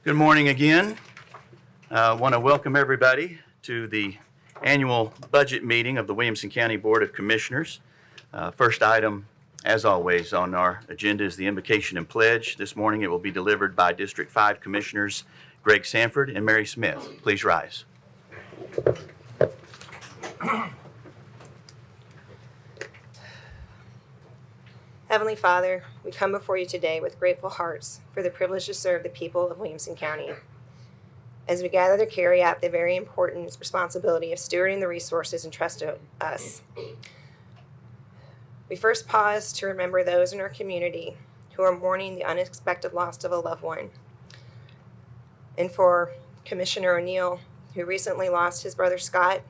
Good morning again. I want to welcome everybody to the annual budget meeting of the Williamson County Board of Commissioners. First item, as always, on our agenda is the invocation and pledge. This morning it will be delivered by District 5 Commissioners Greg Sanford and Mary Smith. Please rise. Heavenly Father, we come before you today with grateful hearts for the privilege to serve the people of Williamson County. As we gather to carry out the very important responsibility of stewarding the resources entrusted to us, we first pause to remember those in our community who are mourning the unexpected loss of a loved one. And for Commissioner O'Neill, who recently lost his brother Scott,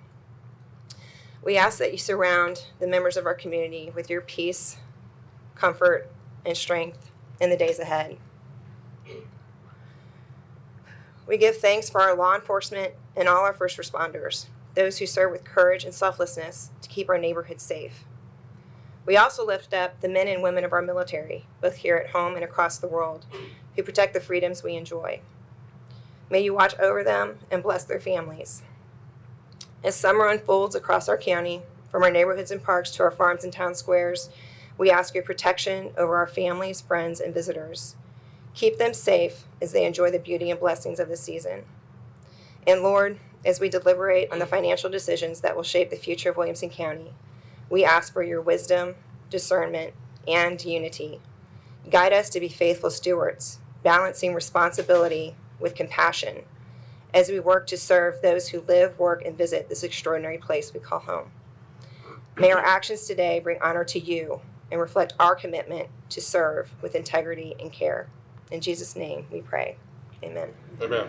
we ask that you surround the members of our community with your peace, comfort, and strength in the days ahead. We give thanks for our law enforcement and all our first responders, those who serve with courage and selflessness to keep our neighborhoods safe. We also lift up the men and women of our military, both here at home and across the world, who protect the freedoms we enjoy. May you watch over them and bless their families. As summer unfolds across our county, from our neighborhoods and parks to our farms and town squares, we ask your protection over our families, friends, and visitors. Keep them safe as they enjoy the beauty and blessings of the season. And Lord, as we deliberate on the financial decisions that will shape the future of Williamson County, we ask for your wisdom, discernment, and unity. Guide us to be faithful stewards, balancing responsibility with compassion as we work to serve those who live, work, and visit this extraordinary place we call home. May our actions today bring honor to you and reflect our commitment to serve with integrity and care. In Jesus' name we pray. Amen. Amen.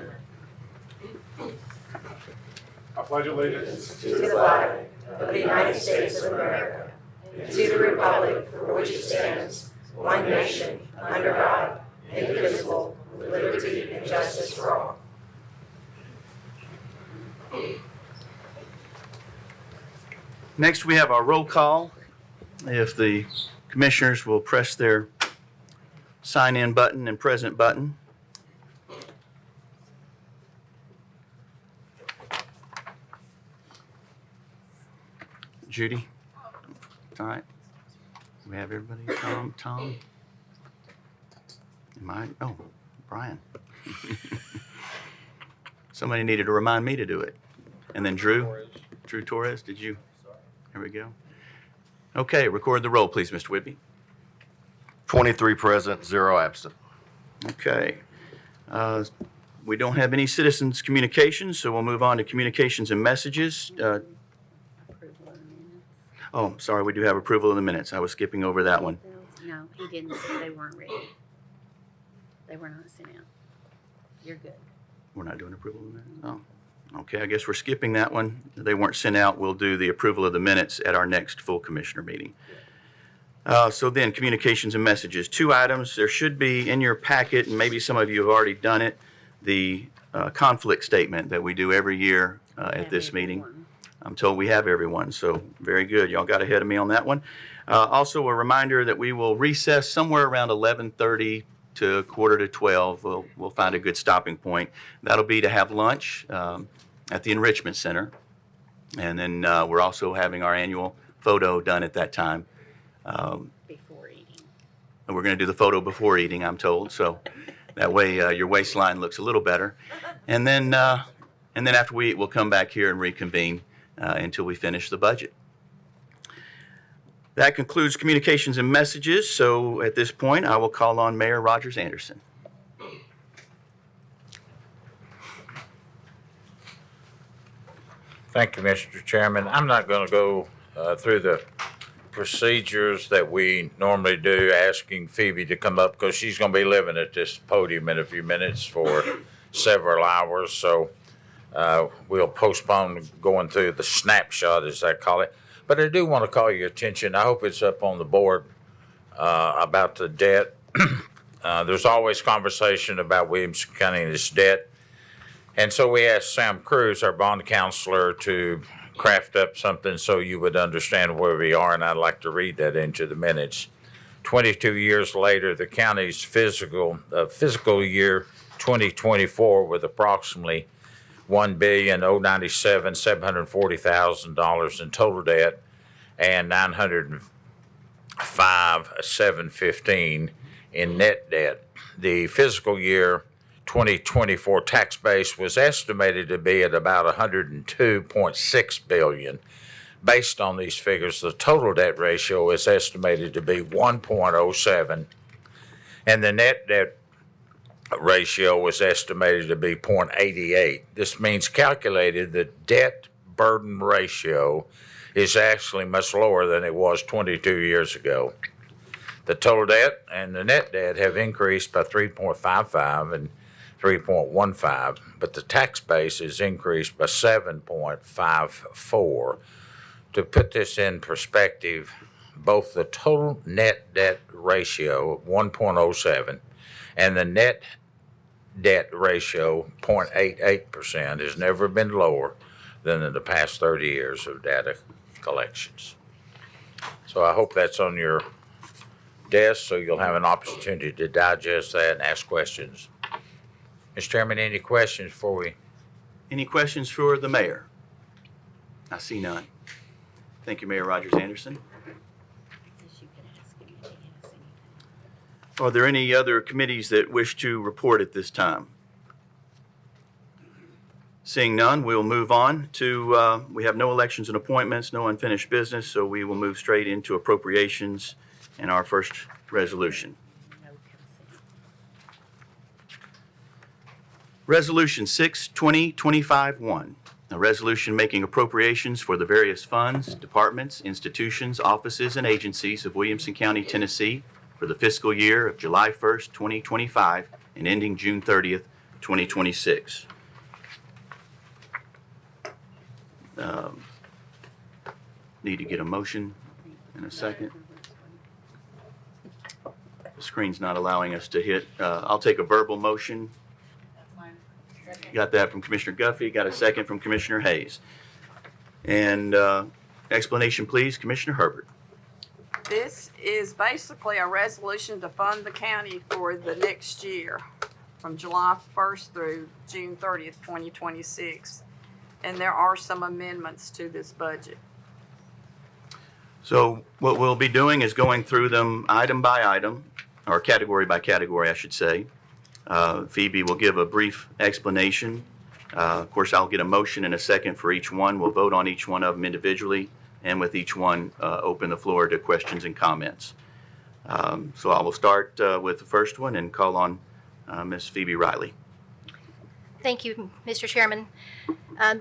I pledge allegiance To the flag of the United States of America, and to the republic for which it stands, one nation, under God, indivisible, with liberty and justice for all. Next, we have our roll call. If the commissioners will press their sign-in button and present button. Judy? All right. We have everybody. Tom? Oh, Brian. Somebody needed to remind me to do it. And then Drew Torres, did you? There we go. Okay, record the roll, please, Mr. Whitby. 23 present, 0 absent. Okay. We don't have any citizens' communications, so we'll move on to communications and messages. Approval of the minutes. Oh, sorry, we do have approval of the minutes. I was skipping over that one. No, he didn't. They weren't ready. They were not sent out. You're good. We're not doing approval of the minutes? Oh, okay, I guess we're skipping that one. They weren't sent out. We'll do the approval of the minutes at our next full commissioner meeting. So then, communications and messages. 2 items. There should be in your packet, and maybe some of you have already done it, the conflict statement that we do every year at this meeting. I'm told we have everyone, so very good. Y'all got ahead of me on that one. Also, a reminder that we will recess somewhere around 11:30 to 11:45. We'll find a good stopping point. That'll be to have lunch at the Enrichment Center. And then we're also having our annual photo done at that time. Before eating. And we're going to do the photo before eating, I'm told, so that way your waistline looks a little better. And then after we eat, we'll come back here and reconvene until we finish the budget. That concludes communications and messages. So at this point, I will call on Mayor Rogers Anderson. Thank you, Mr. Chairman. I'm not going to go through the procedures that we normally do, asking Phoebe to come up because she's going to be living at this podium in a few minutes for several hours. So we'll postpone going through the snapshot, as I call it. But I do want to call your attention. I hope it's up on the board about the debt. There's always conversation about Williamson County and its debt. And so we asked Sam Cruz, our bond counselor, to craft up something so you would understand where we are, and I'd like to read that into the minutes. 22 years later, the county's fiscal year 2024 with approximately $1,097,740,000 in total debt and $905,715 in net debt. The fiscal year 2024 tax base was estimated to be at about $102.6 billion. Based on these figures, the total debt ratio is estimated to be 1.07, and the net debt ratio was estimated to be 0.88. This means calculated the debt burden ratio is actually much lower than it was 22 years ago. The total debt and the net debt have increased by 3.55 and 3.15, but the tax base is increased by 7.54. To put this in perspective, both the total net debt ratio of 1.07 and the net debt ratio 0.88% has never been lower than in the past 30 years of data collections. So I hope that's on your desk so you'll have an opportunity to digest that and ask questions. Mr. Chairman, any questions before we? Any questions for the mayor? I see none. Thank you, Mayor Rogers Anderson. I guess you could ask him if he has anything. Are there any other committees that wish to report at this time? Seeing none, we'll move on to, we have no elections and appointments, no unfinished business, so we will move straight into appropriations and our first resolution. No consent. Resolution 6/2025-1, a resolution making appropriations for the various funds, departments, institutions, offices, and agencies of Williamson County, Tennessee for the fiscal year of July 1st, 2025 and ending June 30th, 2026. Need to get a motion in a second. The screen's not allowing us to hit. I'll take a verbal motion. Got that from Commissioner Guffey, got a second from Commissioner Hayes. And explanation, please, Commissioner Herbert. This is basically a resolution to fund the county for the next year, from July 1st through June 30th, 2026. And there are some amendments to this budget. So what we'll be doing is going through them item by item, or category by category, I should say. Phoebe will give a brief explanation. Of course, I'll get a motion in a second for each one. We'll vote on each one of them individually, and with each one, open the floor to questions and comments. So I will start with the first one and call on Ms. Phoebe Riley. Thank you, Mr. Chairman.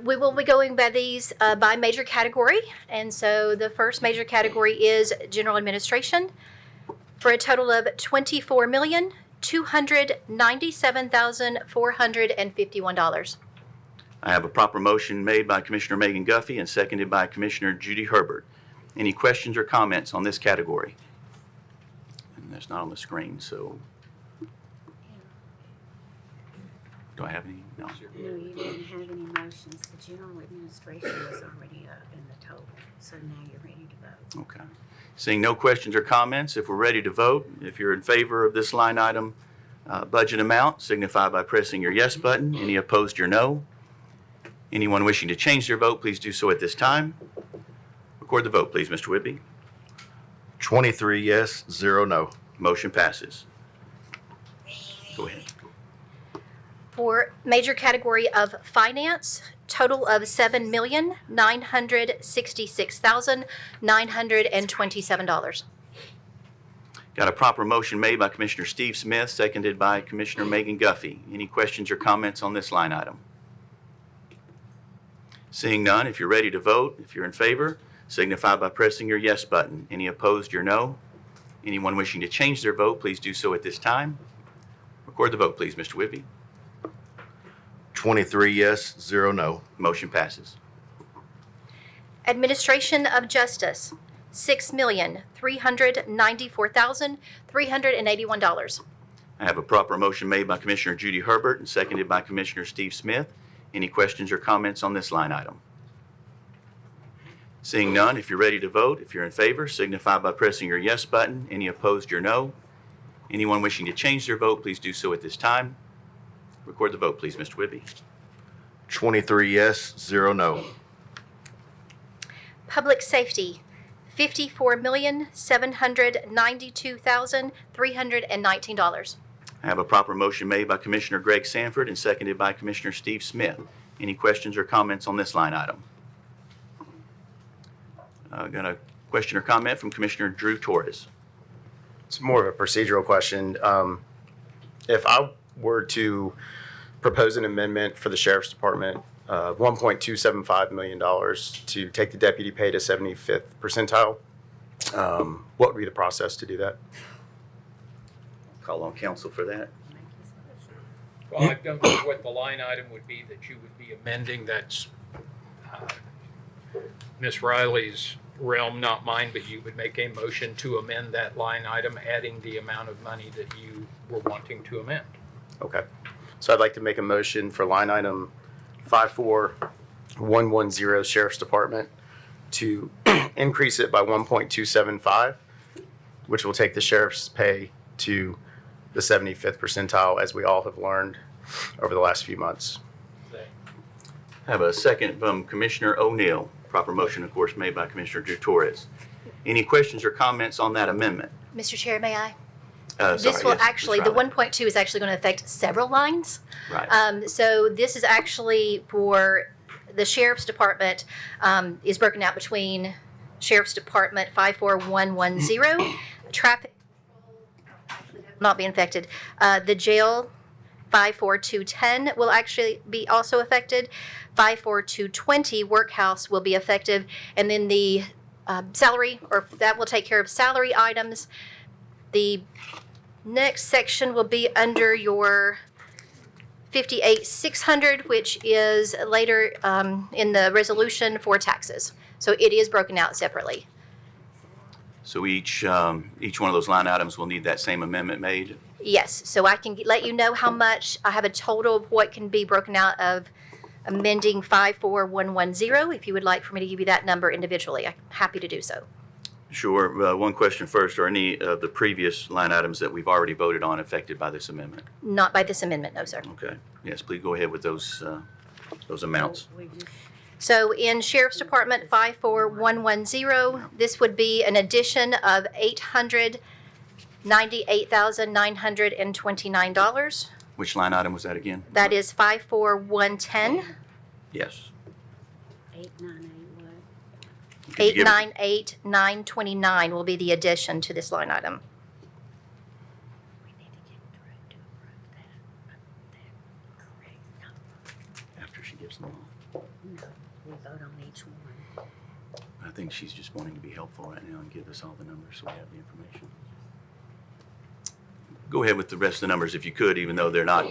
We will be going by these by major category. And so the first major category is general administration for a total of $24,297,451. I have a proper motion made by Commissioner Megan Guffey and seconded by Commissioner Judy Herbert. Any questions or comments on this category? And that's not on the screen, so. Do I have any? No. No, you didn't have any motions. The general administration was already up in the total, so now you're ready to vote. Okay. Seeing no questions or comments, if we're ready to vote, if you're in favor of this line item budget amount, signify by pressing your yes button. Any opposed, your no. Anyone wishing to change their vote, please do so at this time. Record the vote, please, Mr. Whitby. 23 yes, 0 no. Motion passes. Go ahead. For major category of finance, total of $7,966,927. Got a proper motion made by Commissioner Steve Smith, seconded by Commissioner Megan Guffey. Any questions or comments on this line item? Seeing none, if you're ready to vote, if you're in favor, signify by pressing your yes button. Any opposed, your no. Anyone wishing to change their vote, please do so at this time. Record the vote, please, Mr. Whitby. 23 yes, 0 no. Motion passes. Administration of Justice, $6,394,381. I have a proper motion made by Commissioner Judy Herbert and seconded by Commissioner Steve Smith. Any questions or comments on this line item? Seeing none, if you're ready to vote, if you're in favor, signify by pressing your yes button. Any opposed, your no. Anyone wishing to change their vote, please do so at this time. Record the vote, please, Mr. Whitby. 23 yes, 0 no. Public safety, $54,792,319. I have a proper motion made by Commissioner Greg Sanford and seconded by Commissioner Steve Smith. Any questions or comments on this line item? Got a question or comment from Commissioner Drew Torres. It's more of a procedural question. If I were to propose an amendment for the Sheriff's Department of $1.275 million to take the deputy pay to 75th percentile, what would be the process to do that? Call on council for that. Well, I don't know what the line item would be that you would be amending. That's Ms. Riley's realm, not mine, but you would make a motion to amend that line item, adding the amount of money that you were wanting to amend. Okay. So I'd like to make a motion for line item 54110 Sheriff's Department to increase it by 1.275, which will take the sheriff's pay to the 75th percentile, as we all have learned over the last few months. I have a second from Commissioner O'Neill. Proper motion, of course, made by Commissioner Drew Torres. Any questions or comments on that amendment? Mr. Chair, may I? Sorry, This will yes, actually, Ms. the Riley. 1.2 is actually going to affect several lines. Right. So this is actually for the Sheriff's Department, is broken out between Sheriff's Department 54110, traffic not being affected. The jail 54210 will actually be also affected. 54220 workhouse will be effective, and then the salary, or that will take care of salary items. The next section will be under your 58,600, which is later in the resolution for taxes. So it is broken out separately. So each one of those line items will need that same amendment made? Yes, so I can let you know how much. I have a total of what can be broken out of amending 54110. If you would like for me to give you that number individually, I'm happy to do so. Sure. One question first. Are any of the previous line items that we've already voted on affected by this amendment? Not by this amendment, no, sir. Okay. Yes, please go ahead with those amounts. We just, So in Sheriff's Department 54110, this would be an addition of $898,929. Which line item was that again? That is 54110, Yes. 898 what? Could you give us- 898,929 will be the addition to this line item. We need to get Drew to approve that correct number. After she gives them all. No, we vote on each one. I think she's just wanting to be helpful right now and give us all the numbers so we have the information. Go ahead with the rest of the numbers if you could, even though they're not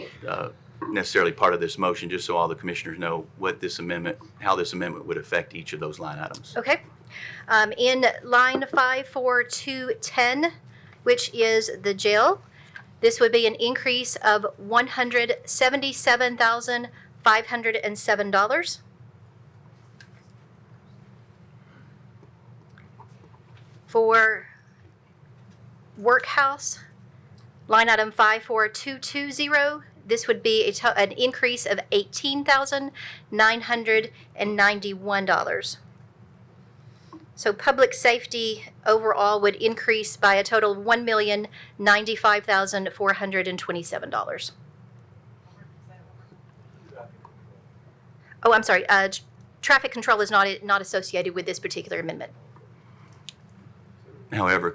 necessarily part of this motion, just so all the commissioners know what this amendment, how this amendment would affect each of those line items. Okay. In line 54210, which is the jail, this would be an increase of $177,507. For workhouse, line item 54220, this would be an increase of $18,991. So public safety overall would increase by a total of $1,095,427. Oh, I'm sorry. Traffic control is not associated with this particular amendment. However,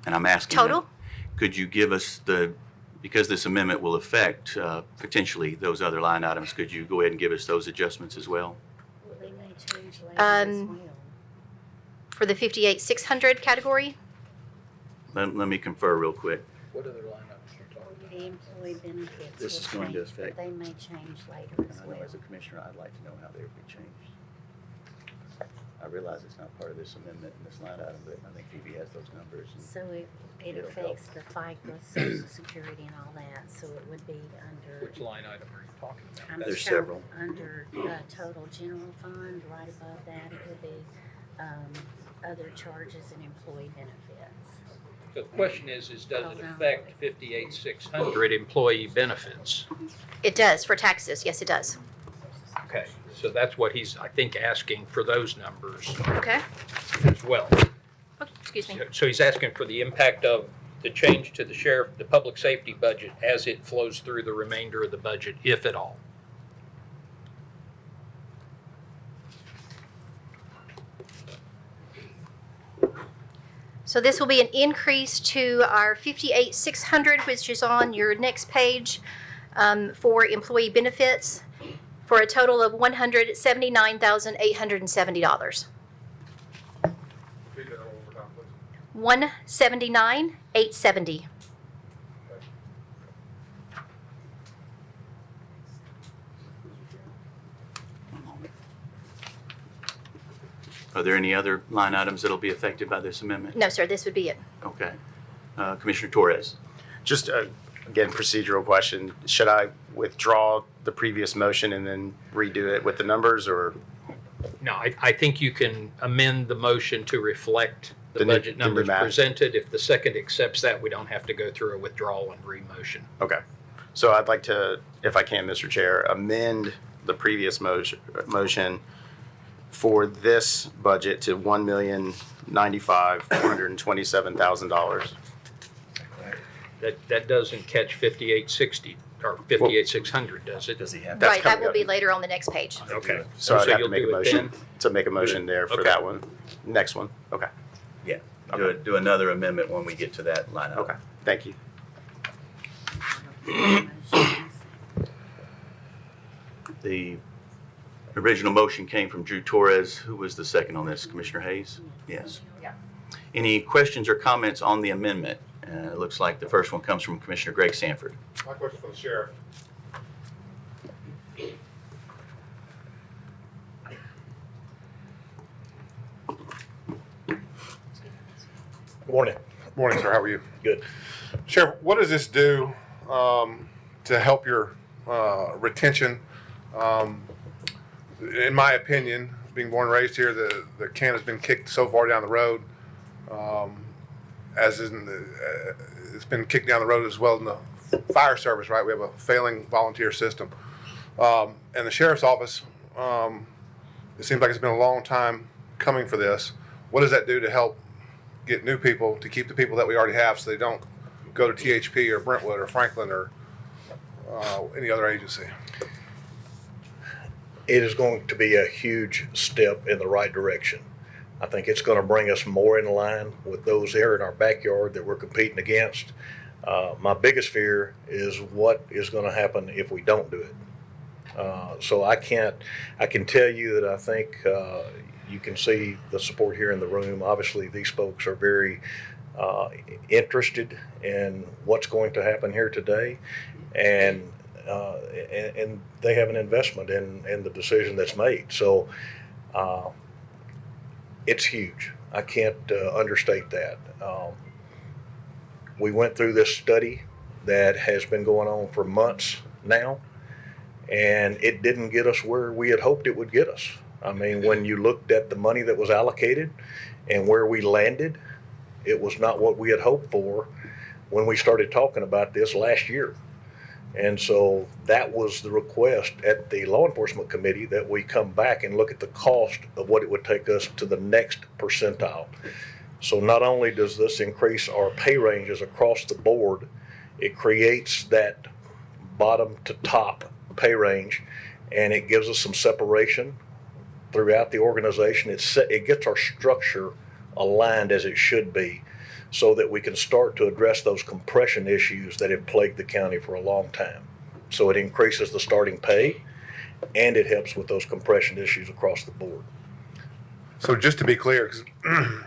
and I'm asking. Total? Could you give us because this amendment will affect potentially those other line items, could you go ahead and give us those adjustments as well? Well, they may change later as well. For the 58,600 category, Let me confer real quick. What other line items are you talking about? The employee benefits This will is going to change, but affect- they may change later And as I know well. as a commissioner, I'd like to know how they would be changed. I realize it's not part of this amendment in this line item, but I think Phoebe has those numbers. and- So it It'll affects the FICA, Social Security and all that, so it would be under. Which line item are you talking about? I'm There's sorry, several. Under total general fund, right above that, it would be other charges and employee benefits. So the question is does it affect 58,600 employee benefits? It does for taxes. Yes, it does. Okay, so that's what he's, I think, asking for those numbers Okay. as well. Oh, excuse me. So he's asking for the impact of the change to the sheriff, the public safety budget as it flows through the remainder of the budget, if at all. So this will be an increase to our 58,600, which is on your next page, for employee benefits, for a total of $179,870. 179,870. Are there any other line items that'll be affected by this amendment? No, sir, this would be it. Okay. Commissioner Torres? Just, again, procedural question. Should I withdraw the previous motion and then redo it with the numbers, or? No, I think you can amend the motion to reflect the The new- budget the new numbers math. presented. If the second accepts that, we don't have to go through a withdrawal and re-motion. Okay. So I'd like to, if I can, Mr. Chair, amend the previous motion for this budget to $1,095,427,000. That doesn't catch 5860 or 58,600, does it? Does he have? That's Right, that coming will up. be later on the next page. Okay. So I'd have to you'll make a do it motion, then? to make a motion there for Okay. that one. Next one. Okay. Yeah. Okay. Do another amendment when we get to that line item. Okay. Thank you. The original motion came from Drew Torres. Who was the second on this? Commissioner Hayes? Yes. Yeah. Any questions or comments on the amendment? It looks like the first one comes from Commissioner Greg Sanford. My question for the sheriff. Good morning. Good morning, sir. How are you? Good. Sheriff, what does this do to help your retention? In my opinion, being born and raised here, the can has been kicked so far down the road. As in, it's been kicked down the road as well in the fire service, right? We have a failing volunteer system. And the sheriff's office, it seems like it's been a long time coming for this. What does that do to help get new people, to keep the people that we already have so they don't go to THP or Brentwood or Franklin or any other agency? It is going to be a huge step in the right direction. I think it's going to bring us more in line with those here in our backyard that we're competing against. My biggest fear is what is going to happen if we don't do it. So I can tell you that I think you can see the support here in the room. Obviously, these folks are very interested in what's going to happen here today, and they have an investment in the decision that's made. So it's huge. I can't understate that. We went through this study that has been going on for months now, and it didn't get us where we had hoped it would get us. I mean, when you looked at the money that was allocated and where we landed, it was not what we had hoped for when we started talking about this last year. And so that was the request at the law enforcement committee, that we come back and look at the cost of what it would take us to the next percentile. So not only does this increase our pay ranges across the board, it creates that bottom to top pay range, and it gives us some separation throughout the organization. It gets our structure aligned as it should be, so that we can start to address those compression issues that have plagued the county for a long time. So it increases the starting pay, and it helps with those compression issues across the board. So just to be clear, because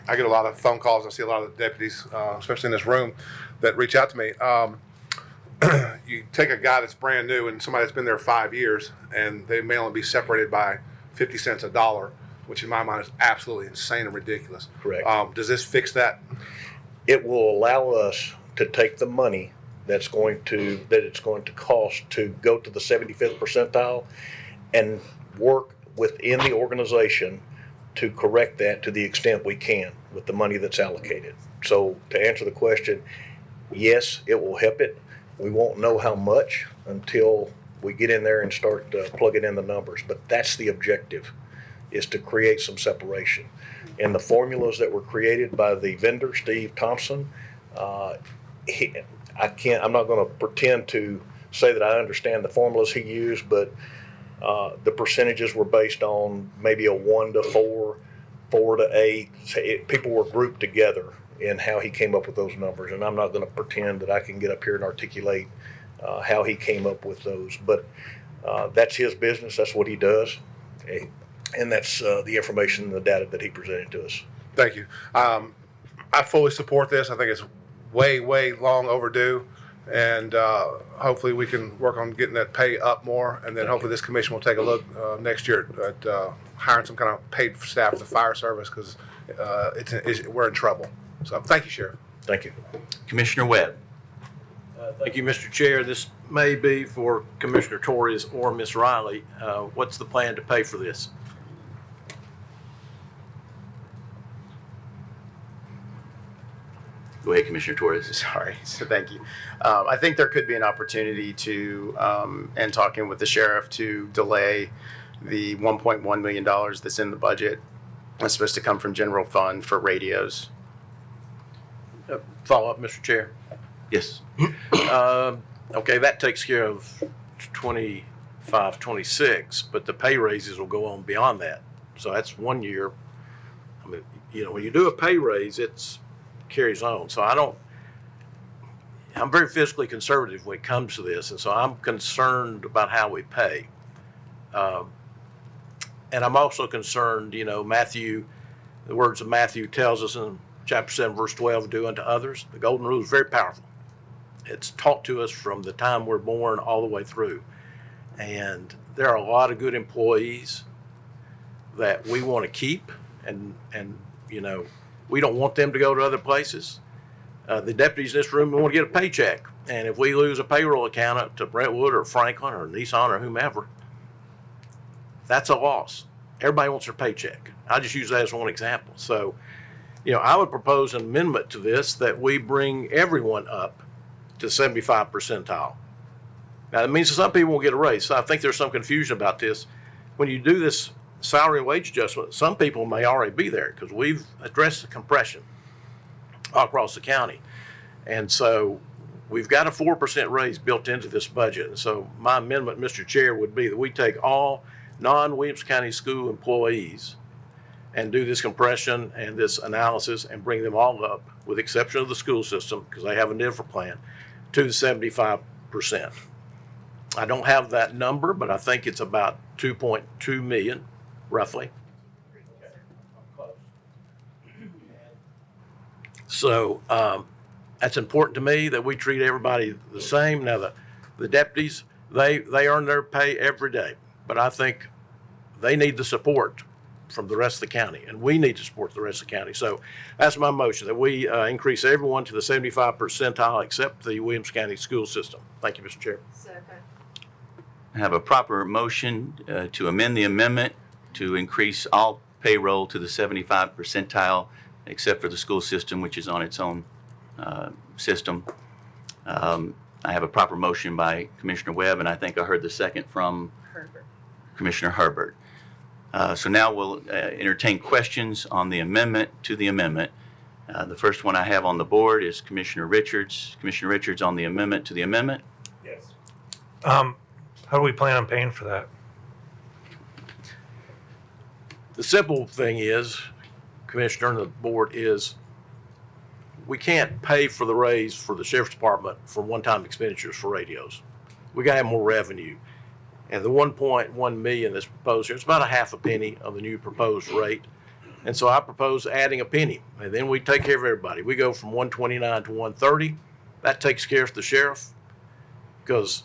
I get a lot of phone calls, I see a lot of the deputies, especially in this room, that reach out to me. You take a guy that's brand new and somebody that's been there 5 years, and they may only be separated by 50 cents a dollar, which in my mind is absolutely insane and ridiculous. Correct. Does this fix that? It will allow us to take the money that it's going to cost to go to the 75th percentile and work within the organization to correct that to the extent we can with the money that's allocated. So to answer the question, yes, it will help it. We won't know how much until we get in there and start plugging in the numbers. But that's the objective, is to create some separation. And the formulas that were created by the vendor, Steve Thompson, I'm not going to pretend to say that I understand the formulas he used, but the percentages were based on maybe a 1 to 4, 4 to 8. People were grouped together in how he came up with those numbers. And I'm not going to pretend that I can get up here and articulate how he came up with those. But that's his business. That's what he does. And that's the information and the data that he presented to us. Thank you. I fully support this. I think it's way, way long overdue. And hopefully we can work on getting that pay up more. And then hopefully this commission will take a look next year at hiring some kind of paid staff for the fire service, because we're in trouble. So thank you, Sheriff. Thank you. Commissioner Webb. Thank you, Mr. Chair. This may be for Commissioner Torres or Ms. Riley. What's the plan to pay for this? Go ahead, Commissioner Torres. Sorry. So thank you. I think there could be an opportunity to, and talking with the sheriff, to delay the $1.1 million that's in the budget. It's supposed to come from general fund for radios. Follow up, Mr. Chair. Yes. Okay, that takes care of 25, 26, but the pay raises will go on beyond that. So that's 1 year. I mean, when you do a pay raise, it's carries on. So I'm very fiscally conservative when it comes to this. And so I'm concerned about how we pay. And I'm also concerned, Matthew, the words of Matthew tells us in chapter 7, verse 12, do unto others. The golden rule is very powerful. It's taught to us from the time we're born all the way through. And there are a lot of good employees that we want to keep, and we don't want them to go to other places. The deputies in this room want to get a paycheck. And if we lose a payroll accountant to Brentwood or Franklin or Nissan or whomever, that's a loss. Everybody wants their paycheck. I just use that as one example. So, I would propose an amendment to this that we bring everyone up to 75 percentile. Now, that means some people will get a raise. So I think there's some confusion about this. When you do this salary and wage adjustment, some people may already be there because we've addressed the compression all across the county. And so we've got a 4% raise built into this budget. And so my amendment, Mr. Chair, would be that we take all non-Williamson County school employees and do this compression and this analysis and bring them all up, with the exception of the school system, because they have a different plan, to the 75%. I don't have that number, but I think it's about 2.2 million, roughly. So that's important to me, that we treat everybody the same. Now, the deputies, they earn their pay every day, but I think they need the support from the rest of the county, and we need to support the rest of the county. So that's my motion, that we increase everyone to the 75 percentile except the Williamson County school system. Thank you, Mr. Chair. I have a proper motion to amend the amendment to increase all payroll to the 75 percentile except for the school system, which is on its own system. I have a proper motion by Commissioner Webb, and I think I heard the second from Commissioner Herbert. So now we'll entertain questions on the amendment to the amendment. The first one I have on the board is Commissioner Richards. Commissioner Richards, on the amendment to the amendment. Yes. How do we plan on paying for that? The simple thing is, Commissioner and the board, is we can't pay for the raise for the sheriff's department for one-time expenditures for radios. We got to have more revenue. And the 1.1 million that's proposed here, it's about a half a penny of the new proposed rate. And so I propose adding a penny, and then we take care of everybody. We go from 129 to 130. That takes care of the sheriff, because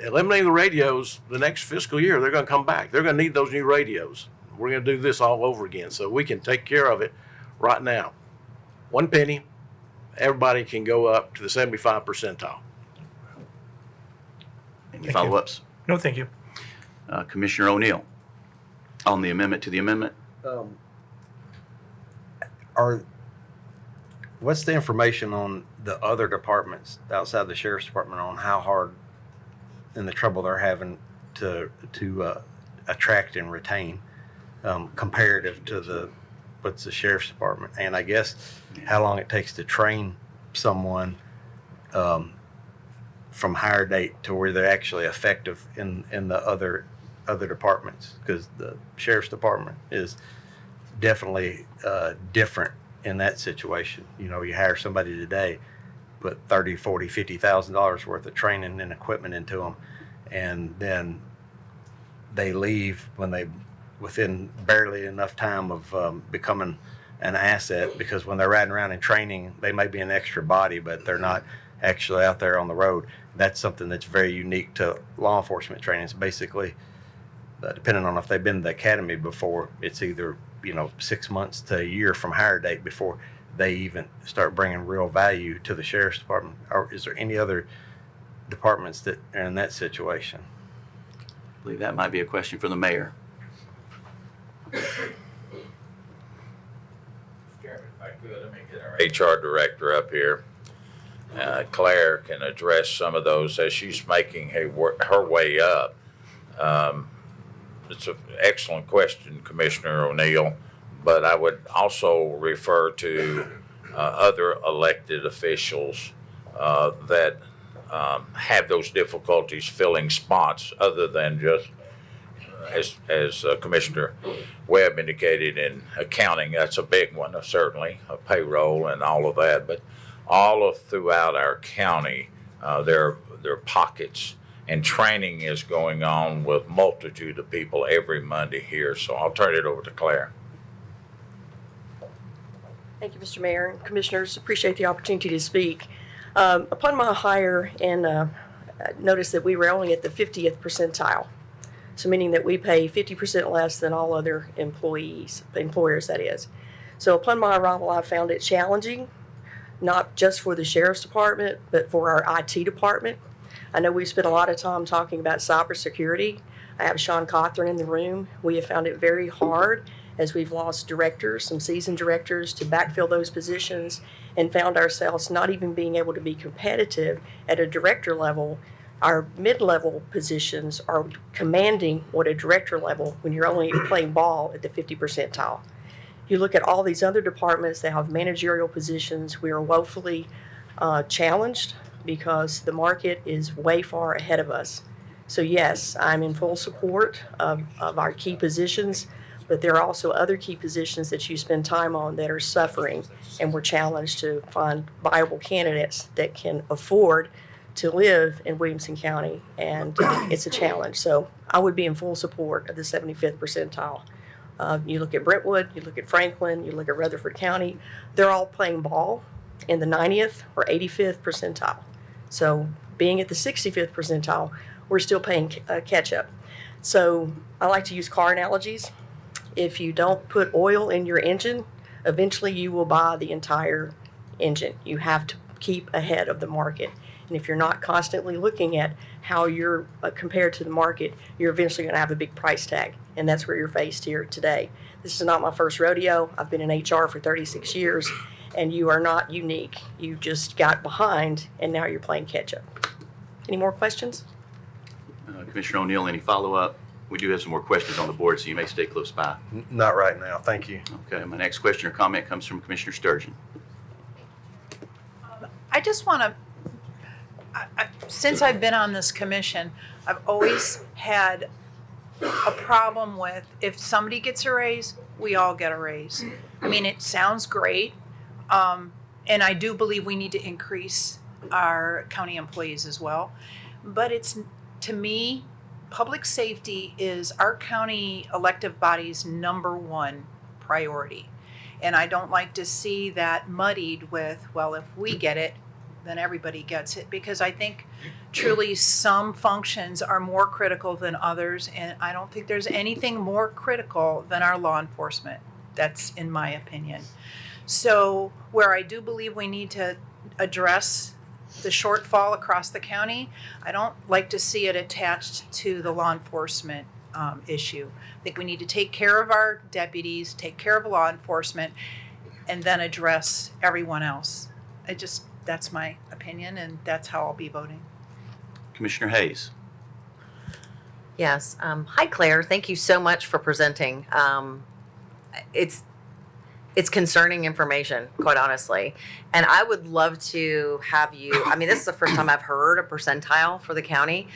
eliminating the radios the next fiscal year, they're going to come back. They're going to need those new radios. We're going to do this all over again, so we can take care of it right now. 1 penny, everybody can go up to the 75 percentile. Any follow-ups? No, thank you. Commissioner O'Neill, on the amendment to the amendment. what's the information on the other departments outside the sheriff's department on how hard and the trouble they're having to attract and retain comparative to what's the sheriff's department? And I guess how long it takes to train someone from hire date to where they're actually effective in the other departments, because the sheriff's department is definitely different in that situation. You know, you hire somebody today, put $30, $40, $50,000 worth of training and equipment into them, and then they leave within barely enough time of becoming an asset, because when they're riding around in training, they may be an extra body, but they're not actually out there on the road. That's something that's very unique to law enforcement training. It's basically, depending on if they've been to the academy before, it's either 6 months to a year from hire date before they even start bringing real value to the sheriff's department. Or is there any other departments that are in that situation? I believe that might be a question for the mayor. Chairman, if I could, let me get our HR director up here. Claire can address some of those as she's making her way up. It's an excellent question, Commissioner O'Neill, but I would also refer to other elected officials that have those difficulties filling spots, other than just, as Commissioner Webb indicated, in accounting. That's a big one, certainly, payroll and all of that. But throughout our county, there are pockets, and training is going on with multitude of people every Monday here. So I'll turn it over to Claire. Thank you, Mr. Mayor and Commissioners. Appreciate the opportunity to speak. Upon my hire, and I noticed that we were only at the 50th percentile. So meaning that we pay 50% less than all other employers, that is. So upon my arrival, I found it challenging, not just for the sheriff's department, but for our IT department. I know we've spent a lot of time talking about cybersecurity. I have Sean Cothran in the room. We have found it very hard, as we've lost directors, some seasoned directors, to backfill those positions, and found ourselves not even being able to be competitive at a director level. Our mid-level positions are commanding what a director level when you're only playing ball at the 50 percentile. You look at all these other departments that have managerial positions, we are woefully challenged because the market is way far ahead of us. So yes, I'm in full support of our key positions, but there are also other key positions that you spend time on that are suffering, and we're challenged to find viable candidates that can afford to live in Williamson County, and it's a challenge. So I would be in full support of the 75th percentile. You look at Brentwood, you look at Franklin, you look at Rutherford County, they're all playing ball in the 90th or 85th percentile. So being at the 65th percentile, we're still playing catch up. So I like to use car analogies. If you don't put oil in your engine, eventually you will buy the entire engine. You have to keep ahead of the market. And if you're not constantly looking at how you're compared to the market, you're eventually going to have a big price tag. And that's where you're faced here today. This is not my first rodeo. I've been in HR for 36 years, and you are not unique. You just got behind, and now you're playing catch up. Any more questions? Commissioner O'Neill, any follow-up? We do have some more questions on the board, so you may stay close by. Not right now. Thank you. Okay, my next question or comment comes from Commissioner Sturgeon. I just want to, since I've been on this commission, I've always had a problem with, if somebody gets a raise, we all get a raise. I mean, it sounds great, and I do believe we need to increase our county employees as well. But it's, to me, public safety is our county elective body's #1 priority. And I don't like to see that muddied with, well, if we get it, then everybody gets it. Because I think truly some functions are more critical than others. And I don't think there's anything more critical than our law enforcement. That's in my opinion. So where I do believe we need to address the shortfall across the county, I don't like to see it attached to the law enforcement issue. I think we need to take care of our deputies, take care of law enforcement, and then address everyone else. That's my opinion, and that's how I'll be voting. Commissioner Hayes. Yes. Hi, Claire. Thank you so much for presenting. It's concerning information, quite honestly. And I would love to have you, I mean, this is the first time I've heard a percentile for the county.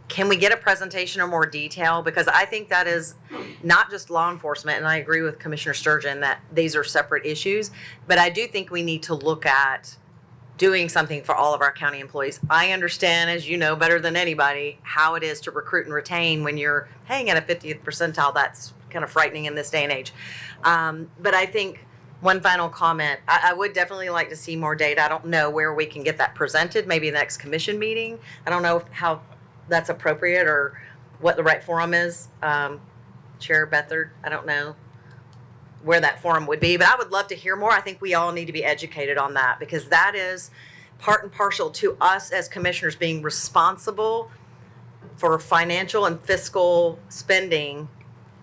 Can we get a presentation or more detail? Because I think that is not just law enforcement, and I agree with Commissioner Sturgeon that these are separate issues, but I do think we need to look at doing something for all of our county employees. I understand, as you know better than anybody, how it is to recruit and retain when you're paying at a 50th percentile. That's kind of frightening in this day and age. But I think one final comment, I would definitely like to see more data. I don't know where we can get that presented, maybe the next commission meeting. I don't know how that's appropriate or what the right forum is. Chair Bethard, I don't know where that forum would be, but I would love to hear more. I think we all need to be educated on that, because that is part and parcel to us as commissioners being responsible for financial and fiscal spending.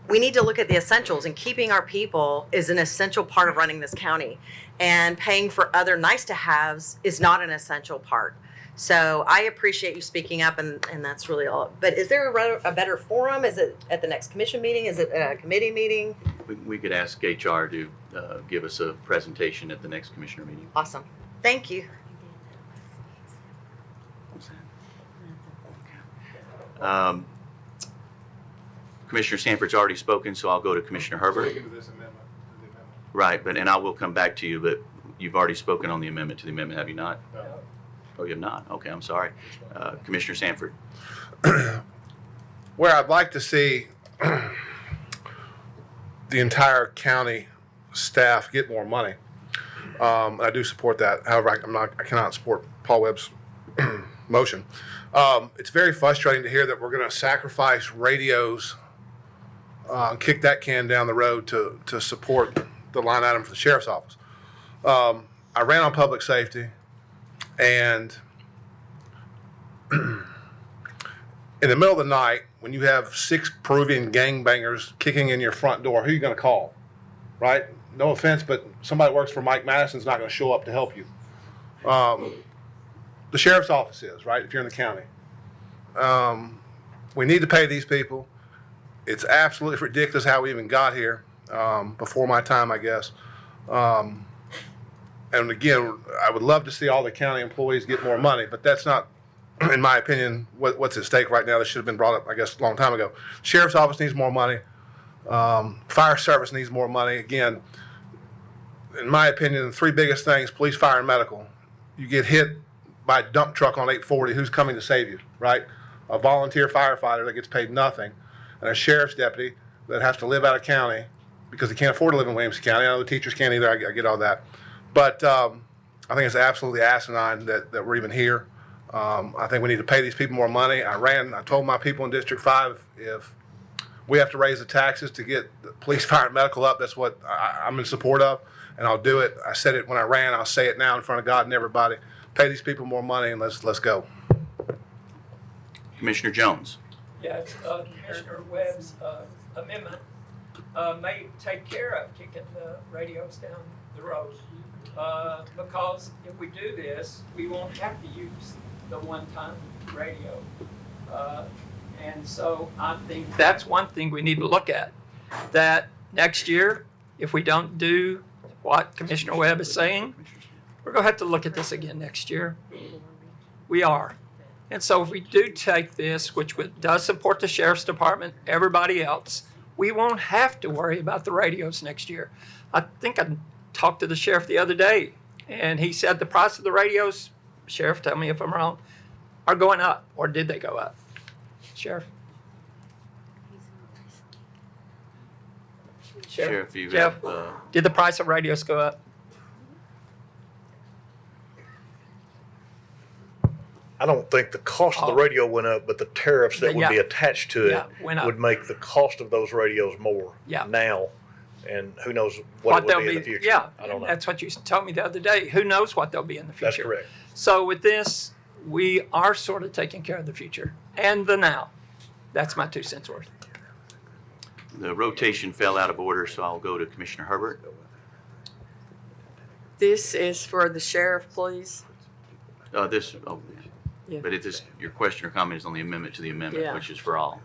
We need to look at the essentials, and keeping our people is an essential part of running this county, and paying for other nice to haves is not an essential part. So I appreciate you speaking up, and that's really all. But is there a better forum? Is it at the next commission meeting? Is it a committee meeting? We could ask HR to give us a presentation at the next commissioner meeting. Awesome. Thank you. What's that? Commissioner Sanford's already spoken, so I'll go to Commissioner Herbert. Right, and I will come back to you, but you've already spoken on the amendment to the amendment, have you not? No. Oh, you have not? Okay, I'm sorry. Commissioner Sanford. Where I'd like to see the entire county staff get more money. I do support that. However, I cannot support Paul Webb's motion. It's very frustrating to hear that we're going to sacrifice radios, kick that can down the road to support the line item for the sheriff's office. I ran on public safety, and in the middle of the night, when you have 6 Peruvian gangbangers kicking in your front door, who are you going to call? Right? No offense, but somebody that works for Mike Madison's not going to show up to help you. The sheriff's office is, right, if you're in the county. We need to pay these people. It's absolutely ridiculous how we even got here, before my time, I guess. And again, I would love to see all the county employees get more money, but that's not, in my opinion, what's at stake right now. That should have been brought up, I guess, a long time ago. Sheriff's office needs more money. Fire service needs more money. Again, in my opinion, the 3 biggest things, police, fire, and medical. You get hit by a dump truck on 840, who's coming to save you, right? A volunteer firefighter that gthink paid nothing, and a sheriff's deputy that has to live out of county because he can't afford to live in Williamson County. I know the teachers can't either. I get all that. But I think it's absolutely asinine that we're even here. I think we need to pay these people more money. I told my people in District 5, if we have to raise the taxes to get the police, fire, and medical up, that's what I'm in support of, and I'll do it. I said it when I ran. I'll say it now in front of God and everybody. Pay these people more money, and let's go. Commissioner Jones. Yes, Commissioner Webb's amendment may take care of kicking the radios down the road. Because if we do this, we won't have to use the one-time radio. And so I think that's one thing we need to look at. That next year, if we don't do what Commissioner Webb is saying, we're going to have to look at this again next year. We are. And so if we do take this, which does support the sheriff's department, everybody else, we won't have to worry about the radios next year. I think I talked to the sheriff the other day, and he said the price of the radios, Sheriff, tell me if I'm wrong, are going up, or did they go up? Sheriff? Sheriff, you Jeff, have, did the price of radios go up? I don't think the cost of the radio went up, but the tariffs that would be attached to it would make the cost of those radios more now. And who knows what it will be in the future. Yeah, I don't know. That's what you told me the other day. Who knows what they'll be in the future? That's correct. So with this, we are sort of taking care of the future and the now. That's my 2 cents worth. The rotation fell out of order, so I'll go to Commissioner Herbert. This is for the sheriff, please. This, oh, Yeah. but it is, your question or comment is on the amendment to the amendment, Yeah. which is for all.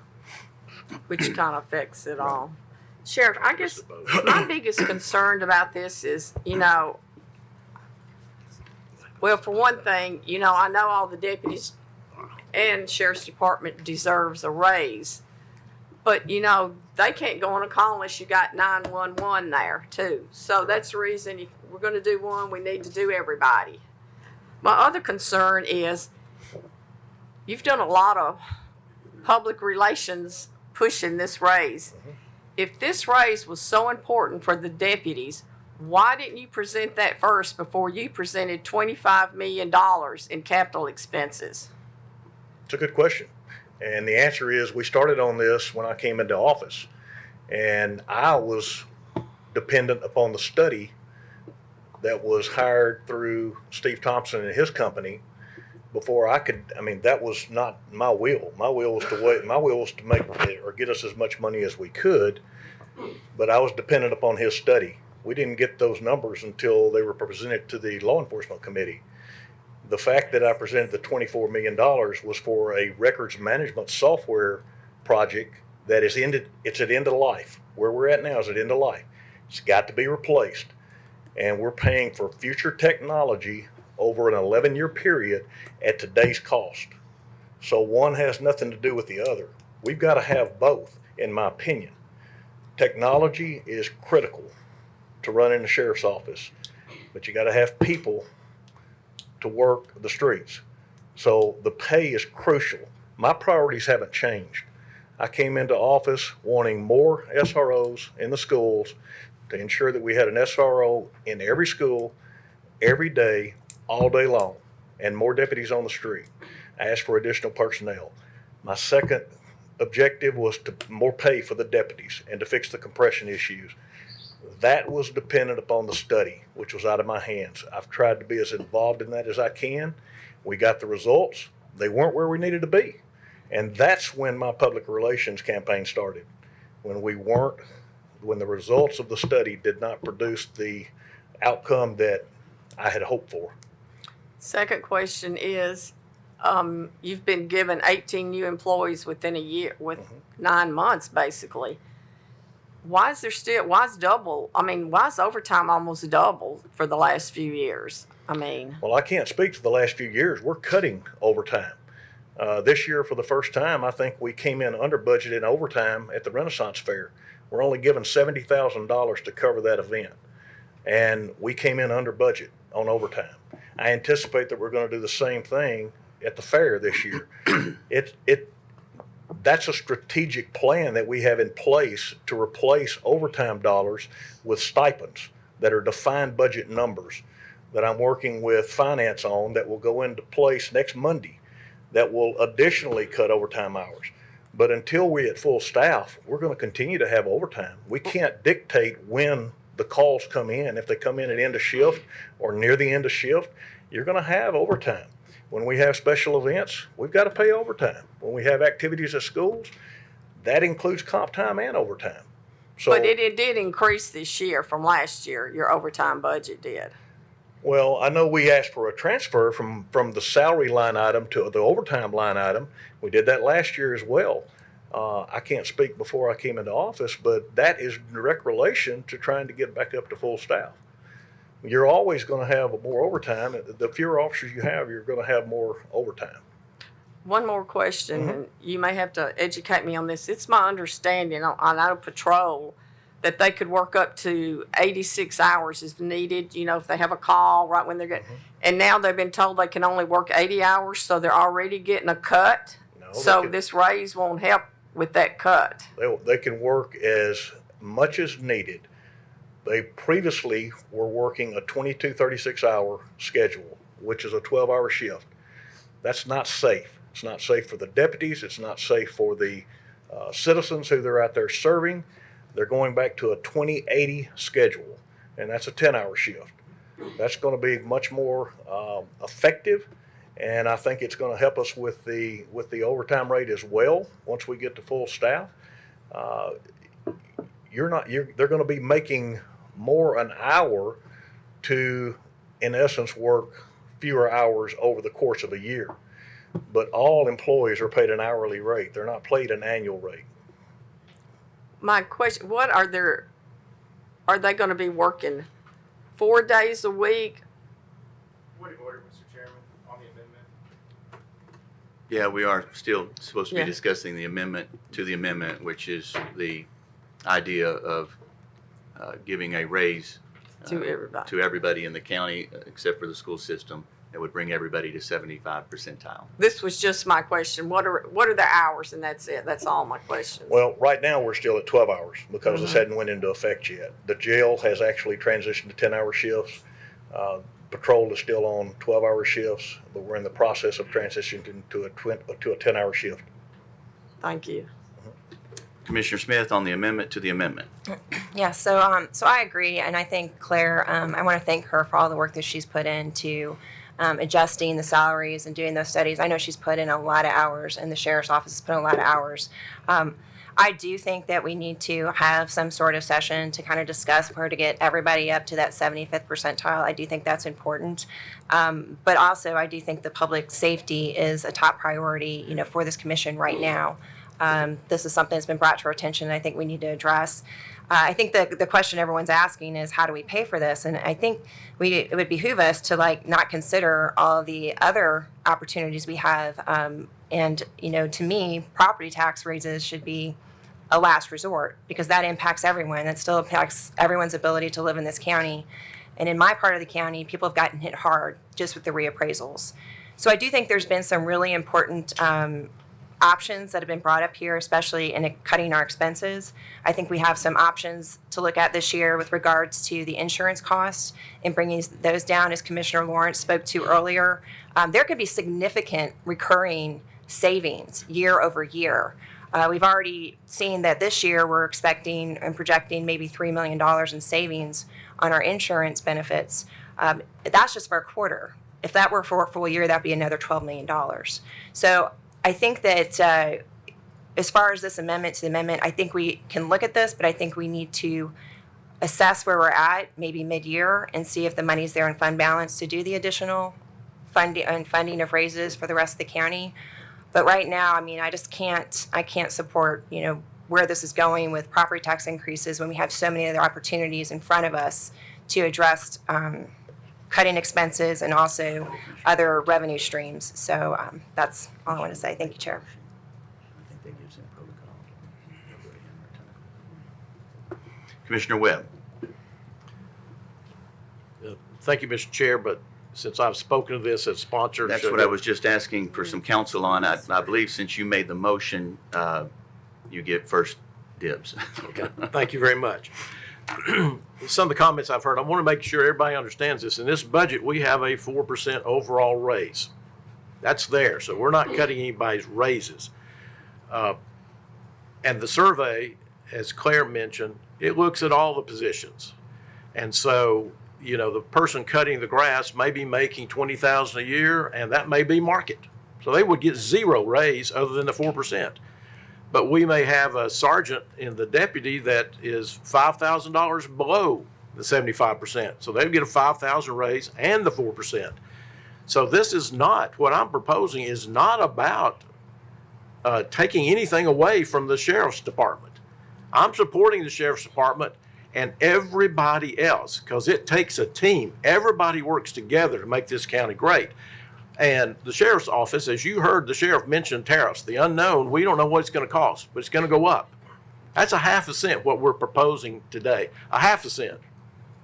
Which kind of affects it all. Sheriff, I guess my biggest concern about this is, well, for one thing, I know all the deputies and sheriff's department deserves a raise. But, they can't go on a call unless you got 911 there too. So that's the reason if we're going to do one, we need to do everybody. My other concern is you've done a lot of public relations pushing this raise. If this raise was so important for the deputies, why didn't you present that first before you presented $25 million in capital expenses? It's a good question. And the answer is we started on this when I came into office. And I was dependent upon the study that was hired through Steve Thompson and his company before I could, that was not my will. My will was to make or get us as much money as we could, but I was dependent upon his study. We didn't get those numbers until they were presented to the law enforcement committee. The fact that I presented the $24 million was for a records management software project that is it's at end of life. Where we're at now is at end of life. It's got to be replaced. And we're paying for future technology over an 11-year period at today's cost. So one has nothing to do with the other. We've got to have both, in my opinion. Technology is critical to run in the sheriff's office, but you got to have people to work the streets. So the pay is crucial. My priorities haven't changed. I came into office wanting more SROs in the schools to ensure that we had an SRO in every school, every day, all day long, and more deputies on the street. I asked for additional personnel. My second objective was to more pay for the deputies and to fix the compression issues. That was dependent upon the study, which was out of my hands. I've tried to be as involved in that as I can. We got the results. They weren't where we needed to be. And that's when my public relations campaign started. When the results of the study did not produce the outcome that I had hoped for. Second question is, you've been given 18 new employees within a year, with 9 months basically. Why is overtime almost double for the last few years? Well, I can't speak to the last few years. We're cutting overtime. This year, for the first time, I think we came in under budget in overtime at the Renaissance Fair. We're only given $70,000 to cover that event. And we came in under budget on overtime. I anticipate that we're going to do the same thing at the fair this year. That's a strategic plan that we have in place to replace overtime dollars with stipends that are defined budget numbers that I'm working with finance on that will go into place next Monday that will additionally cut overtime hours. But until we're at full staff, we're going to continue to have overtime. We can't dictate when the calls come in. If they come in at end of shift or near the end of shift, you're going to have overtime. When we have special events, we've got to pay overtime. When we have activities at schools, that includes comp time and overtime. So, but it did increase this year from last year. Your overtime budget did. Well, I know we asked for a transfer from the salary line item to the overtime line item. We did that last year as well. I can't speak before I came into office, but that is in direct relation to trying to get back up to full staff. You're always going to have more overtime. The fewer officers you have, you're going to have more overtime. One more question, and you may have to educate me on this. It's my understanding on our patrol that they could work up to 86 hours if needed, if they have a call right when they're getting, and now they've been told they can only work 80 hours, so they're already getting a cut. So this raise won't help with that cut. They can work as much as needed. They previously were working a 22, 36-hour schedule, which is a 12-hour shift. That's not safe. It's not safe for the deputies. It's not safe for the citizens who they're out there serving. They're going back to a 20/80 schedule, and that's a 10-hour shift. That's going to be much more effective, and I think it's going to help us with the overtime rate as well once we get to full staff. They're going to be making more an hour to, in essence, work fewer hours over the course of a year. But all employees are paid an hourly rate. They're not paid an annual rate. My question, are they gonna be working 4 days a week? Point of order, Mr. Chairman, on the amendment. Yeah, we are still supposed to be Yeah. discussing the amendment to the amendment, which is the idea of giving a raise To everybody. to everybody in the county, except for the school system. That would bring everybody to 75 percentile. This was just my question. What are the hours? And that's it. That's all my questions. Well, right now, we're still at 12 hours because this hadn't went into effect yet. The jail has actually transitioned to 10-hour shifts. Patrol is still on 12-hour shifts, but we're in the process of transitioning to a 10-hour shift. Thank you. Commissioner Smith on the amendment to the amendment. Yeah, so I agree, and I think Claire, I want to thank her for all the work that she's put into adjusting the salaries and doing those studies. I know she's put in a lot of hours, and the sheriff's office has put in a lot of hours. I do think that we need to have some sort of session to kind of discuss where to get everybody up to that 75th percentile. I do think that's important. But also, I do think the public safety is a top priority, for this commission right now. This is something that's been brought to our attention, and I think we need to address. I think the question everyone's asking is, how do we pay for this? And I think it would behoove us to not consider all the other opportunities we have. And to me, property tax raises should be a last resort, because that impacts everyone. It still impacts everyone's ability to live in this county. And in my part of the county, people have gotten hit hard just with the reappraisals. So I do think there's been some really important options that have been brought up here, especially in cutting our expenses. I think we have some options to look at this year with regards to the insurance costs and bringing those down, as Commissioner Lawrence spoke to earlier. There could be significant recurring savings year over year. We've already seen that this year we're expecting and projecting maybe $3 million in savings on our insurance benefits. That's just for a quarter. If that were for a full year, that'd be another $12 million. So I think that as far as this amendment to the amendment, I think we can look at this, but I think we need to assess where we're at maybe mid-year and see if the money's there in fund balance to do the additional funding of raises for the rest of the county. But right now, I just can't support, where this is going with property tax increases when we have so many other opportunities in front of us to address cutting expenses and also other revenue streams. So that's all I want to say. Thank you, Chair. Commissioner Webb. Thank you, Mr. Chair, but since I've spoken to this as sponsor. That's what I was just asking for some counsel on. I believe since you made the motion, you get first dibs. Okay, thank you very much. Some of the comments I've heard, I want to make sure everybody understands this. In this budget, we have a 4% overall raise. That's there, so we're not cutting anybody's raises. And the survey, as Claire mentioned, it looks at all the positions. And so, the person cutting the grass may be making $20,000 a year, and that may be market. So they would get zero raise other than the 4%. But we may have a sergeant in the deputy that is $5,000 below the 75%. So they'd get a $5,000 raise and the 4%. So this is not, what I'm proposing is not about taking anything away from the sheriff's department. I'm supporting the sheriff's department and everybody else, because it takes a team. Everybody works together to make this county great. And the sheriff's office, as you heard the sheriff mention tariffs, the unknown, we don't know what it's going to cost, but it's going to go up. That's 0.5 cent what we're proposing today, 0.5 cent.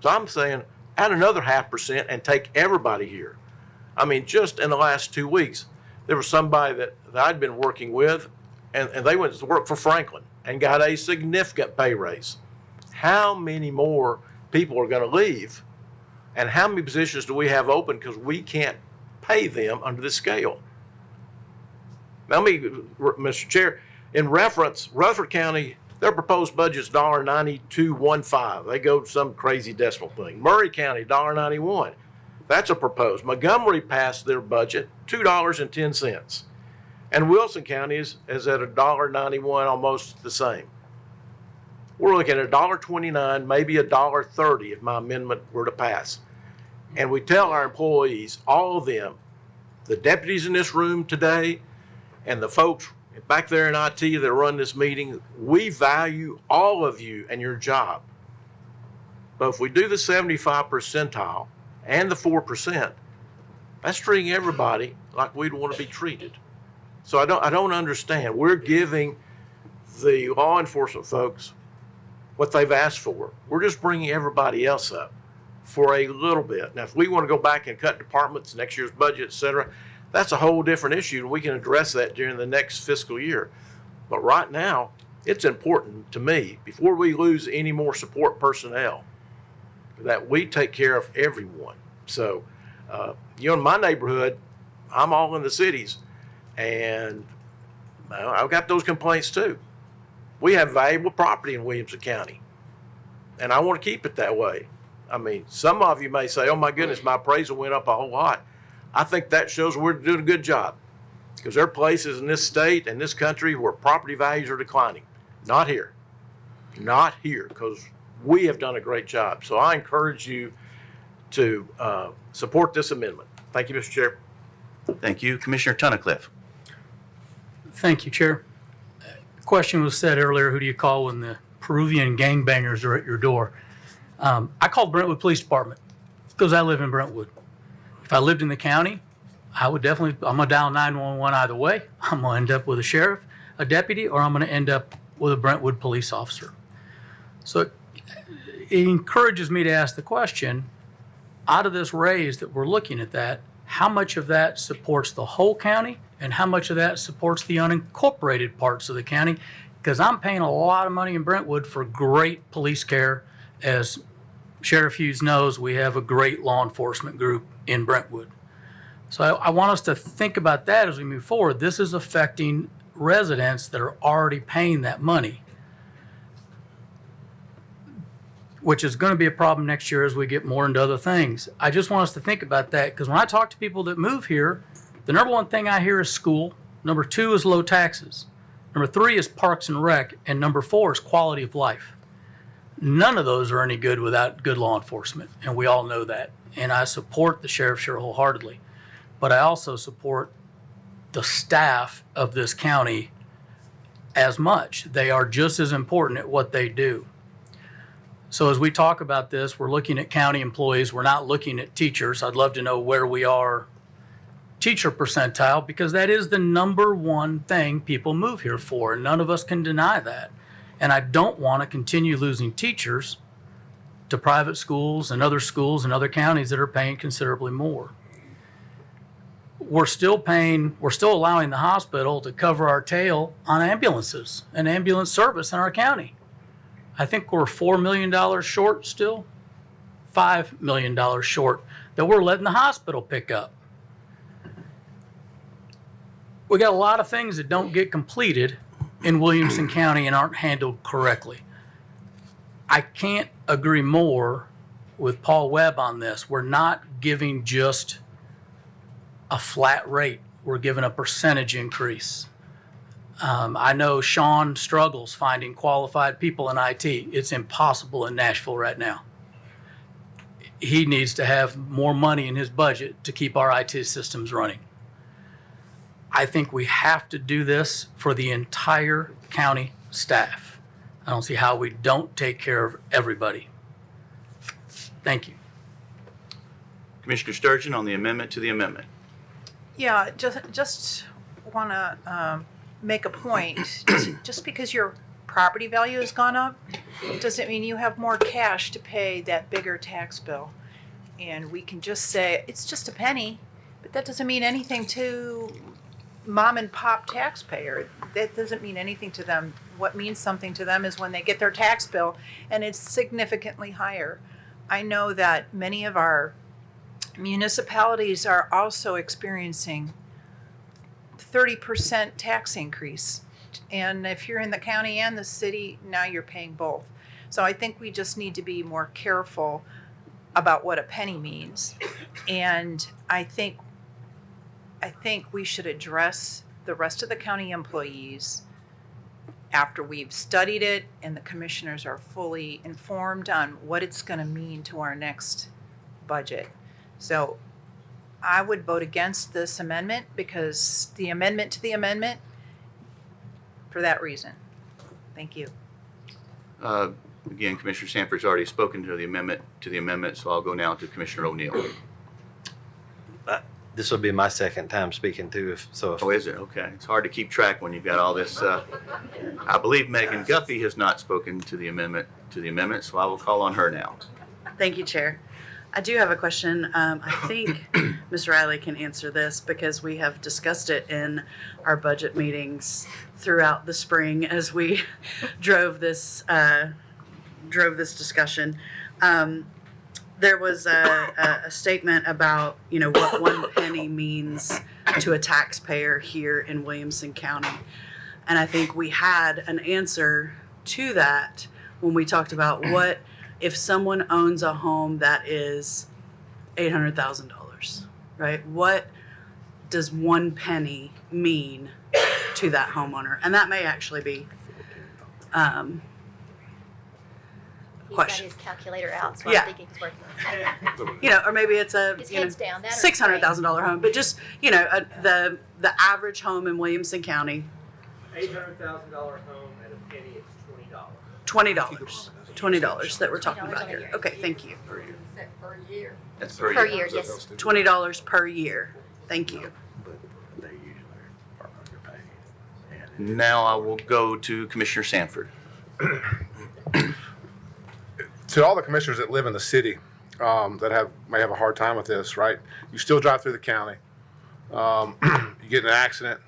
So I'm saying add another 0.5% and take everybody here. Just in the last 2 weeks, there was somebody that I'd been working with, and they went to work for Franklin and got a significant pay raise. How many more people are going to leave? And how many positions do we have open because we can't pay them under this scale? Now, Mr. Chair, in reference, Rutherford County, their proposed budget is $1.9215. They go some crazy decimal thing. Murray County, $1.91. That's a proposed. Montgomery passed their budget, $2.10. And Wilson County is at $1.91, almost the same. We're looking at $1.29, maybe $1.30 if my amendment were to pass. And we tell our employees, all of them, the deputies in this room today and the folks back there in IT that run this meeting, we value all of you and your job. But if we do the 75 percentile and the 4%, that's treating everybody like we'd want to be treated. So I don't understand. We're giving the law enforcement folks what they've asked for. We're just bringing everybody else up for a little bit. Now, if we want to go back and cut departments, next year's budget, et cetera, that's a whole different issue, and we can address that during the next fiscal year. But right now, it's important to me, before we lose any more support personnel, that we take care of everyone. So, in my neighborhood, I'm all in the cities, and I've got those complaints too. We have valuable property in Williamson County, and I want to keep it that way. I mean, some of you may say, oh my goodness, my appraisal went up a whole lot. I think that shows we're doing a good job, because there are places in this state and this country where property values are declining. Not here. Not here, because we have done a great job. So I encourage you to support this amendment. Thank you, Mr. Chair. Thank you. Commissioner Tunnicliffe. Thank you, Chair. Question was said earlier, who do you call when the Peruvian gangbangers are at your door? I called Brentwood Police Department because I live in Brentwood. If I lived in the county, I would definitely, I'm going to dial 911 either way. I'm going to end up with a sheriff, a deputy, or I'm going to end up with a Brentwood police officer. So it encourages me to ask the question, out of this raise that we're looking at that, how much of that supports the whole county and how much of that supports the unincorporated parts of the county? Because I'm paying a lot of money in Brentwood for great police care. As Sheriff Hughes knows, we have a great law enforcement group in Brentwood. So I want us to think about that as we move forward. This is affecting residents that are already paying that money, which is going to be a problem next year as we get more into other things. I just want us to think about that, because when I talk to people that move here, the number one thing I hear is school. Number two is low taxes. Number three is parks and rec. And number four is quality of life. None of those are any good without good law enforcement, and we all know that. And I support the sheriff sure wholeheartedly, but I also support the staff of this county as much. They are just as important at what they do. So as we talk about this, we're looking at county employees. We're not looking at teachers. I'd love to know where we are teacher percentile, because that is the number one thing people move here for, and none of us can deny that. And I don't want to continue losing teachers to private schools and other counties that are paying considerably more. We're still allowing the hospital to cover our tail on ambulances and ambulance service in our county. I think we're $4 million short still, $5 million short that we're letting the hospital pick up. We got a lot of things that don't get completed in Williamson County and aren't handled correctly. I can't agree more with Paul Webb on this. We're not giving just a flat rate. We're giving a percentage increase. I know Sean struggles finding qualified people in IT. It's impossible in Nashville right now. He needs to have more money in his budget to keep our IT systems running. I think we have to do this for the entire county staff. I don't see how we don't take care of everybody. Thank you. Commissioner Sturgeon on the amendment to the amendment. Yeah, just want to make a point. Just because your property value has gone up doesn't mean you have more cash to pay that bigger tax bill. And we can just say, it's just a penny, but that doesn't mean anything to mom and pop taxpayer. That doesn't mean anything to them. What means something to them is when they get their tax bill and it's significantly higher. I know that many of our municipalities are also experiencing 30% tax increase. And if you're in the county and the city, now you're paying both. So I think we just need to be more careful about what a penny means. And I think we should address the rest of the county employees after we've studied it and the commissioners are fully informed on what it's going to mean to our next budget. So I would vote against this amendment because the amendment to the amendment for that reason. Thank you. Again, Commissioner Sanford's already spoken to the amendment, so I'll go now to Commissioner O'Neill. This will be my second time speaking too, Oh, is it? Okay. It's hard to keep track when you've got all this. I believe Megan Guffey has not spoken to the amendment, so I will call on her now. Thank you, Chair. I do have a question. I think Ms. Riley can answer this because we have discussed it in our budget meetings throughout the spring as we drove this discussion. There was a statement about, what 1 penny means to a taxpayer here in Williamson County. And I think we had an answer to that when we talked about what if someone owns a home that is $800,000, right? What does 1 penny mean to that homeowner? And that may actually be He's got question. his calculator out, so Yeah. I'm thinking he's working. Or maybe it's a His head's down. That or $600,000 home, but just the average home in Williamson County, $800,000 home at a penny, it's $20 that we're talking about here. Okay, thank you. Per year. That's Per year, yes. $20 per year. Thank you. Now I will go to Commissioner Sanford. To all the commissioners that live in the city that may have a hard time with this, right? You still drive through the county. You get in an accident,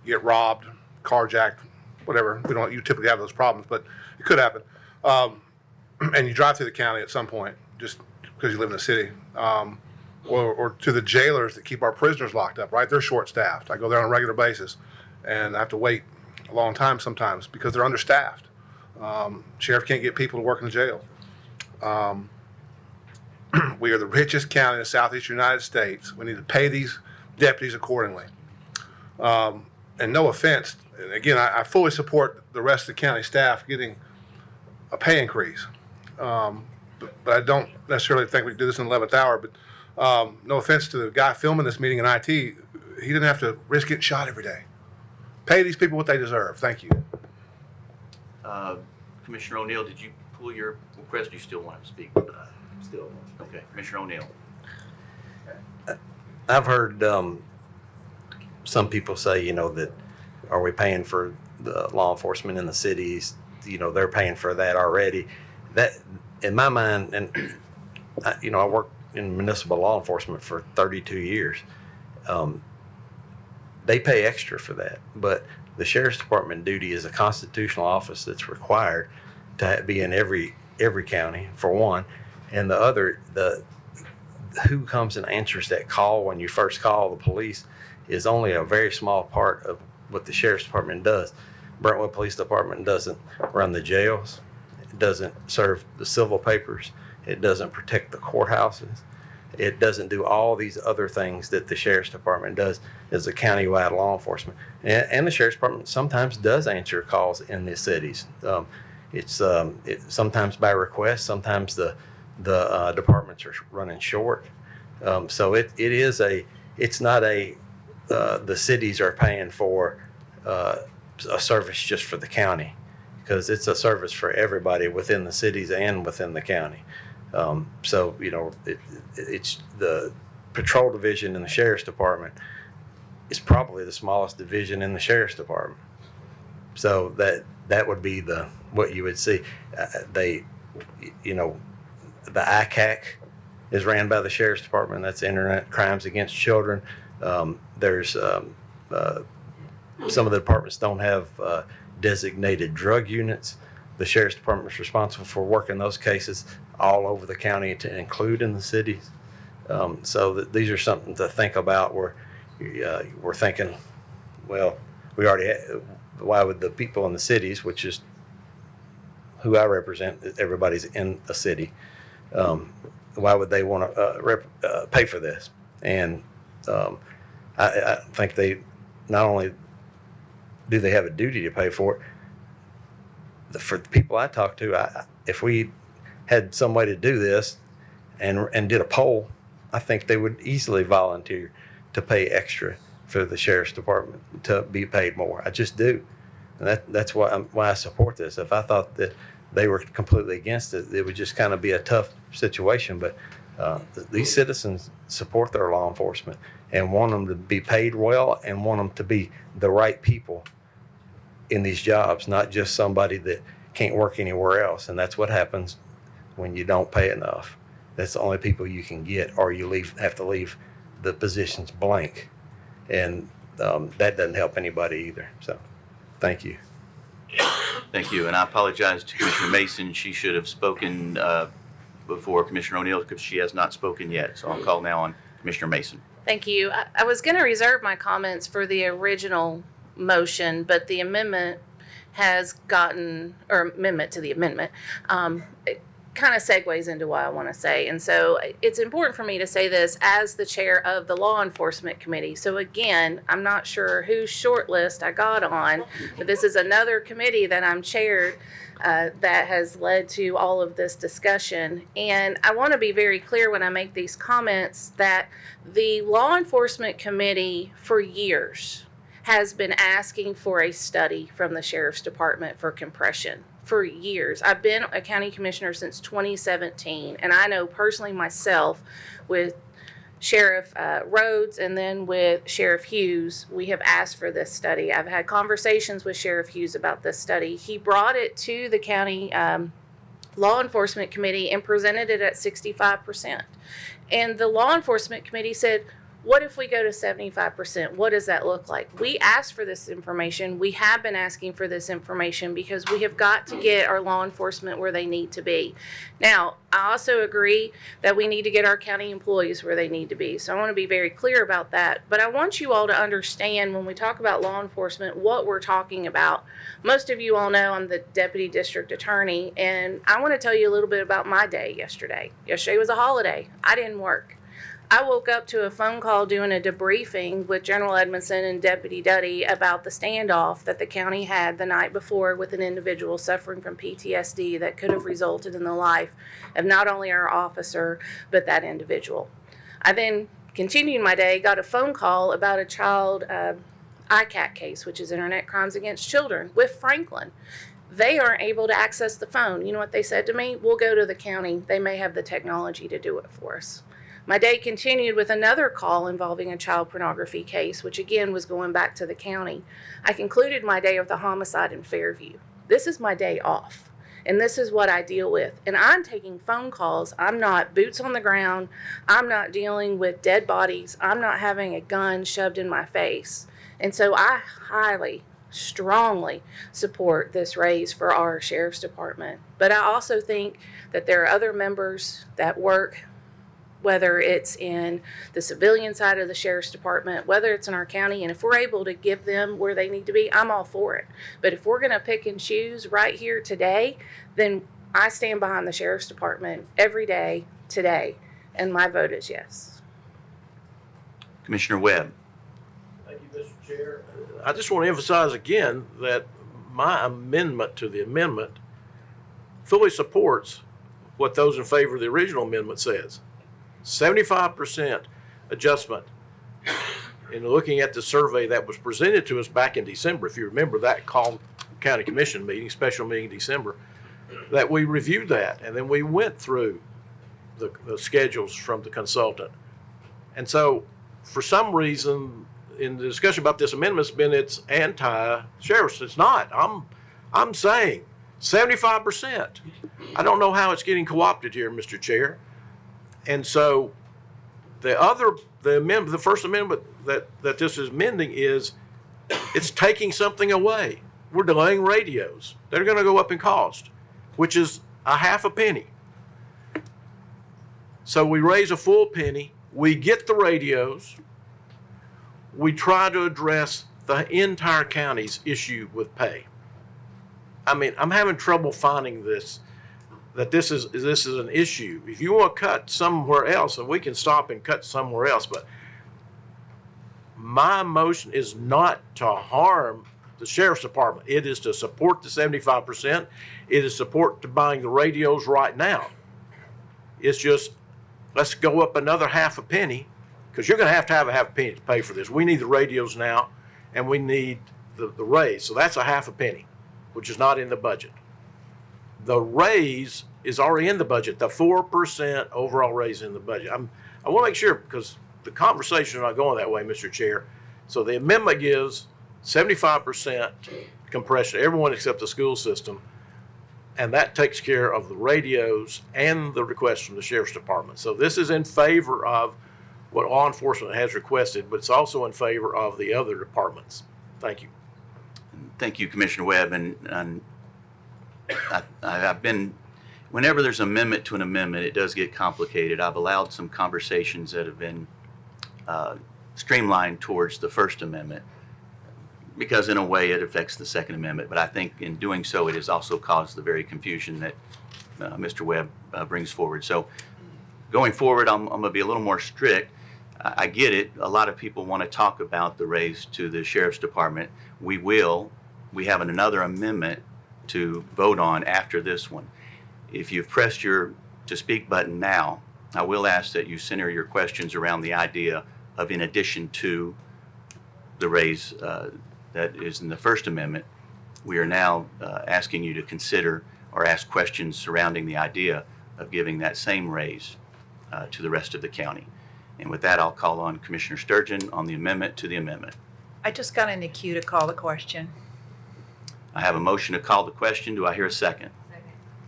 you get robbed, carjacked, whatever. You typically have those problems, but it could happen. And you drive through the county at some point just because you live in the city. Or to the jailers that keep our prisoners locked up, right? They're short-staffed. I go there on a regular basis, and I have to wait a long time sometimes because they're understaffed. Sheriff can't get people to work in the jail. We are the richest county in the southeastern United States. We need to pay these deputies accordingly. And no offense, and again, I fully support the rest of the county staff getting a pay increase. But I don't necessarily think we can do this in the 11th hour. But no offense to the guy filming this meeting in IT, he didn't have to risk getting shot every day. Pay these people what they deserve. Thank you. Commissioner O'Neill, did you pull your request? You still want to speak? Still. Okay, Commissioner O'Neill. I've heard some people say, that are we paying for the law enforcement in the cities? They're paying for that already. That, in my mind, and I worked in municipal law enforcement for 32 years. They pay extra for that, but the sheriff's department duty is a constitutional office that's required to be in every county, for one, and the other, who comes and answers that call when you first call the police is only a very small part of what the sheriff's department does. Brentwood Police Department doesn't run the jails, it doesn't serve the civil papers, it doesn't protect the courthouses, it doesn't do all these other things that the sheriff's department does as a countywide law enforcement. And the sheriff's department sometimes does answer calls in the cities. It's sometimes by request, sometimes the departments are running short. So it's not the cities are paying for a service just for the county, because it's a service for everybody within the cities and within the county. So it's the patrol division in the sheriff's department is probably the smallest division in the sheriff's department. So that would be what you would see. The ICAC is ran by the sheriff's department. That's Internet Crimes Against Children. There's some of the departments don't have designated drug units. The sheriff's department is responsible for working those cases all over the county to include in the cities. So these are something to think about. We're thinking, well, we already have, why would the people in the cities, which is who I represent, everybody's in a city, why would they want to pay for this? And I think they not only do they have a duty to pay for it, for the people I talk to, if we had some way to do this and did a poll I think they would easily volunteer to pay extra for the sheriff's department to be paid more. I just do. And that's why I support this. If I thought that they were completely against it, it would just kind of be a tough situation. But these citizens support their law enforcement and want them to be paid well and want them to be the right people in these jobs, not just somebody that can't work anywhere else. And that's what happens when you don't pay enough. That's the only people you can get, or you have to leave the positions blank. And that doesn't help anybody either. So thank you. Thank you, and I apologize to Commissioner Mason. She should have spoken before Commissioner O'Neill because she has not spoken yet. So I'll call now on Commissioner Mason. Thank you. I was going to reserve my comments for the original motion, but the amendment has gotten, or amendment to the amendment, it kind of segues into what I want to say. And so it's important for me to say this as the chair of the Law Enforcement Committee. So again, I'm not sure whose short list I got on, but this is another committee that I'm chaired that has led to all of this discussion. And I want to be very clear when I make these comments that the Law Enforcement Committee for years has been asking for a study from the Sheriff's Department for compression. For years. I've been a county commissioner since 2017, and I know personally myself with Sheriff Rhodes and then with Sheriff Hughes, we have asked for this study. I've had conversations with Sheriff Hughes about this study. He brought it to the county Law Enforcement Committee and presented it at 65%. And the Law Enforcement Committee said, what if we go to 75%? What does that look like? We asked for this information. We have been asking for this information because we have got to get our law enforcement where they need to be. Now, I also agree that we need to get our county employees where they need to be. So I want to be very clear about that. But I want you all to understand when we talk about law enforcement, what we're talking about. Most of you all know I'm the deputy district attorney, and I want to tell you a little bit about my day yesterday. Yesterday was a holiday. I didn't work. I woke up to a phone call doing a debriefing with General Edmondson and Deputy Duddy about the standoff that the county had the night before with an individual suffering from PTSD that could have resulted in the life of not only our officer, but that individual. I then continued my day, got a phone call about a child ICAC case, which is Internet Crimes Against Children, with Franklin. They aren't able to access the phone. You know what they said to me? We'll go to the county. They may have the technology to do it for us. My day continued with another call involving a child pornography case, which again was going back to the county. I concluded my day with a homicide in Fairview. This is my day off, and this is what I deal with. And I'm taking phone calls. I'm not boots on the ground. I'm not dealing with dead bodies. I'm not having a gun shoved in my face. And so I highly, strongly support this raise for our sheriff's department. But I also think that there are other members that work, whether it's in the civilian side of the sheriff's department, whether it's in our county, and if we're able to give them where they need to be, I'm all for it. But if we're going to pick and choose right here today, then I stand behind the sheriff's department every day today, and my vote is yes. Commissioner Webb. Thank you, Mr. Chair. I just want to emphasize again that my amendment to the amendment fully supports what those in favor of the original amendment says. 75% adjustment in looking at the survey that was presented to us back in December. If you remember that county commission meeting, special meeting in December, that we reviewed that and then we went through the schedules from the consultant. And so for some reason in the discussion about this amendment, it's anti-sheriff's. It's not. I'm saying 75%. I don't know how it's getting co-opted here, Mr. Chair. And so the first amendment that this is amending is it's taking something away. We're delaying radios. They're going to go up in cost, which is a half a penny. So we raise a full penny. We get the radios. We try to address the entire county's issue with pay. I mean, I'm having trouble finding this is an issue. If you want to cut somewhere else, and we can stop and cut somewhere else, but my motion is not to harm the sheriff's department. It is to support the 75%. It is support to buying the radios right now. It's just let's go up another half a penny, because you're gonna have a half a penny to pay for this. We need the radios now, and we need the raise, so that's a half a penny, which is not in the budget. The raise is already in the budget, the 4% overall raise in the budget. I wanna make sure, because the conversation is not going that way, Mr. Chair. So the amendment gives 75% compression, everyone except the school system, and that takes care of the radios and the request from the sheriff's department. So this is in favor of what law enforcement has requested, but it's also in favor of the other departments. Thank you. Thank you, Commissioner Webb. And I've been, whenever there's an amendment to an amendment, it does get complicated. I've allowed some conversations that have been streamlined towards the First Amendment, because in a way it affects the Second Amendment. But I think in doing so, it has also caused the very confusion that Mr. Webb brings forward. So going forward, I'm going to be a little more strict. I get it. A lot of people want to talk about the raise to the Sheriff's Department. We will. We have another amendment to vote on after this one. If you've pressed your to speak button now, I will ask that you center your questions around the idea of, in addition to the raise that is in the First Amendment, we are now asking you to consider or ask questions surrounding the idea of giving that same raise to the rest of the county. And with that, I'll call on Commissioner Sturgeon on the amendment to the amendment. I just got in the queue to call the question. I have a motion to call the question. Do I hear a second?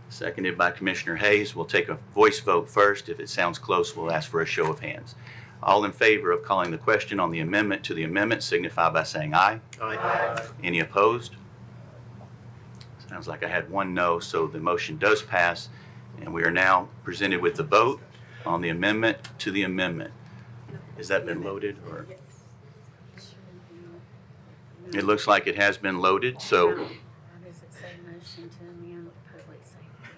Seconded by Commissioner Hayes. We'll take a voice vote first. If it sounds close, we'll ask for a show of hands. All in favor of calling the question on the amendment to the amendment signify by saying aye. Aye. Any opposed? Sounds like I had one no, so the motion does pass. And we are now presented with the vote on the amendment to the amendment. Has that been loaded, or? It looks like it has been loaded, so. How does it say motion to amend public safety?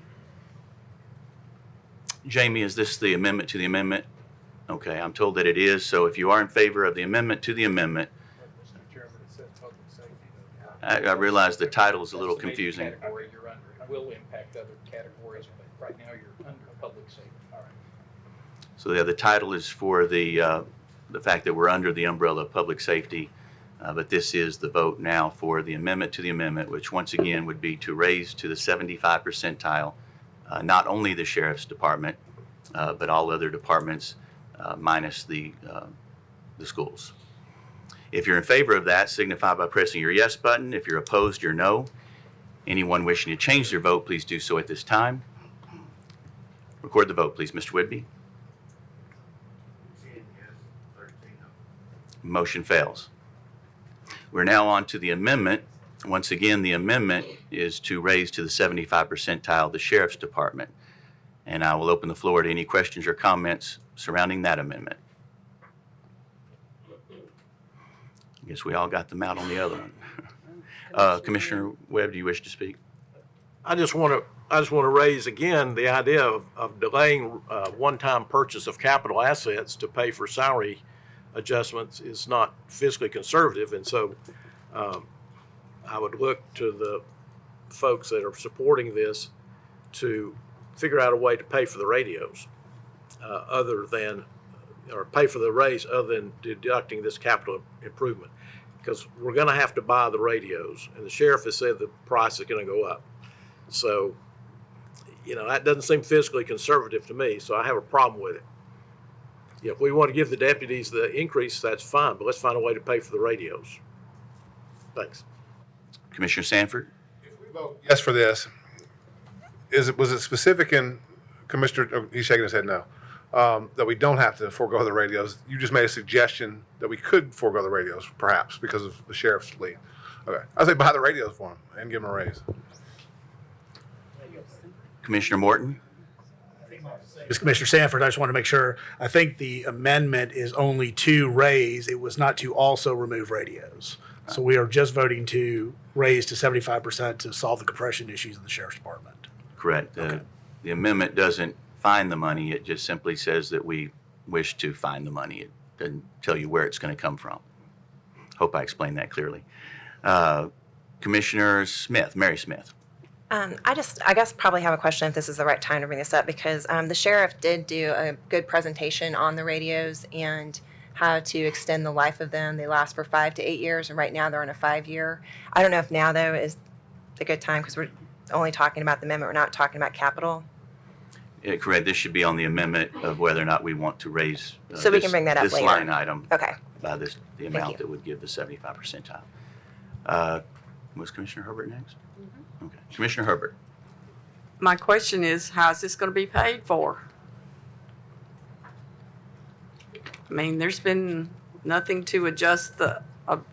Jamie, is this the amendment to the amendment? Okay, I'm told that it is, so if you are in favor of the amendment to the amendment, I realize the title is a little confusing. Category you're under. It will impact other categories, but right now you're under public safety. All right. So yeah, the title is for the fact that we're under the umbrella of public safety, but this is the vote now for the amendment to the amendment, which once again would be to raise to the 75 percentile, not only the Sheriff's Department, but all other departments minus the schools. If you're in favor of that, signify by pressing your yes button. If you're opposed, your no. Anyone wishing to change their vote, please do so at this time. Record the vote, please, Mr. Whitby. Motion fails. We're now on to the amendment. Once again, the amendment is to raise to the 75 percentile the Sheriff's Department. And I will open the floor to any questions or comments surrounding that amendment. I guess we all got them out on the other one. Commissioner Webb, do you wish to speak? I just want to raise again the idea of delaying one-time purchase of capital assets to pay for salary adjustments is not fiscally conservative, and so I would look to the folks that are supporting this to figure out a way to pay for the radios other than, or pay for the raise other than deducting this capital improvement, because we're going to have to buy the radios, and the sheriff has said the price is going to go up. So, you know, that doesn't seem fiscally conservative to me, so I have a problem with it. You know, if we want to give the deputies the increase, that's fine, but let's find a way to pay for the radios. Thanks. Commissioner Sanford? If we vote yes for this, was it specific in Commissioner, oh, he's shaking his head no, that we don't have to forego the radios? You just made a suggestion that we could forego the radios, perhaps, because of the sheriff's lead. Okay, I say buy the radios for him and give him a raise. Commissioner Morton? This is Commissioner Sanford. I just want to make sure. I think the amendment is only to raise. It was not to also remove radios. So we are just voting to raise to 75% to solve the compression issues in the Sheriff's Department. Correct. The amendment doesn't find the money. It just simply says that we wish to find the money. It doesn't tell you where it's going to come from. Hope I explained that clearly. Commissioner Smith, Mary Smith. I guess probably have a question if this is the right time to bring this up because the sheriff did do a good presentation on the radios and how to extend the life of them. They last for 5 to 8 years, and right now they're on a 5-year. I don't know if now though is a good time because we're only talking about the amendment. We're not talking about capital. Yeah, correct. This should be on the amendment of whether or not we want to raise So we can bring that up this later. line item Okay. by the you. amount that would give the 75 percentile. Was Commissioner Herbert next? Okay. Commissioner Herbert. My question is, how's this going to be paid for? I mean, there's been nothing to adjust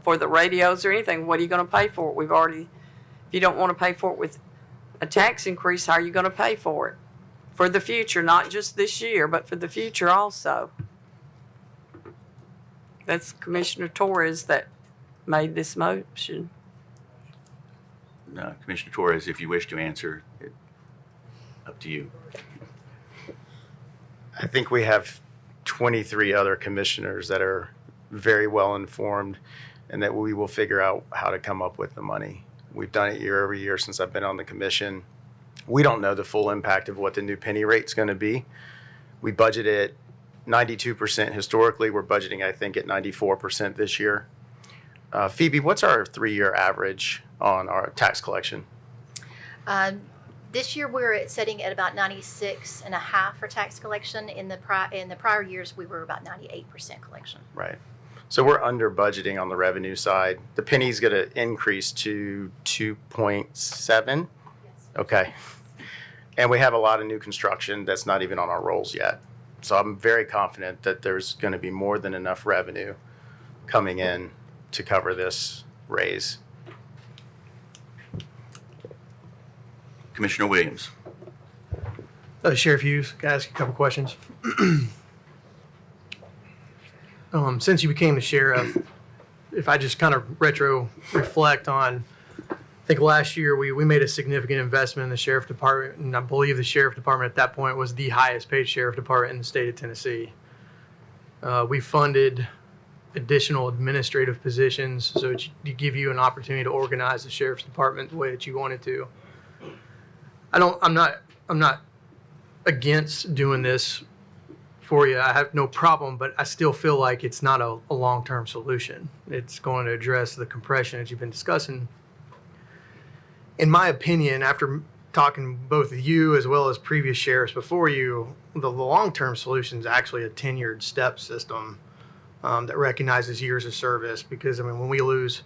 for the radios or anything. What are you going to pay for it? If you don't want to pay for it with a tax increase, how are you going to pay for it? For the future, not just this year, but for the future also. That's Commissioner Torres that made this motion. Commissioner Torres, if you wish to answer, up to you. I think we have 23 other commissioners that are very well informed and that we will figure out how to come up with the money. We've done it year over year since I've been on the commission. We don't know the full impact of what the new penny rate's going to be. We budgeted 92% historically. We're budgeting, I think, at 94% this year. Phoebe, what's our 3-year average on our tax collection? This year we're setting at about 96.5 for tax collection. In the prior years we were about 98% collection. Right. So we're under budgeting on the revenue side. The penny's going to increase to 2.7. Okay. And we have a lot of new construction that's not even on our rolls yet. So I'm very confident that there's going to be more than enough revenue coming in to cover this raise. Commissioner Williams. Sheriff Hughes, can I ask you a couple questions? Since you became the sheriff, if I just kind of retro reflect on, I think last year we made a significant investment in the sheriff department, and I believe the sheriff department at that point was the highest paid sheriff department in the state of Tennessee. We funded additional administrative positions so to give you an opportunity to organize the sheriff's department the way that you wanted to. I'm not against doing this for you. I have no problem, but I still feel like it's not a long-term solution. It's going to address the compression that you've been discussing. In my opinion, after talking to both of you as well as previous sheriffs before you, the long-term solution is actually a tenured step system that recognizes years of service. Because, I mean, when we lose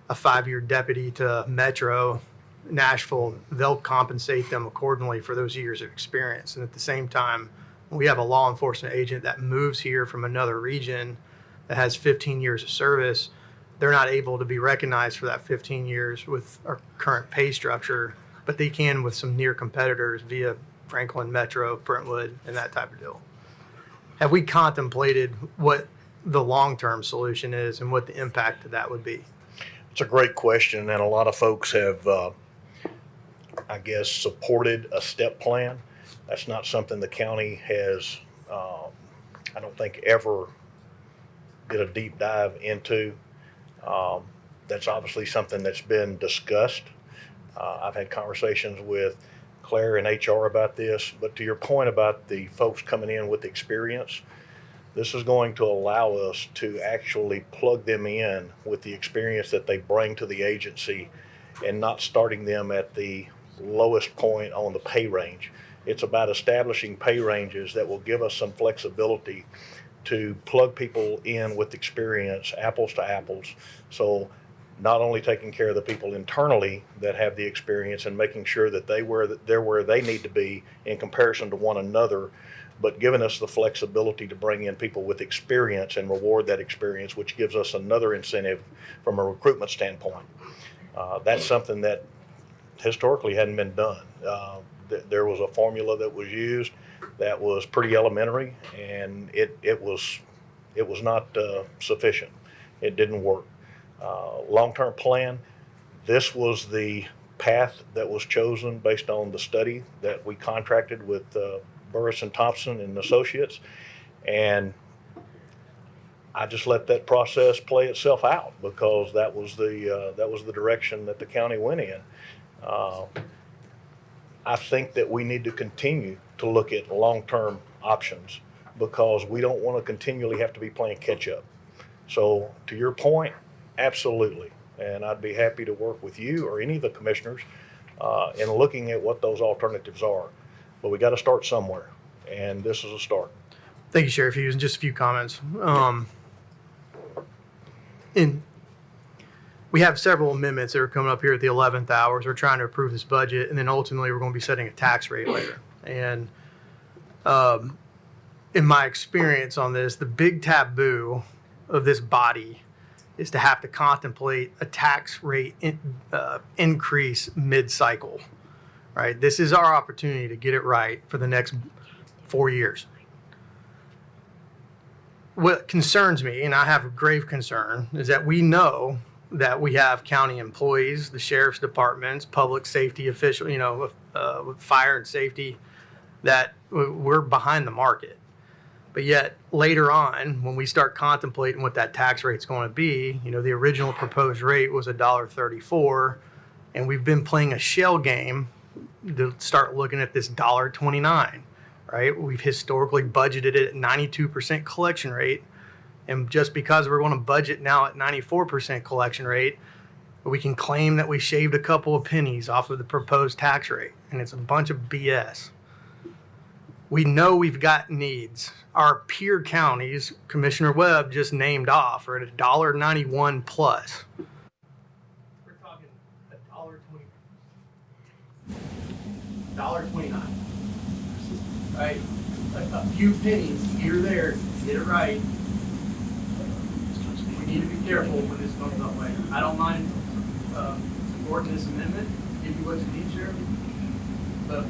a 5-year deputy to Metro, Nashville, they'll compensate them accordingly for those years of experience. And at the same time, we have a law enforcement agent that moves here from another region that has 15 years of service. They're not able to be recognized for that 15 years with our current pay structure, but they can with some near competitors via Franklin, Metro, Brentwood, and that type of deal. Have we contemplated what the long-term solution is and what the impact of that would be? It's a great question, and a lot of folks have, I guess, supported a step plan. That's not something the county has, I don't think, ever did a deep dive into. That's obviously something that's been discussed. I've had conversations with Claire and HR about this, but to your point about the folks coming in with experience, this is going to allow us to actually plug them in with the experience that they bring to the agency and not starting them at the lowest point on the pay range. It's about establishing pay ranges that will give us some flexibility to plug people in with experience, apples to apples. So not only taking care of the people internally that have the experience and making sure that they're where they need to be in comparison to one another, but giving us the flexibility to bring in people with experience and reward that experience, which gives us another incentive from a recruitment standpoint. That's something that historically hadn't been done. There was a formula that was used that was pretty elementary, and it was not sufficient. It didn't work. Long-term plan, this was the path that was chosen based on the study that we contracted with Burris and Thompson and Associates, and I just let that process play itself out because that was the direction that the county went in. I think that we need to continue to look at long-term options because we don't want to continually have to be playing catch-up. So to your point, absolutely. And I'd be happy to work with you or any of the commissioners in looking at what those alternatives are. But we got to start somewhere, and this is a start. Thank you, Sheriff Hughes. And just a few comments. We have several amendments that are coming up here at the 11th hour. We're trying to approve this budget, and then ultimately we're going to be setting a tax rate later. And in my experience on this, the big taboo of this body is to have to contemplate a tax rate increase mid-cycle, right? This is our opportunity to get it right for the next 4 years. What concerns me, and I have a grave concern, is that we know that we have county employees, the sheriff's departments, public safety officials, with fire and safety, that we're behind the market. But yet later on, when we start contemplating what that tax rate's going to be, the original proposed rate was $1.34, and we've been playing a shell game to start looking at this $1.29, right? We've historically budgeted it at 92% collection rate, and just because we're going to budget now at 94% collection rate, we can claim that we shaved a couple of pennies off of the proposed tax rate, and it's a bunch of BS. We know we've got needs. Our peer counties, Commissioner Webb just named off, are at $1.91 plus. We're talking $1.29, right? A few pennies here or there, get it right. We need to be careful when this comes up later. I don't mind supporting this amendment, give you what you need, Sheriff, but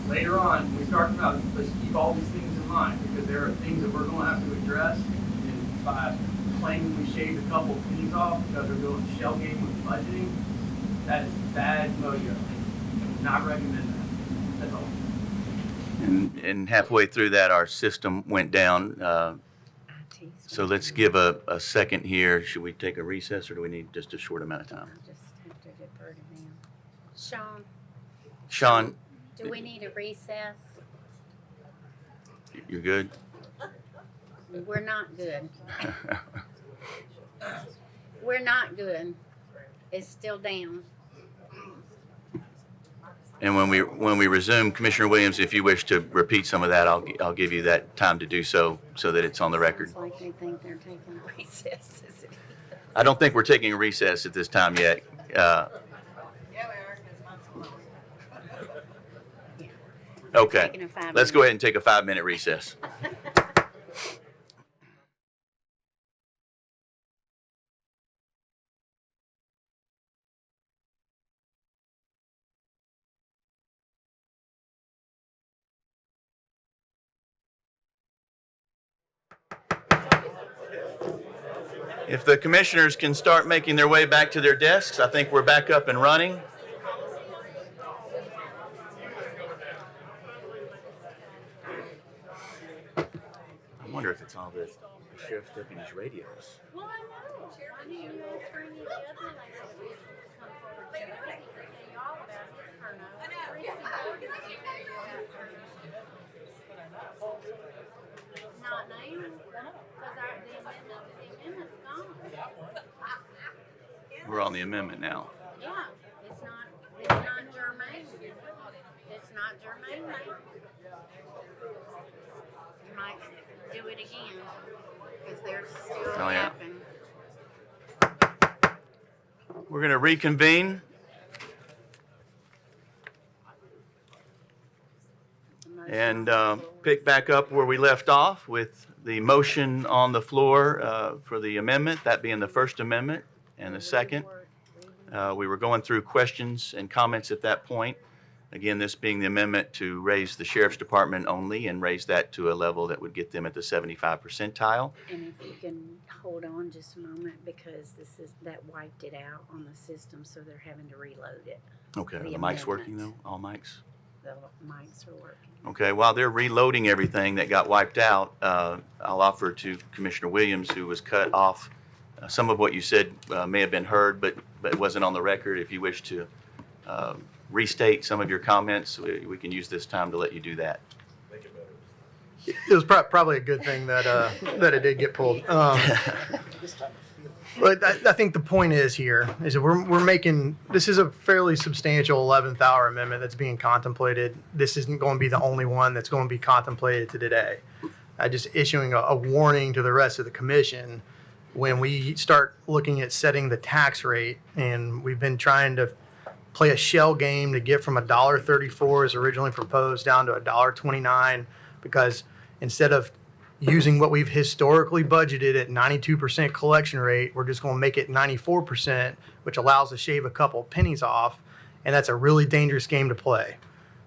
later on, when we start about, let's keep all these things in mind, because there are things that we're going to have to address. And by claiming we shaved a couple of pennies off because we're doing a shell game with budgeting, that is bad mojo. I would not recommend that. That's all. And halfway through that, our system went down. So let's give a second here. Should we take a recess, or do we need just a short amount of time? I just have to defer to them. Sean, Sean, do we need a recess? you're good? We're not good. We're not good. It's still down. And when we resume, Commissioner Williams, if you wish to repeat some of that, I'll give you that time to do so that it's on the record. It's like they think they're taking a recess. I don't think we're taking a recess at this time yet. Okay, let's go ahead and take a 5-minute recess. If the commissioners can start making their way back to their desks, I think we're back up and running. I wonder if it's all the sheriff's deputies' radios. Well, I know. Why do you ask for any of the other ladies to come forward? They can tell you all about his turnover. Not now, because the amendment's gone. We're on the amendment now. Yeah, it's not germane. It's not germane now. You might do it again, because there's still Oh, yeah. happening. We're going to reconvene. And pick back up where we left off with the motion on the floor for the amendment, that being the First Amendment, and the second. We were going through questions and comments at that point. Again, this being the amendment to raise the sheriff's department only and raise that to a level that would get them at the 75 percentile. And if you can hold on just a moment, because that wiped it out on the system, so they're having to reload it. Okay, are The the mics working amendment. though? All mics? The mics are working. Okay, while they're reloading everything that got wiped out, I'll offer to Commissioner Williams, who was cut off. Some of what you said may have been heard, but it wasn't on the record. If you wish to restate some of your comments, we can use this time to let you do that. It was probably a good thing that that it did get pulled. But I think the point is here is that we're making, this is a fairly substantial 11th hour amendment that's being contemplated. This isn't going to be the only one that's going to be contemplated today. Just issuing a warning to the rest of the commission when we start looking at setting the tax rate, and we've been trying to play a shell game to get from $1.34 as originally proposed down to $1.29, because instead of using what we've historically budgeted at 92% collection rate, we're just going to make it 94%, which allows us to shave a couple pennies off, and that's a really dangerous game to play.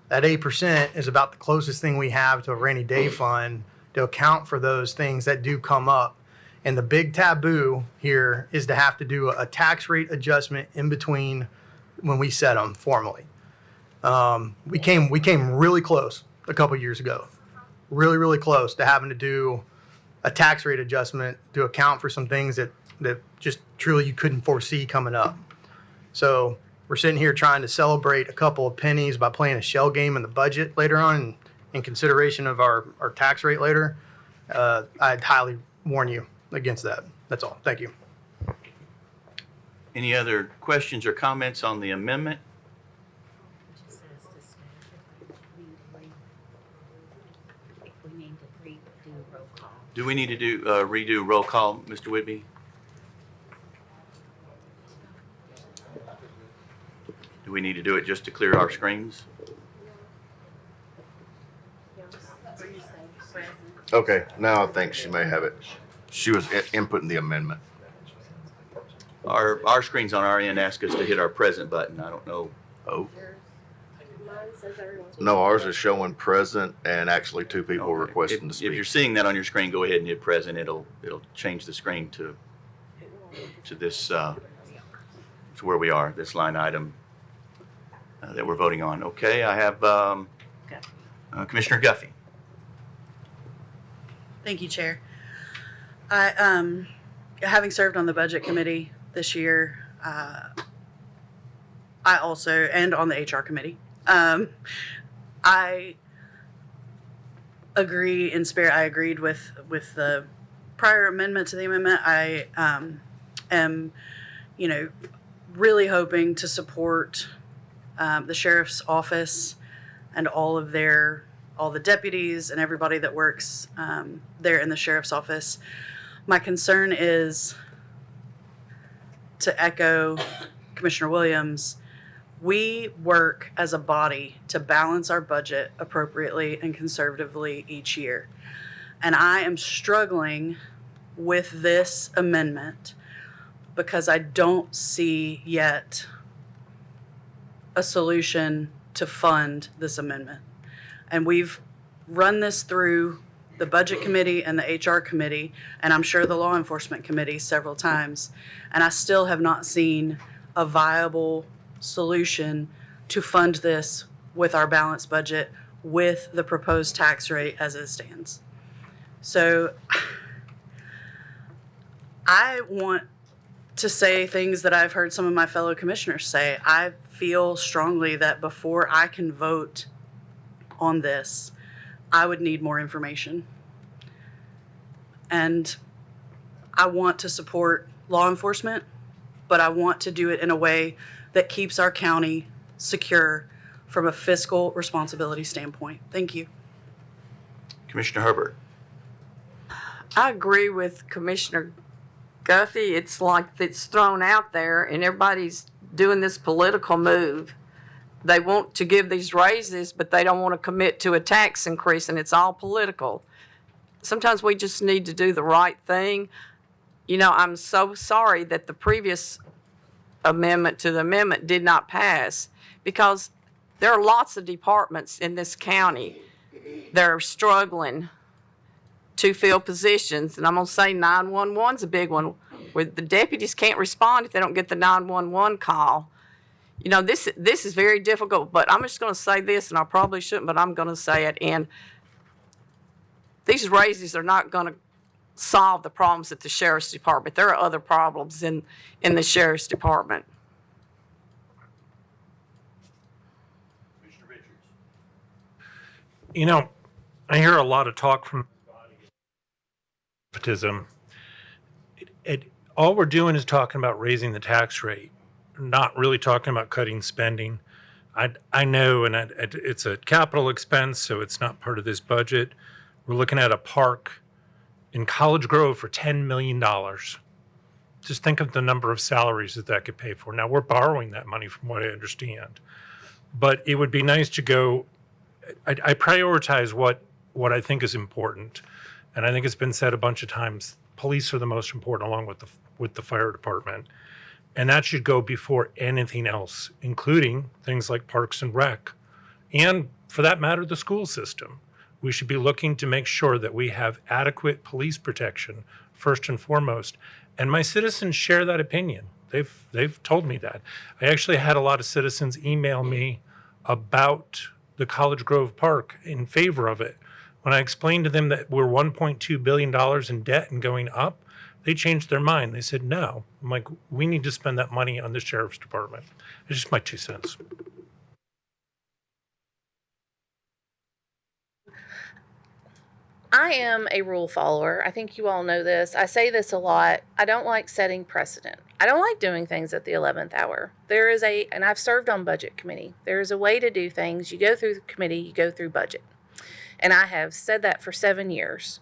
That 8% is about the closest thing we have to a rainy day fund to account for those things that do come up. And the big taboo here is to have to do a tax rate adjustment in between when we set them formally. We came really close a couple years ago. Really, really close to having to do a tax rate adjustment to account for some things that just truly you couldn't foresee coming up. So we're sitting here trying to celebrate a couple of pennies by playing a shell game in the budget later on in consideration of our tax rate later. I'd highly warn you against that. That's all. Thank you. Any other questions or comments on the amendment? Do we need to do redo roll call, Mr. Whitby? Do we need to do it just to clear our screens? Okay, now I think she may have it. She was inputting the amendment. Our screens on our end ask us to hit our present button. I don't know. Oh. No, ours is showing present, and actually two people Okay. requesting to If speak. you're seeing that on your screen, go ahead and hit present. It'll change the screen to this to where we are, this line item that we're voting on. Okay, I have Commissioner Guffey. Thank you, Chair. I, having served on the Budget Committee this year, I also, and on the HR Committee, I agree in spirit. I agreed with the prior amendment to the amendment. I am, really hoping to support the sheriff's office and all the deputies and everybody that works there in the sheriff's office. My concern is, to echo Commissioner Williams, we work as a body to balance our budget appropriately and conservatively each year. And I am struggling with this amendment because I don't see yet a solution to fund this amendment. And we've run this through the Budget Committee and the HR Committee, and I'm sure the Law Enforcement Committee several times, and I still have not seen a viable solution to fund this with our balanced budget with the proposed tax rate as it stands. So I want to say things that I've heard some of my fellow commissioners say. I feel strongly that before I can vote on this, I would need more information. And I want to support law enforcement, but I want to do it in a way that keeps our county secure from a fiscal responsibility standpoint. Thank you. Commissioner Herbert. I agree with Commissioner Guffey. It's like it's thrown out there and everybody's doing this political move. They want to give these raises, but they don't want to commit to a tax increase, and it's all political. Sometimes we just need to do the right thing. I'm so sorry that the previous amendment to the amendment did not pass, because there are lots of departments in this county that are struggling to fill positions. And I'm going to say 911's a big one, where the deputies can't respond if they don't get the 911 call. This is very difficult, but I'm just going to say this, and I probably shouldn't, but I'm going to say it. And these raises are not going to solve the problems at the sheriff's department. There are other problems in the sheriff's department. You know, I hear a lot of talk from nepotism. All we're doing is talking about raising the tax rate, not really talking about cutting spending. I know, and it's a capital expense, so it's not part of this budget. We're looking at a park in College Grove for $10 million. Just think of the number of salaries that could pay for. Now, we're borrowing that money from what I understand. But it would be nice to go, I prioritize what I think is important. And I think it's been said a bunch of times, police are the most important along with the fire department. And that should go before anything else, including things like Parks and Rec. And for that matter, the school system. We should be looking to make sure that we have adequate police protection first and foremost. And my citizens share that opinion. They've told me that. I actually had a lot of citizens email me about the College Grove Park in favor of it. When I explained to them that we're $1.2 billion in debt and going up, they changed their mind. They said, no. I'm like, we need to spend that money on the sheriff's department. It's just my 2 cents. I am a rule follower. I think you all know this. I say this a lot. I don't like setting precedent. I don't like doing things at the 11th hour. And I've served on budget committee. There is a way to do things. You go through the committee, you go through budget. And I have said that for 7 years.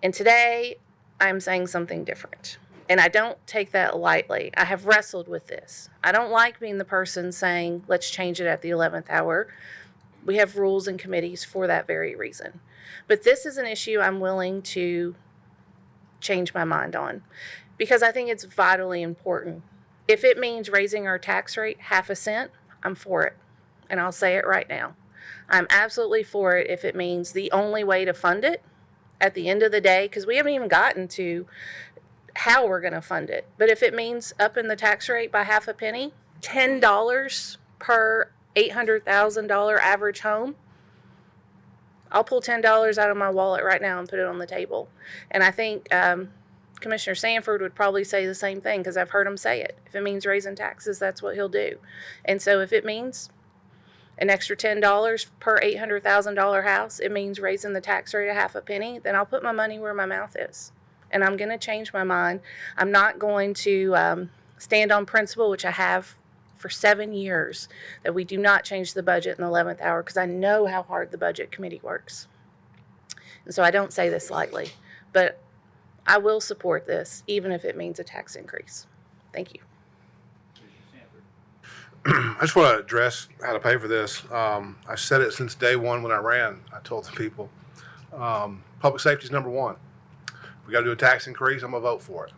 And today I'm saying something different. And I don't take that lightly. I have wrestled with this. I don't like being the person saying, let's change it at the 11th hour. We have rules and committees for that very reason. But this is an issue I'm willing to change my mind on because I think it's vitally important. If it means raising our tax rate 0.5 cent, I'm for it. And I'll say it right now. I'm absolutely for it if it means the only way to fund it at the end of the day, because we haven't even gotten to how we're going to fund it. But if it means upping the tax rate by 0.5 penny, $10 per $800,000 average home, I'll pull $10 out of my wallet right now and put it on the table. And I think Commissioner Sanford would probably say the same thing because I've heard him say it. If it means raising taxes, that's what he'll do. And so if it means an extra $10 per $800,000 house, it means raising the tax rate 0.5 penny, then I'll put my money where my mouth is. And I'm going to change my mind. I'm not going to stand on principle, which I have for 7 years, that we do not change the budget in the 11th hour because I know how hard the budget committee works. And so I don't say this lightly, but I will support this even if it means a tax increase. Thank you. I just want to address how to pay for this. I've said it since day one when I ran. I told the people, public safety is number one. If we got to do a tax increase, I'm going to vote for it.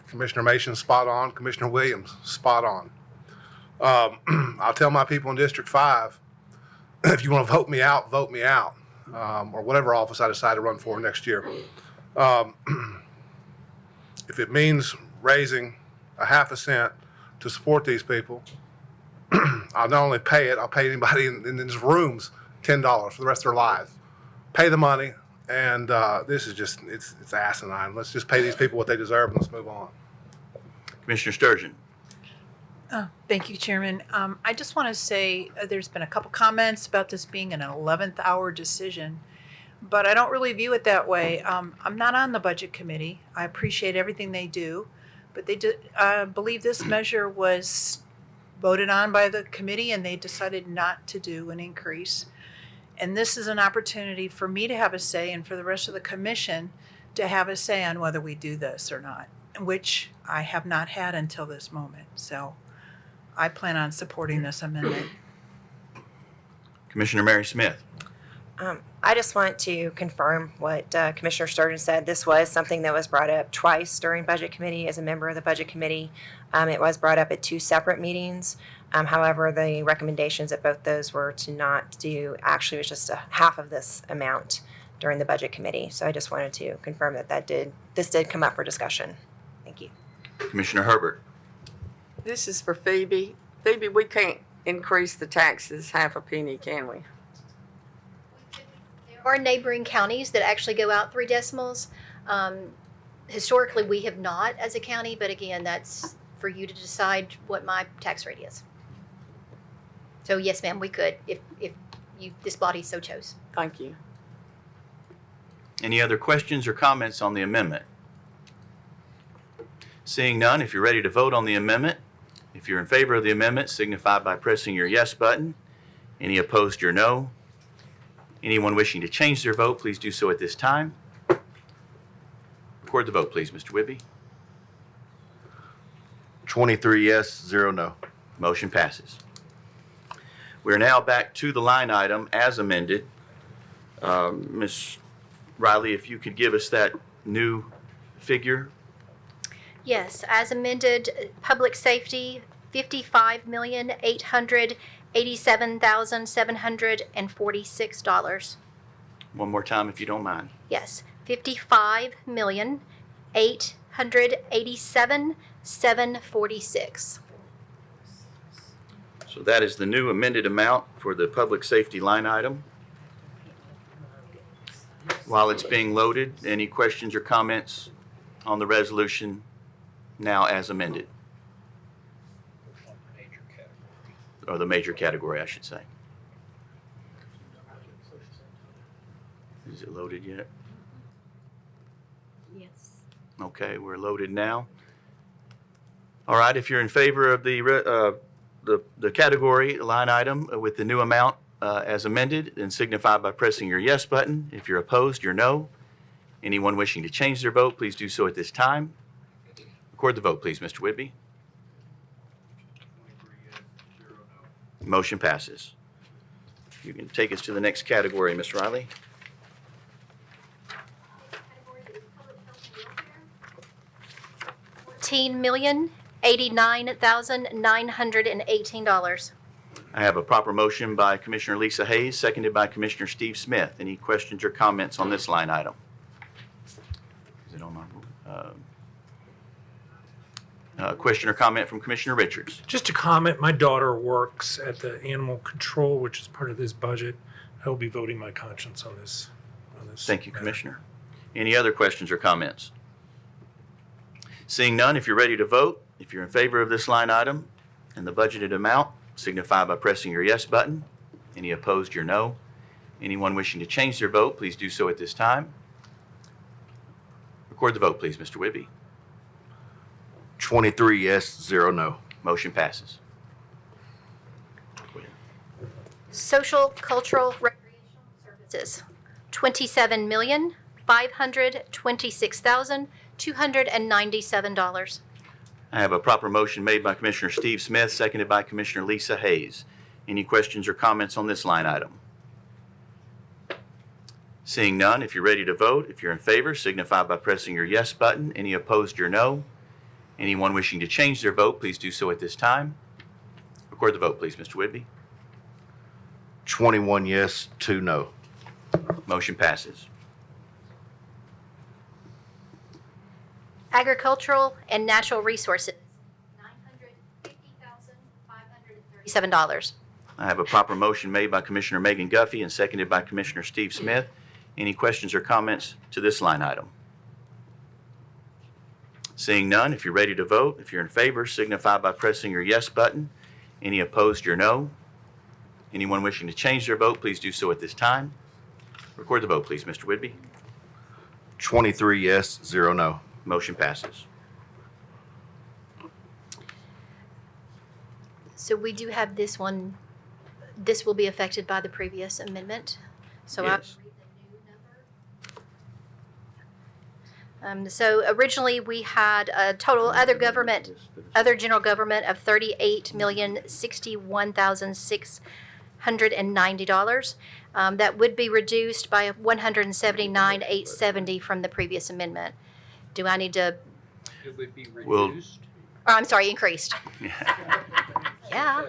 Commissioner Mason's spot on. Commissioner Williams, spot on. I'll tell my people in District 5, if you want to vote me out, or whatever office I decide to run for next year. If it means raising 0.5 cent to support these people, I'll not only pay it, I'll pay anybody in these rooms $10 for the rest of their lives. Pay the money. And this is just, it's asinine. Let's just pay these people what they deserve and let's move on. Commissioner Sturgeon. Oh, thank you, Chairman. I just want to say there's been a couple comments about this being an 11th hour decision, but I don't really view it that way. I'm not on the budget committee. I appreciate everything they do, but I believe this measure was voted on by the committee and they decided not to do an increase. And this is an opportunity for me to have a say and for the rest of the commission to have a say on whether we do this or not, which I have not had until this moment. So I plan on supporting this amendment. Commissioner Mary Smith. I just want to confirm what Commissioner Sturgeon said. This was something that was brought up twice during Budget Committee as a member of the Budget Committee. It was brought up at 2 separate meetings. However, the recommendations at both those were to not do, actually it was just half of this amount during the Budget Committee. So I just wanted to confirm that this did come up for discussion. Thank you. Commissioner Herbert. This is for Phoebe. Phoebe, we can't increase the taxes 0.5 penny, can we? There are neighboring counties that actually go out 3 decimals. Historically, we have not as a county, but again, that's for you to decide what my tax rate is. So yes, ma'am, we could. If this body so chose. Thank you. Any other questions or comments on the amendment? Seeing none, if you're ready to vote on the amendment, if you're in favor of the amendment, signify by pressing your yes button. Any opposed, your no. Anyone wishing to change their vote, please do so at this time. Record the vote, please, Mr. Whitby. 23 yes, 0 no. Motion passes. We're now back to the line item as amended. Ms. Riley, if you could give us that new figure. Yes, as amended, public safety, $55,887,746. One more time, if you don't mind. Yes, $55,887,746. So that is the new amended amount for the public safety line item. While it's being loaded, any questions or comments on the resolution now as amended? Or the major category, I should say. Is it loaded yet? Yes. Okay, we're loaded now. All right, if you're in favor of the category line item with the new amount as amended, then signify by pressing your yes button. If you're opposed, your no. Anyone wishing to change their vote, please do so at this time. Record the vote, please, Mr. Whitby. Motion passes. You can take us to the next category, Ms. Riley. $14,089,918. I have a proper motion by Commissioner Lisa Hayes, seconded by Commissioner Steve Smith. Any questions or comments on this line item? Is it on my question or comment from Commissioner Richards? Just a comment, my daughter works at the animal control, which is part of this budget. I will be voting my conscience on this. Thank you, Commissioner. Any other questions or comments? Seeing none, if you're ready to vote, if you're in favor of this line item and the budgeted amount, signify by pressing your yes button. Any opposed, your no. Anyone wishing to change their vote, please do so at this time. Record the vote, please, Mr. Whitby. 23 yes, 0 no. Motion passes. Social, cultural, recreational services, $27,526,297. I have a proper motion made by Commissioner Steve Smith, seconded by Commissioner Lisa Hayes. Any questions or comments on this line item? Seeing none, if you're ready to vote, if you're in favor, signify by pressing your yes button. Any opposed, your no. Anyone wishing to change their vote, please do so at this time. Record the vote, please, Mr. Whitby. 21 yes, 2 no. Motion passes. Agricultural and natural resources, $950,537. I have a proper motion made by Commissioner Megan Guffey and seconded by Commissioner Steve Smith. Any questions or comments to this line item? Seeing none, if you're ready to vote, if you're in favor, signify by pressing your yes button. Any opposed, your no. Anyone wishing to change their vote, please do so at this time. Record the vote, please, Mr. Whitby. 23 yes, 0 no. Motion passes. So we do have this one, this will be affected by the previous amendment. So Yes. So originally we had a total other general government of $38,061,690. That would be reduced by $179,870 from the previous amendment. Do I need to? It would be Well- reduced. Oh, I'm sorry, increased. Yeah,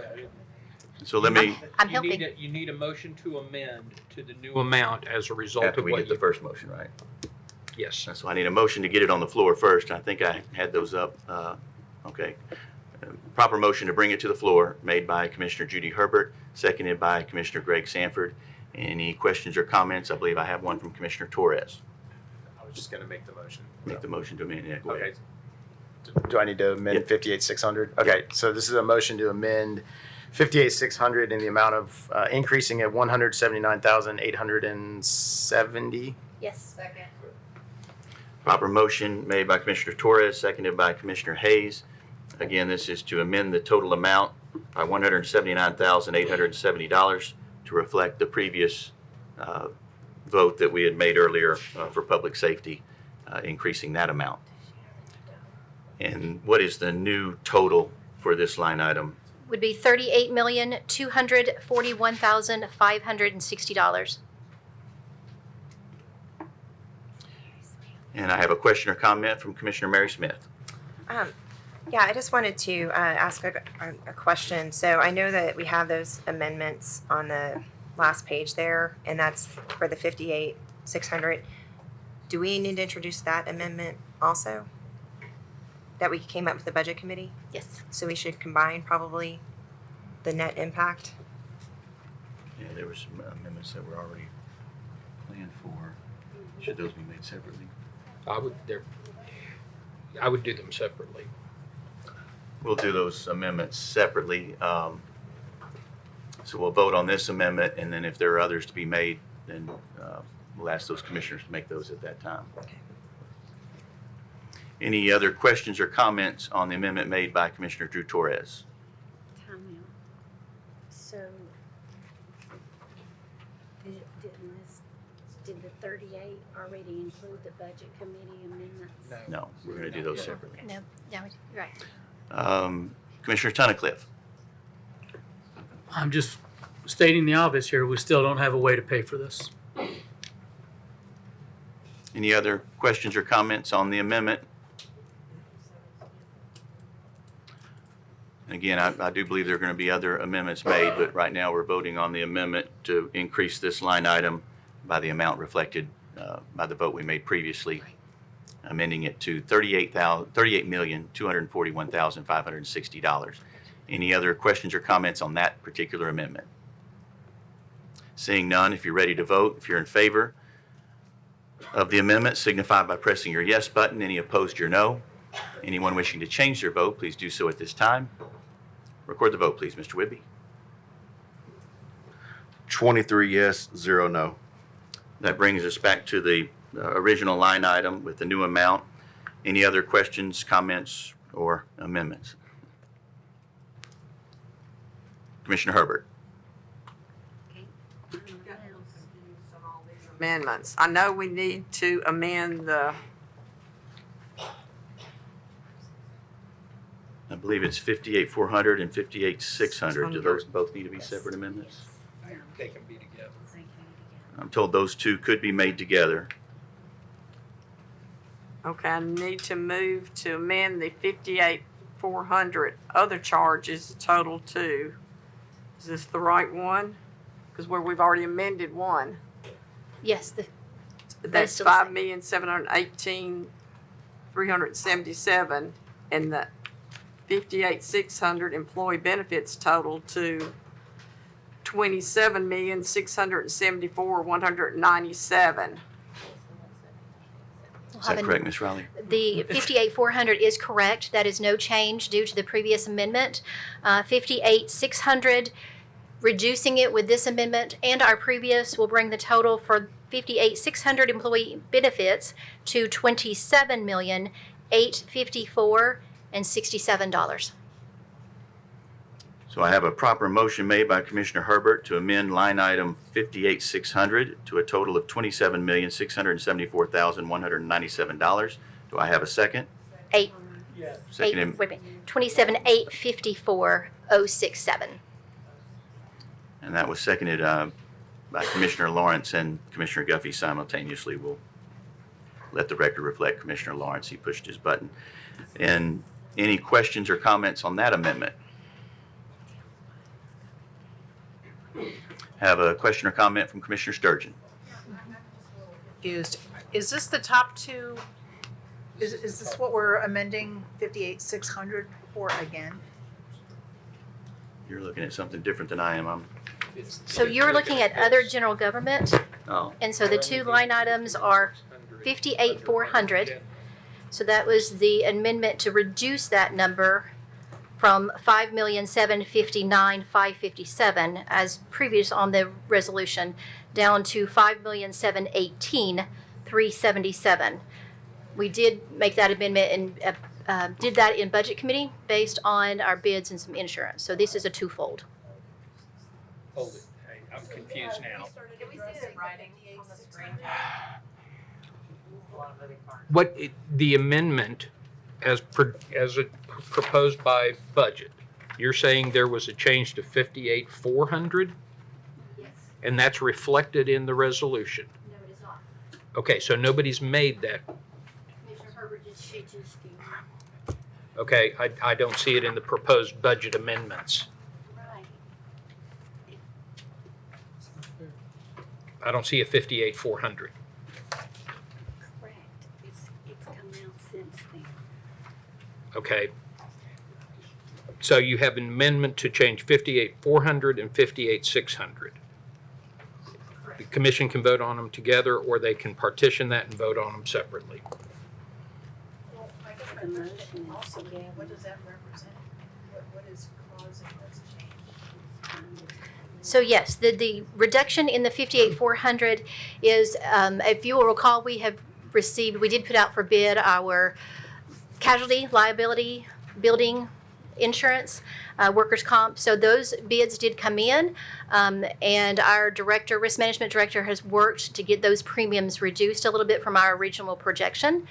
So let me, I'm You helping. need you need a motion to amend to the new amount as a result after of we what get the you. first motion, right? Yes. So I need a motion to get it on the floor first. I think I had those up. Okay. Proper motion to bring it to the floor, made by Commissioner Judy Herbert, seconded by Commissioner Greg Sanford. Any questions or comments? I believe I have one from Commissioner Torres. I was just going to make the motion. Make the motion to amend. Yeah, go ahead. Okay. Do I need to amend Yeah. 58,600? Okay, so this is a motion to amend 58,600 in the amount of increasing at 179,870. Yes. Second. Proper motion made by Commissioner Torres, seconded by Commissioner Hayes. Again, this is to amend the total amount by $179,870 to reflect the previous vote that we had made earlier for public safety, increasing that amount. And what is the new total for this line item? Would be $38,241,560. And I have a question or comment from Commissioner Mary Smith. Yeah, I just wanted to ask a question. So I know that we have those amendments on the last page there, and that's for the 58,600. Do we need to introduce that amendment also? That we came up with the budget committee? Yes. So we should combine probably the net impact? Yeah, there were some amendments that were already planned for. Should those be made separately? I would do them separately. We'll do those amendments separately. So we'll vote on this amendment, and then if there are others to be made, then we'll ask those commissioners to make those at that time. Okay. Any other questions or comments on the amendment made by Commissioner Drew Torres? Time out. So, did the 38 already include the budget committee amendments? No, we're going to do those separately. No, you're right. Commissioner Tunnicliffe. I'm just stating the obvious here. We still don't have a way to pay for this. Any other questions or comments on the amendment? Again, I do believe there are going to be other amendments made, but right now we're voting on the amendment to increase this line item by the amount reflected by the vote we made previously, amending it to $38,241,560. Any other questions or comments on that particular amendment? Seeing none, if you're ready to vote, if you're in favor of the amendment, signify by pressing your yes button. Any opposed, your no. Anyone wishing to change their vote, please do so at this time. Record the vote, please, Mr. Whitby. 23 yes, 0 no. That brings us back to the original line item with the new amount. Any other questions, comments, or amendments? Commissioner Herbert. Amendments. I know we need to amend the, I believe it's 58,400 and 58,600. Do those both need to be separate amendments? They can be together. I'm told those two could be made together. okay, I need to move to amend the 58,400 other charges total to, is this the right one? Because we've already amended one. Yes. That's still the same. 5,718,377, and the 58,600 employee benefits total to 27,674,197. Is that correct, Ms. Riley? The 58,400 is correct. That is no change due to the previous amendment. 58,600, reducing it with this amendment and our previous will bring the total for 58,600 employee benefits to $27,854,67. So I have a proper motion made by Commissioner Herbert to amend line item 58,600 to a total of $27,674,197. Do I have a second? Second. 27,854,067. And that was seconded by Commissioner Lawrence and Commissioner Guffey simultaneously. We'll let the record reflect Commissioner Lawrence. He pushed his button. And any questions or comments on that amendment? Have a question or comment from Commissioner Sturgeon. Confused. Is this the top two? Is this what we're amending 58,600 for again? You're looking at something different than I am. So you're looking at other general government, Oh, and so the two line items are 58,400. So that was the amendment to reduce that number from 5,759,557 as previous on the resolution down to 5,718,377. We did make that amendment and did that in budget committee based on our bids and some insurance. So this is a twofold. Hold it. Hey, I'm confused now. Can we see the writing on the screen? The amendment as proposed by budget, you're saying there was a change to 58,400? Yes. And that's reflected in the resolution? No, it is not. Okay, so nobody's made that. Commissioner Herbert just Okay, I don't see it in the proposed budget amendments. Right. I don't see a 58,400. Correct. It's come out since then. Okay. So you have an amendment to change 58,400 and 58,600. The commission can vote on them together, or they can partition that and vote on them separately. The motion is together. What does that represent? What is causing this change? So yes, the reduction in the 58,400 is, if you will recall, we did put out for bid our casualty, liability, building insurance, workers' comp. So those bids did come in, and our risk management director has worked to get those premiums reduced a little bit from our original projection.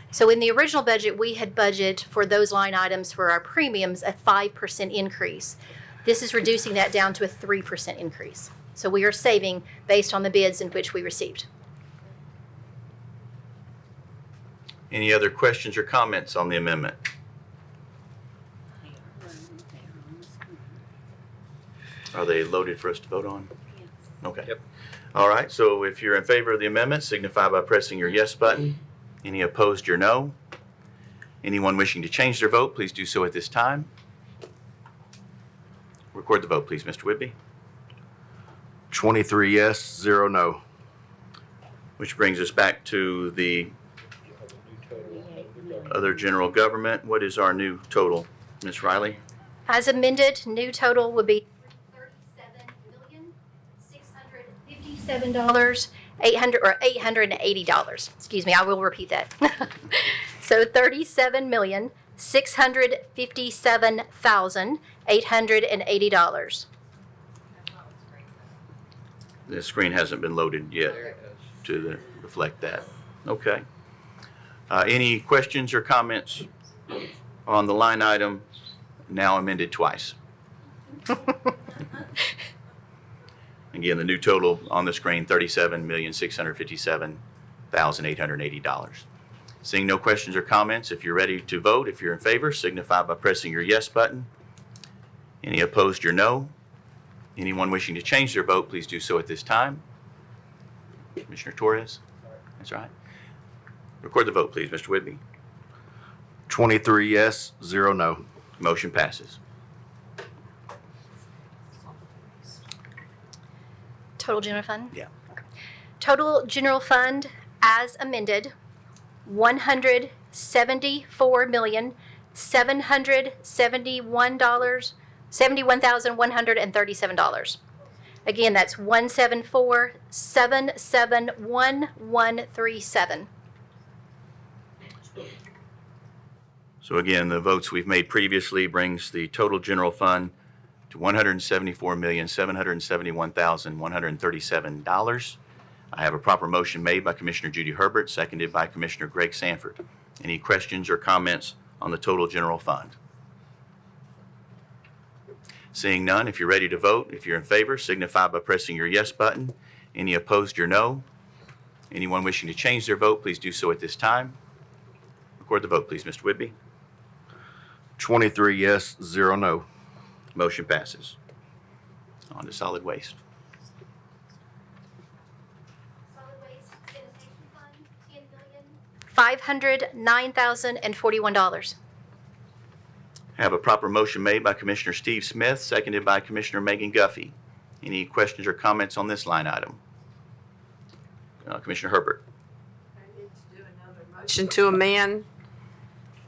So in the original budget, we had budgeted for those line items for our premiums a 5% increase. This is reducing that down to a 3% increase. So we are saving based on the bids in which we received. Any other questions or comments on the amendment? Are they loaded for us to vote on? Okay. Yep. All right, so if you're in favor of the amendment, signify by pressing your yes button. Any opposed, your no. Anyone wishing to change their vote, please do so at this time. Record the vote, please, Mr. Whitby. 23 yes, 0 no. Which brings us back to the other general government. What is our new total, Ms. Riley? As amended, new total would be $37,657,880. Excuse me, I will repeat that. So $37,657,880. The screen hasn't been loaded yet to reflect that. Okay. Any questions or comments on the line item now amended twice? Again, the new total on the screen, $37,657,880. Seeing no questions or comments, if you're ready to vote, if you're in favor, signify by pressing your yes button. Any opposed, your no. Anyone wishing to change their vote, please do so at this time. Commissioner Torres? That's right. Record the vote, please, Mr. Whitby. 23 yes, 0 no. Motion passes. Total general fund? Yeah. Total general fund as amended, $174,771,137. Again, that's 174,771,137. So again, the votes we've made previously brings the total general fund to $174,771,137. I have a proper motion made by Commissioner Judy Herbert, seconded by Commissioner Greg Sanford. Any questions or comments on the total general fund? Seeing none, if you're ready to vote, if you're in favor, signify by pressing your yes button. Any opposed, your no. Anyone wishing to change their vote, please do so at this time. Record the vote, please, Mr. Whitby. 23 yes, 0 no. Motion passes. On to solid waste. Solid waste sanitation fund, $10,509,041. Have a proper motion made by Commissioner Steve Smith, seconded by Commissioner Megan Guffey. Any questions or comments on this line item? Commissioner Herbert. Motion to amend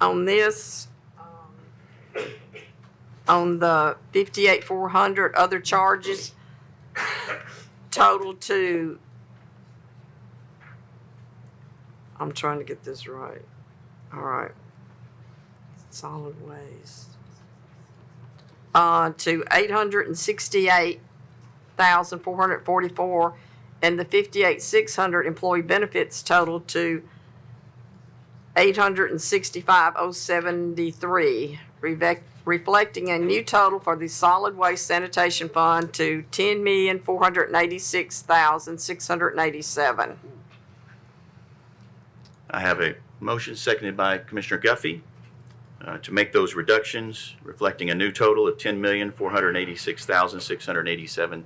on this. on the 58,400 other charges total to, I'm trying to get this right. All right. Solid waste. To 868,444, and the 58,600 employee benefits total to 865,073, reflecting a new total for the solid waste sanitation fund to 10,486,687. I have a motion seconded by Commissioner Guffey to make those reductions, reflecting a new total of $10,486,687.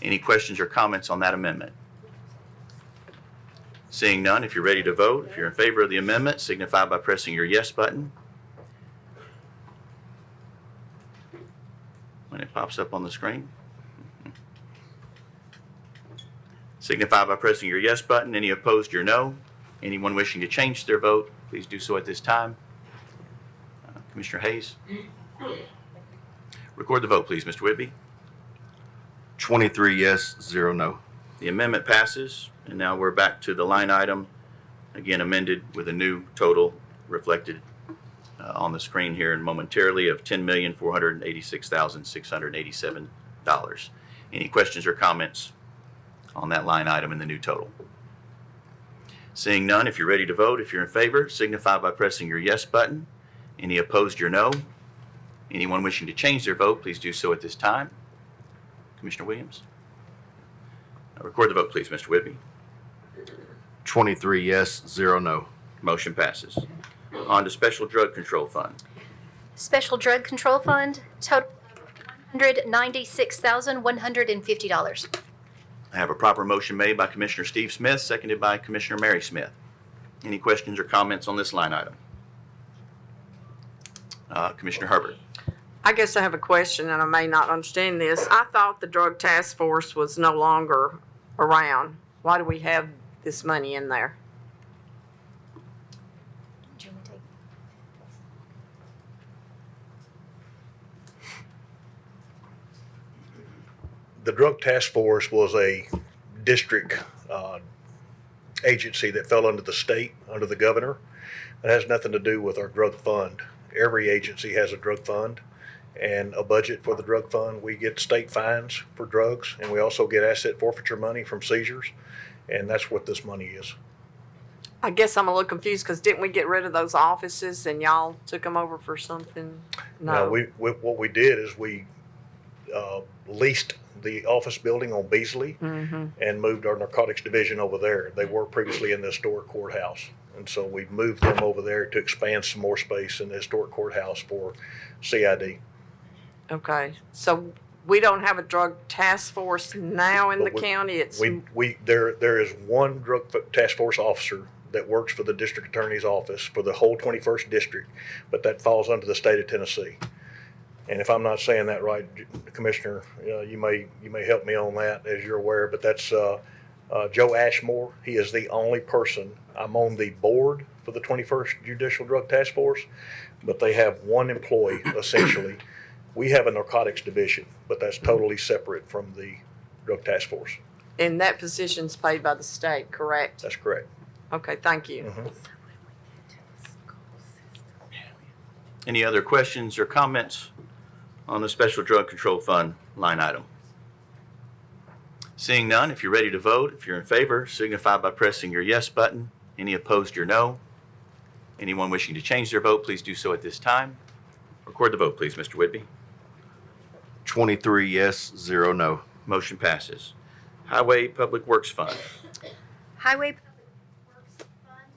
Any questions or comments on that amendment? Seeing none, if you're ready to vote, if you're in favor of the amendment, signify by pressing your yes button. When it pops up on the screen. Signify by pressing your yes button. Any opposed, your no. Anyone wishing to change their vote, please do so at this time. Commissioner Hayes. Record the vote, please, Mr. Whitby. 23 yes, 0 no. The amendment passes, and now we're back to the line item, again amended with a new total reflected on the screen here and momentarily of $10,486,687. Any questions or comments on that line item in the new total? Seeing none, if you're ready to vote, if you're in favor, signify by pressing your yes button. Any opposed, your no. Anyone wishing to change their vote, please do so at this time. Commissioner Williams. Record the vote, please, Mr. Whitby. 23 yes, 0 no. Motion passes. On to Special Drug Control Fund. Special Drug Control Fund, total $196,150. I have a proper motion made by Commissioner Steve Smith, seconded by Commissioner Mary Smith. Any questions or comments on this line item? Commissioner Herbert. I guess I have a question, and I may not understand this. I thought the drug task force was no longer around. Why do we have this money in there? The Drug Task Force was a district agency that fell under the state, under the governor. It has nothing to do with our drug fund. Every agency has a drug fund and a budget for the drug fund. We get state fines for drugs, and we also get asset forfeiture money from seizures, and that's what this money is. I guess I'm a little confused because didn't we get rid of those offices and y'all took them over for something? No, what we did is we leased the office building on Beasley and moved our narcotics division over there. They were previously in the historic courthouse. And so we moved them over there to expand some more space in the historic courthouse for CID. Okay, so we don't have a drug task force now in the county? There is one drug task force officer that works for the district attorney's office for the whole 21st district, but that falls under the state of Tennessee. And if I'm not saying that right, Commissioner, you may help me on that, as you're aware, but that's Joe Ashmore. He is the only person. I'm on the board for the 21st Judicial Drug Task Force, but they have one employee, essentially. We have a narcotics division, but that's totally separate from the Drug Task Force. And that position's paid by the state, correct? That's correct. Okay, thank you. Any other questions or comments on the Special Drug Control Fund line item? Seeing none, if you're ready to vote, if you're in favor, signify by pressing your yes button. Any opposed, your no. Anyone wishing to change their vote, please do so at this time. Record the vote, please, Mr. Whitby. 23 yes, 0 no. Motion passes. Highway Public Works Fund. Highway Public Works Fund,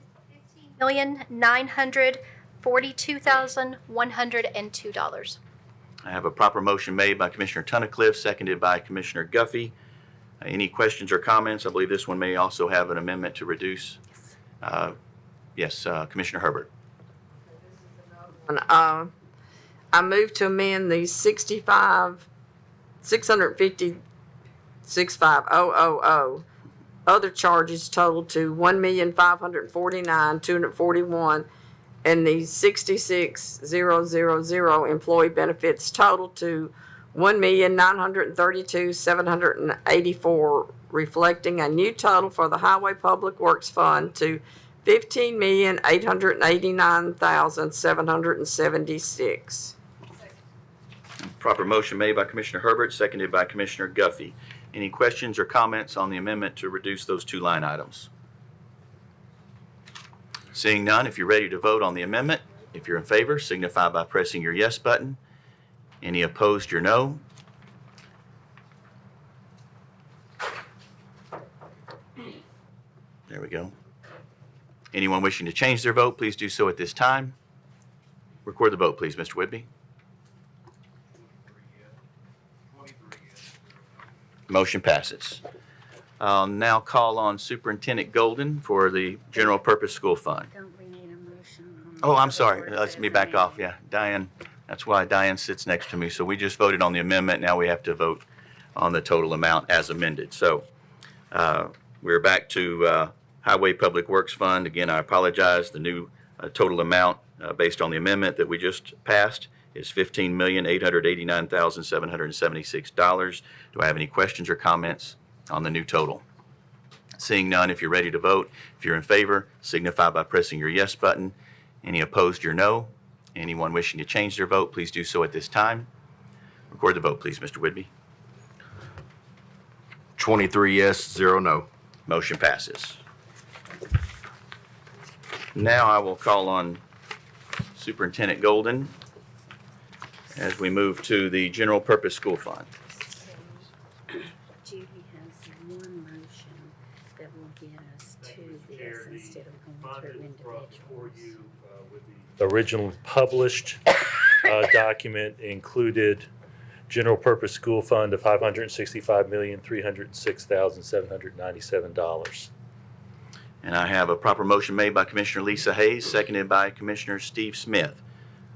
$15,942,102. I have a proper motion made by Commissioner Tunnicliffe, seconded by Commissioner Guffey. Any questions or comments? I believe this one may also have an amendment to reduce. Yes, Commissioner Herbert. I move to amend the 650,000 other charges total to $1,549,241, and the 66,000 employee benefits total to 1,932,784, reflecting a new total for the Highway Public Works Fund to 15,889,776. Proper motion made by Commissioner Herbert, seconded by Commissioner Guffey. Any questions or comments on the amendment to reduce those two line items? Seeing none, if you're ready to vote on the amendment, if you're in favor, signify by pressing your yes button. Any opposed, your no. There we go. Anyone wishing to change their vote, please do so at this time. Record the vote, please, Mr. Whitby. Motion passes. I'll now call on Superintendent Golden for the General Purpose School Fund. Don't we need a motion? Oh, I'm sorry. Let's me back off. Yeah, Diane, that's why Diane sits next to me. So we just voted on the amendment. Now we have to vote on the total amount as amended. So we're back to Highway Public Works Fund. Again, I apologize. The new total amount based on the amendment that we just passed is $15,889,776. Do I have any questions or comments on the new total? Seeing none, if you're ready to vote, if you're in favor, signify by pressing your yes button. Any opposed, your no. Anyone wishing to change their vote, please do so at this time. Record the vote, please, Mr. Whitby. 23 yes, 0 no. Motion passes. Now I will call on Superintendent Golden as we move to the General Purpose School Fund. Judy has one motion that will get us to this instead of going through individuals. The original published document included general purpose school fund of $565,306,797. And I have a proper motion made by Commissioner Lisa Hayes, seconded by Commissioner Steve Smith.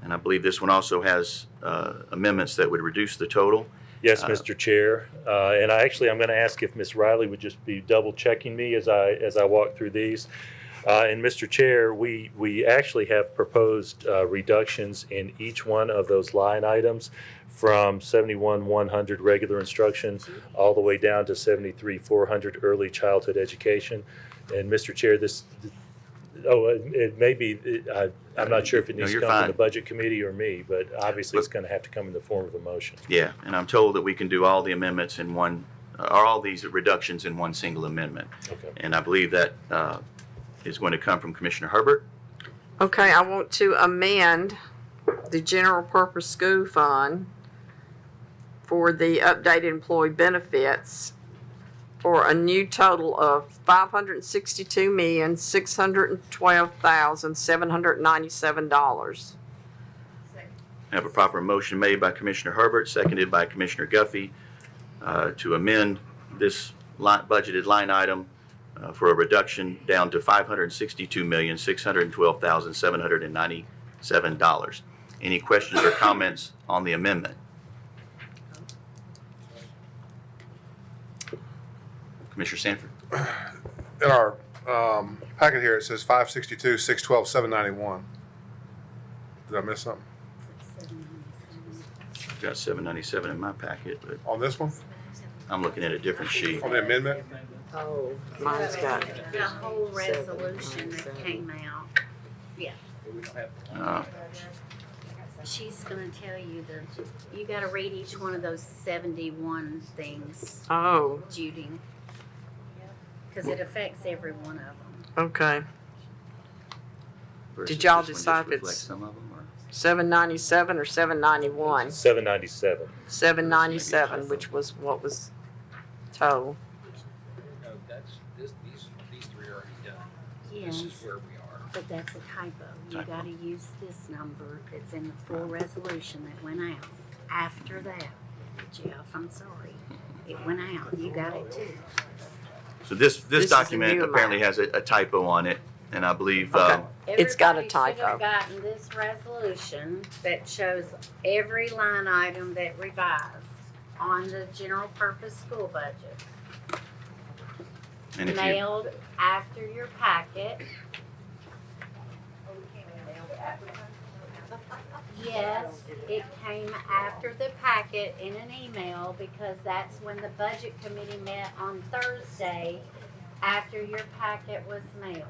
And I believe this one also has amendments that would reduce the total. Yes, Mr. Chair. And I'm going to ask if Ms. Riley would just be double checking me as I walk through these. And Mr. Chair, we actually have proposed reductions in each one of those line items from 71,100 regular instruction all the way down to 73,400 early childhood education. And Mr. Chair, it may be, I'm not sure if it needs to come from the Budget Committee or me, but obviously it's going to have to come in the form of a motion. Yeah, and I'm told that we can do all the amendments in one, or all these reductions in one single amendment. Okay. And I believe that is going to come from Commissioner Herbert. Okay, I want to amend the general purpose school fund for the updated employee benefits for a new total of $562,612,797. I have a proper motion made by Commissioner Herbert, seconded by Commissioner Guffey, to amend this budgeted line item for a reduction down to $562,612,797. Any questions or comments on the amendment? Commissioner Sanford. In our packet here, it says 562,612,791. Did I miss something? I've got 797 in my packet, but On this one? I'm looking at a different sheet. On the amendment? Oh, mine's got. The whole resolution that came out, yeah. She's gonna tell you you gotta read each one of those 71 things. Oh. Judy. Because it affects every one of them. Okay. Versus Did y'all this one just decide if reflects it's some of them, or- 797 or 791? 797. 797, which was what was told. No, these three are already done. Yes. This is where we are. But that's a typo. You gotta use this number that's in the full resolution that went out. After that, Jeff, I'm sorry, it went out. You got it too. So this is the document new apparently amount. has a typo on it, and I believe, It's got a Everybody should typo. have gotten this resolution that shows every line item that revised on the general purpose school budget. and if you, Mailed after your packet. Yes, it came after the packet in an email because that's when the budget committee met on Thursday after your packet was mailed.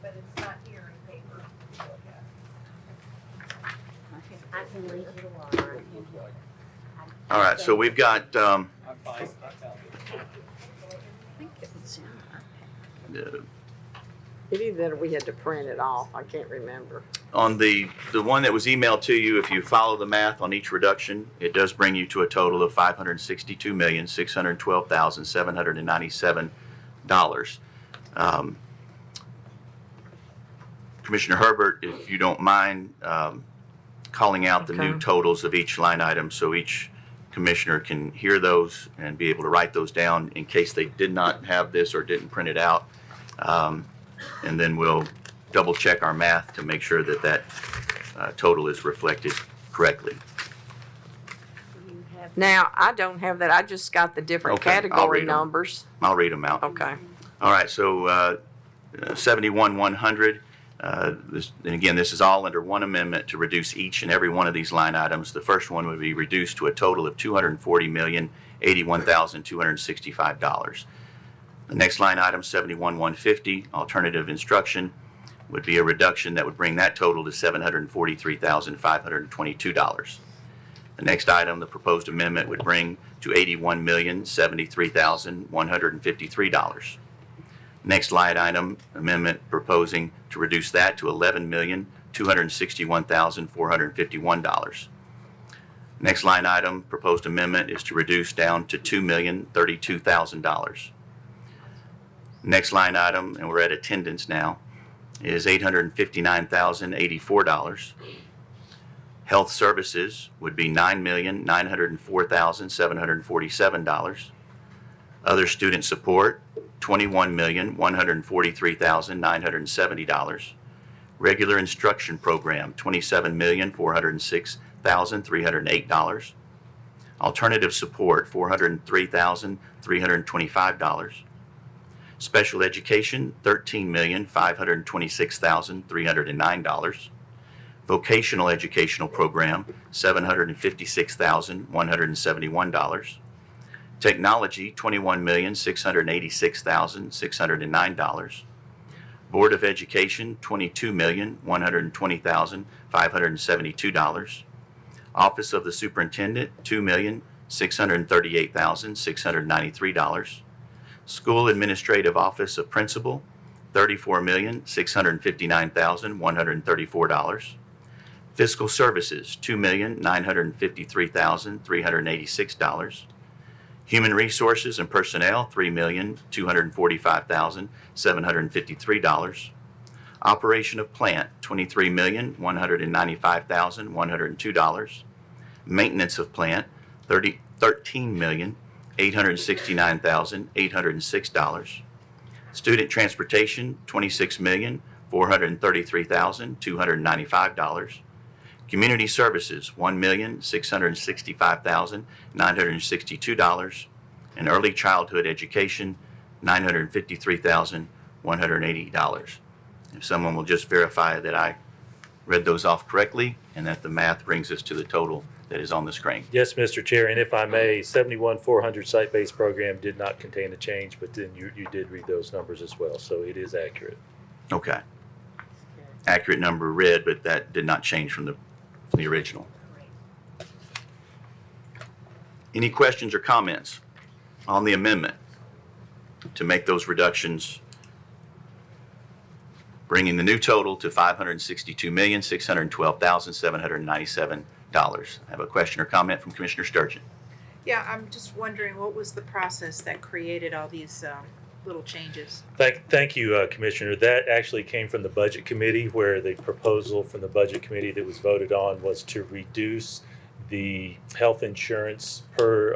But it's not here in paper. I can leave you the water. All right, so we've got, I think it was in our It either we had to print it off, I can't remember. on the one that was emailed to you, if you follow the math on each reduction, it does bring you to a total of $562,612,797. Commissioner Herbert, if you don't mind calling out the new Okay. totals of each line item so each commissioner can hear those and be able to write those down in case they did not have this or didn't print it out. And then we'll double check our math to make sure that that total is reflected correctly. Now, I don't have that, I just got the different Okay, I'll category read 'em. numbers. I'll read them out. Okay. All right, so 71,100. And again, this is all under one amendment to reduce each and every one of these line items. The first one would be reduced to a total of $240,081,265. The next line item, 71,150, alternative instruction, would be a reduction that would bring that total to $743,522. The next item, the proposed amendment, would bring to $81,073,153. Next line item, amendment proposing to reduce that to $11,261,451. Next line item, proposed amendment is to reduce down to $2,032,000. Next line item, and we're at attendance now, is $859,084. Health services would be $9,904,747. Other student support, $21,143,970. Regular instruction program, $27,406,308. Alternative support, $403,325. Special education, $13,526,309. Vocational educational program, $756,171. Technology, $21,686,609. Board of Education, $22,120,572. Office of the Superintendent, $2,638,693. School Administrative Office of Principal, $34,659,134. Fiscal Services, $2,953,386. Human Resources and Personnel, $3,245,753. Operation of Plant, $23,195,102. Maintenance of Plant, $13,869,806. Student Transportation, $26,433,295. Community Services, $1,665,962. And Early Childhood Education, $953,180. If someone will just verify that I read those off correctly and that the math brings us to the total that is on the screen. Yes, Mr. Chair, and if I may, 71,400 site-based program did not contain a change, but then you did read those numbers as well, so it is accurate. Okay. Accurate number read, but that did not change from the original. Any questions or comments on the amendment to make those reductions, bringing the new total to $562,612,797? I have a question or comment from Commissioner Sturgeon. Yeah, I'm just wondering, what was the process that created all these little changes? Thank you, Commissioner. That actually came from the Budget Committee, where the proposal from the Budget Committee that was voted on was to reduce the health insurance per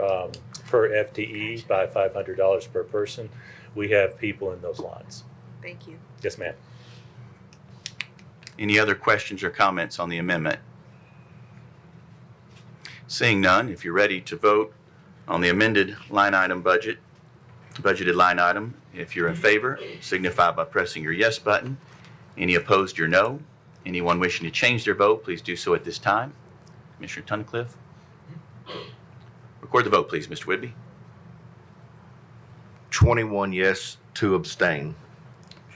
FTE by $500 per person. We have people in those lines. Thank you. Yes, ma'am. Any other questions or comments on the amendment? Seeing none, if you're ready to vote on the amended line item budgeted line item, if you're in favor, signify by pressing your yes button. Any opposed, your no. Anyone wishing to change their vote, please do so at this time. Commissioner Tunnicliffe. Record the vote, please, Mr. Whitby. 21 yes, 2 abstain.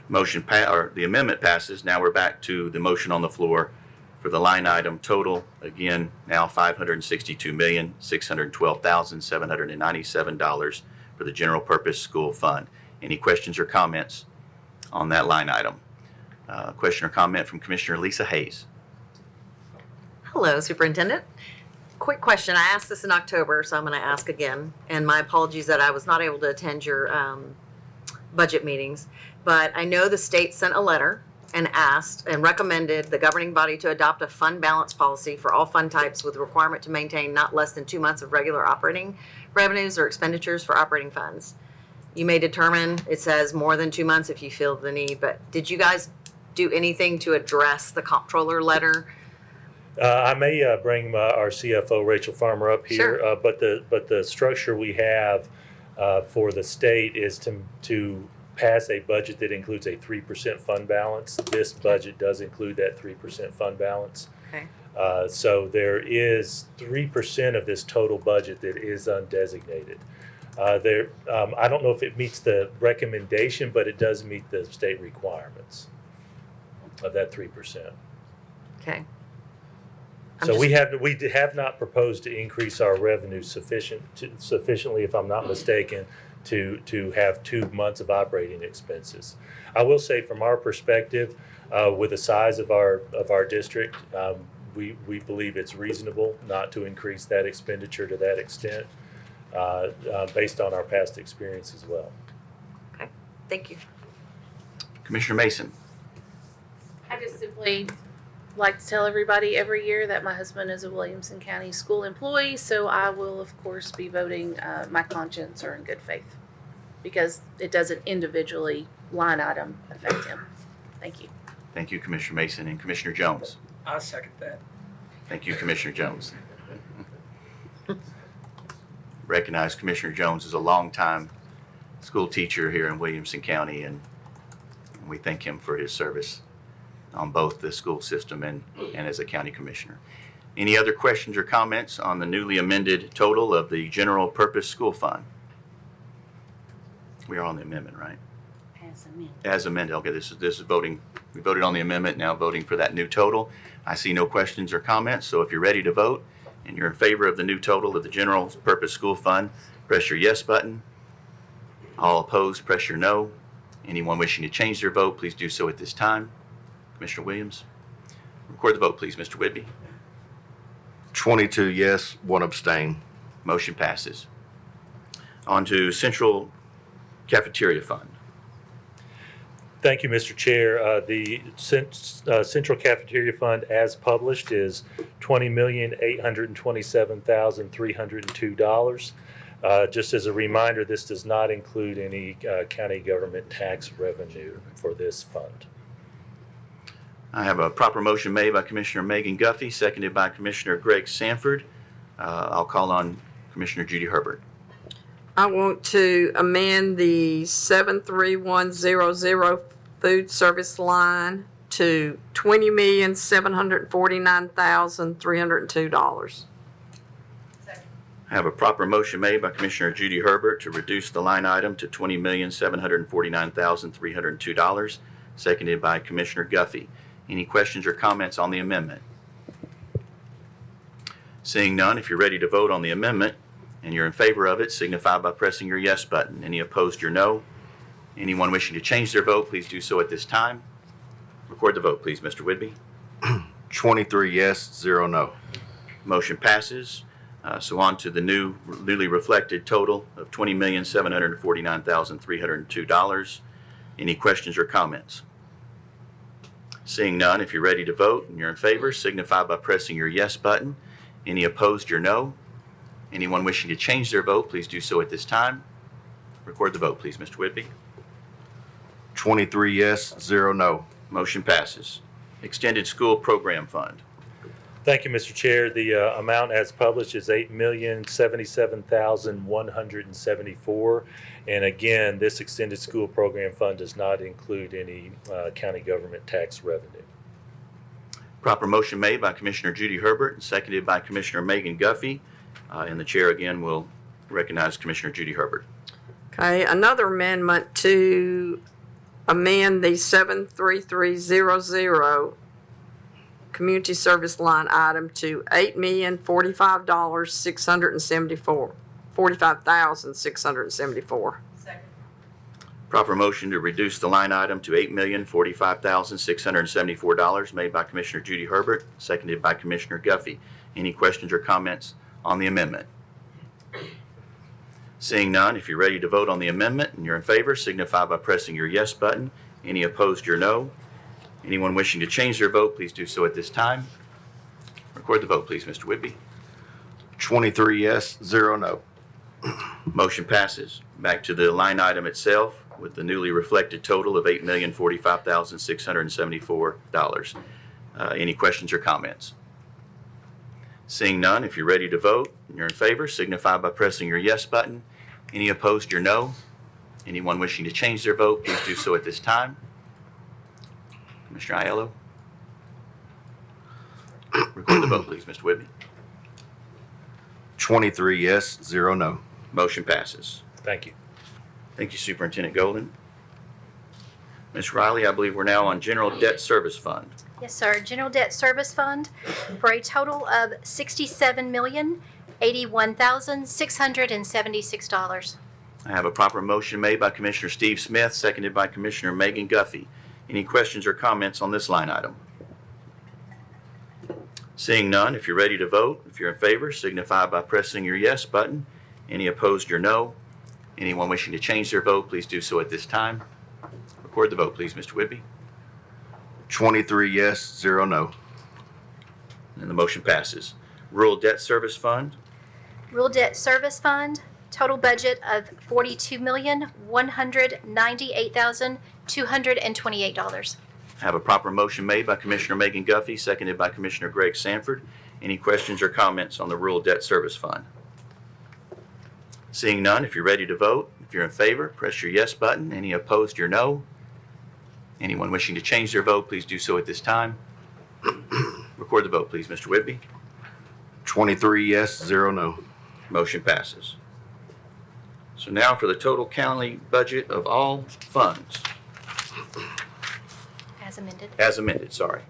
The amendment passes. Now we're back to the motion on the floor for the line item total, again, now $562,612,797 for the general purpose school fund. Any questions or comments on that line item? Question or comment from Commissioner Lisa Hayes. Hello, Superintendent. Quick question. I asked this in October, so I'm going to ask again. And my apologies that I was not able to attend your budget meetings. But I know the state sent a letter and asked and recommended the governing body to adopt a fund balance policy for all fund types with the requirement to maintain not less than 2 months of regular operating revenues or expenditures for operating funds. You may determine, it says more than 2 months if you feel the need, but did you guys do anything to address the comptroller letter? I may bring our CFO, Rachel Farmer, up here. Sure. But the structure we have for the state is to pass a budget that includes a 3% fund balance. This budget does include that 3% fund balance. Okay. So there is 3% of this total budget that is undesignated. I don't know if it meets the recommendation, but it does meet the state requirements of that 3%. Okay. So we have not proposed to increase our revenue sufficiently, if I'm not mistaken, to have 2 months of operating expenses. I will say, from our perspective, with the size of our district, we believe it's reasonable not to increase that expenditure to that extent, based on our past experience as well. Okay. Thank you. Commissioner Mason. I just simply like to tell everybody every year that my husband is a Williamson County school employee, so I will, of course, be voting my conscience or in good faith, because it doesn't individually line item affect him. Thank you. Thank you, Commissioner Mason. And Commissioner Jones. I second that. Thank you, Commissioner Jones. Recognize Commissioner Jones as a longtime school teacher here in Williamson County, and we thank him for his service on both the school system and as a county commissioner. Any other questions or comments on the newly amended total of the general purpose school fund? We are on the amendment, right? As amended. As amended. Okay, this is voting. We voted on the amendment, now voting for that new total. I see no questions or comments, so if you're ready to vote and you're in favor of the new total of the general purpose school fund, press your yes button. All opposed, press your no. Anyone wishing to change their vote, please do so at this time. Commissioner Williams. Record the vote, please, Mr. Whitby. 22 yes, 1 abstain. Motion passes. On to Central Cafeteria Fund. Thank you, Mr. Chair. The Central Cafeteria Fund, as published, is $20,827,302. Just as a reminder, this does not include any county government tax revenue for this fund. I have a proper motion made by Commissioner Megan Guffey, seconded by Commissioner Greg Sanford. I'll call on Commissioner Judy Herbert. I want to amend the 73100 food service line to $20,749,302. I have a proper motion made by Commissioner Judy Herbert to reduce the line item to $20,749,302, seconded by Commissioner Guffey. Any questions or comments on the amendment? Seeing none, if you're ready to vote on the amendment and you're in favor of it, signify by pressing your yes button. Any opposed, your no. Anyone wishing to change their vote, please do so at this time. Record the vote, please, Mr. Whitby. 23 yes, 0 no. Motion passes. So on to the newly reflected total of $20,749,302. Any questions or comments? Seeing none, if you're ready to vote and you're in favor, signify by pressing your yes button. Any opposed, your no. Anyone wishing to change their vote, please do so at this time. Record the vote, please, Mr. Whitby. 23 yes, 0 no. Motion passes. Extended School Program Fund. Thank you, Mr. Chair. The amount as published is $8,077,174. And again, this extended school program fund does not include any county government tax revenue. Proper motion made by Commissioner Judy Herbert and seconded by Commissioner Megan Guffey. And the chair again will recognize Commissioner Judy Herbert. Okay, another amendment to amend the 73300 community service line item to $8,045,674. Proper motion to reduce the line item to $8,045,674 made by Commissioner Judy Herbert, seconded by Commissioner Guffey. Any questions or comments on the amendment? Seeing none, if you're ready to vote on the amendment and you're in favor, signify by pressing your yes button. Any opposed, your no. Anyone wishing to change their vote, please do so at this time. Record the vote, please, Mr. Whitby. 23 yes, 0 no. Motion passes. Back to the line item itself with the newly reflected total of $8,045,674. Any questions or comments? Seeing none, if you're ready to vote and you're in favor, signify by pressing your yes button. Any opposed, your no. Anyone wishing to change their vote, please do so at this time. Commissioner Aiello. Record the vote, please, Mr. Whitby. 23 yes, 0 no. Motion passes. Thank you. Thank you, Superintendent Golden. Ms. Riley, I believe we're now on General Debt Service Fund. Yes, sir. General Debt Service Fund for a total of $67,081,676. I have a proper motion made by Commissioner Steve Smith, seconded by Commissioner Megan Guffey. Any questions or comments on this line item? Seeing none, if you're ready to vote, if you're in favor, signify by pressing your yes button. Any opposed, your no. Anyone wishing to change their vote, please do so at this time. Record the vote, please, Mr. Whitby. 23 yes, 0 no. And the motion passes. Rural Debt Service Fund. Rural Debt Service Fund, total budget of $42,198,228. I have a proper motion made by Commissioner Megan Guffey, seconded by Commissioner Greg Sanford. Any questions or comments on the Rural Debt Service Fund? Seeing none, if you're ready to vote, if you're in favor, press your yes button. Any opposed, your no. Anyone wishing to change their vote, please do so at this time. Record the vote, please, Mr. Whitby. 23 yes, 0 no. Motion passes. So now for the total county budget of all funds. As amended. As amended, sorry.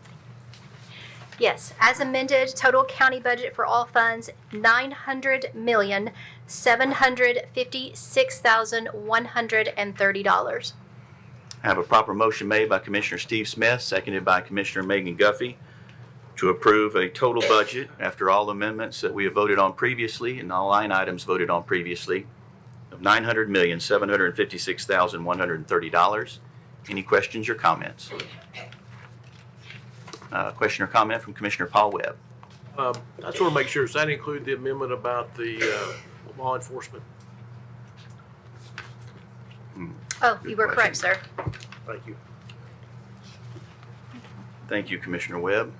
Yes, as amended, total county budget for all funds, $900,756,130. I have a proper motion made by Commissioner Steve Smith, seconded by Commissioner Megan Guffey, to approve a total budget after all amendments that we have voted on previously and all line items voted on previously of $900,756,130. Any questions or comments? Question or comment from Commissioner Paul Webb? I just want to make sure, does that include the amendment about the law enforcement? Oh, you were correct, sir. Thank you. Thank you, Commissioner Webb.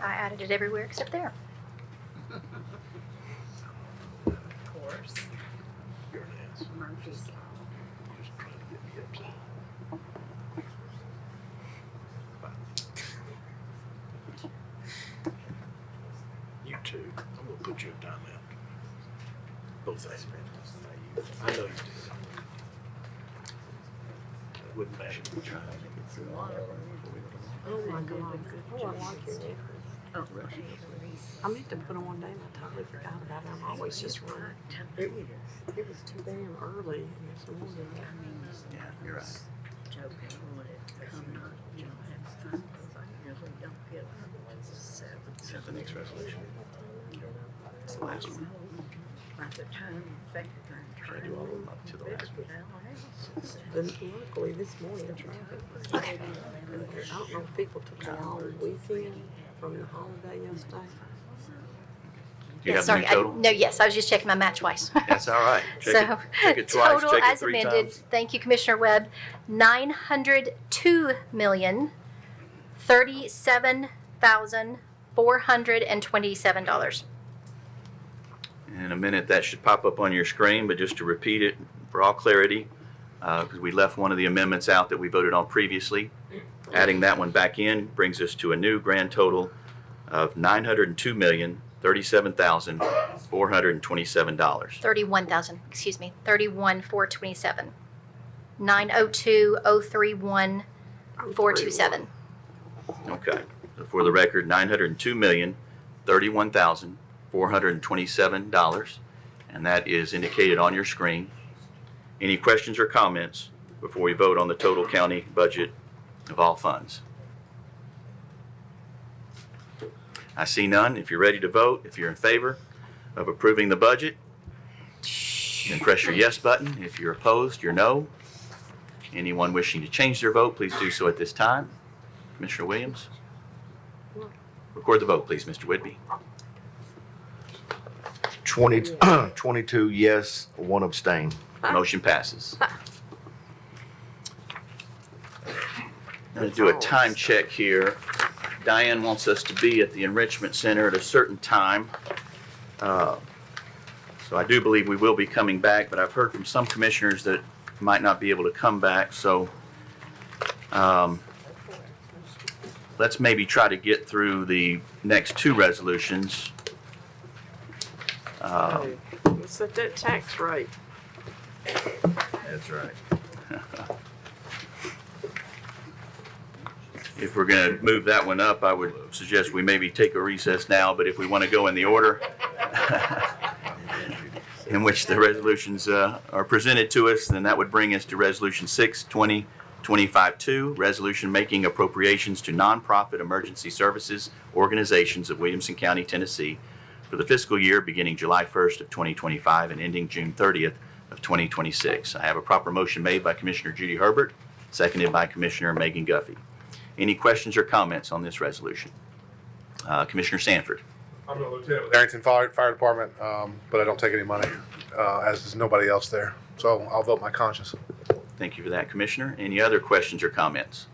I added it everywhere except there. Of course. Murphy's Law. You too. I'm gonna put you in timeout. Both of you. I know you did. It wouldn't matter. Oh my God. Oh, I like it. I meant to put on one day and I totally forgot about it. I'm always just running. It was too damn early this morning. Yeah, you're right. Joking on it, come not, you know, have fun, because I usually don't get up until 7. Is that the next resolution? It's the last one. By the time, in fact, I'm Try to do all of them up to the last one. Then luckily this morning, okay. I don't know if people took the long weekend from the holiday yesterday. Do you Yes, have the new sorry. total? No, yes, I was just checking my math twice. That's all right. Check So, it, check it twice, total check it as 3 amended, times. thank you, Commissioner Webb, $902,037,427. In a minute, that should pop up on your screen, but just to repeat it for all clarity, because we left one of the amendments out that we voted on previously. Adding that one back in brings us to a new grand total of $902,037,427. 31,000, excuse me, 31,427. 902,031,427. Okay. So for the record, $902,031,427, and that is indicated on your screen. Any questions or comments before we vote on the total county budget of all funds? I see none. If you're ready to vote, if you're in favor of approving the budget, then press your yes button. If you're opposed, your no. Anyone wishing to change their vote, please do so at this time. Commissioner Williams? Record the vote, please, Mr. Whitby. 22 yes, 1 abstain. Motion passes. I'm going to do a time check here. Diane wants us to be at the Enrichment Center at a certain time. So I do believe we will be coming back, but I've heard from some commissioners that might not be able to come back. So let's maybe try to get through the next 2 resolutions. It's at that tax rate. That's right. If we're going to move that one up, I would suggest we maybe take a recess now, but if we want to go in the order in which the resolutions are presented to us, then that would bring us to Resolution 6, 2025-2, resolution making appropriations to nonprofit emergency services organizations of Williamson County, Tennessee for the fiscal year beginning July 1st of 2025 and ending June 30th of 2026. I have a proper motion made by Commissioner Judy Herbert, seconded by Commissioner Megan Guffey. Any questions or comments on this resolution? Commissioner Sanford. I'm a lieutenant with Arrington Fire Department, but I don't take any money, as does nobody else there. So I'll vote my conscience. Thank you for that, Commissioner. Any other questions or comments?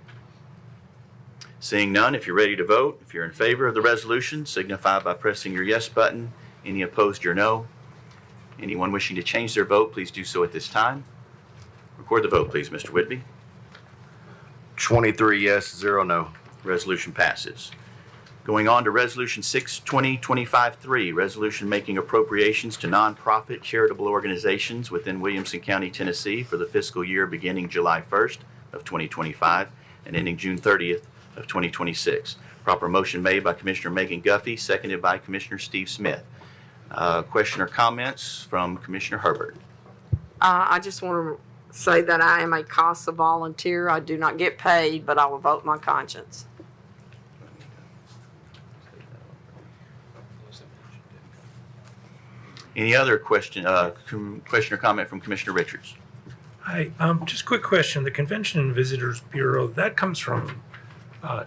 Seeing none, if you're ready to vote, if you're in favor of the resolution, signify by pressing your yes button. Any opposed, your no. Anyone wishing to change their vote, please do so at this time. Record the vote, please, Mr. Whitby. 23 yes, 0 no. Resolution passes. Going on to Resolution 6, 2025-3, resolution making appropriations to nonprofit charitable organizations within Williamson County, Tennessee for the fiscal year beginning July 1st of 2025 and ending June 30th of 2026. Proper motion made by Commissioner Megan Guffey, seconded by Commissioner Steve Smith. Question or comments from Commissioner Herbert? I just want to say that I am a CASA volunteer. I do not get paid, but I will vote my conscience. Any other question or comment from Commissioner Richards? Hi, just a quick question. The Convention and Visitors Bureau, that comes from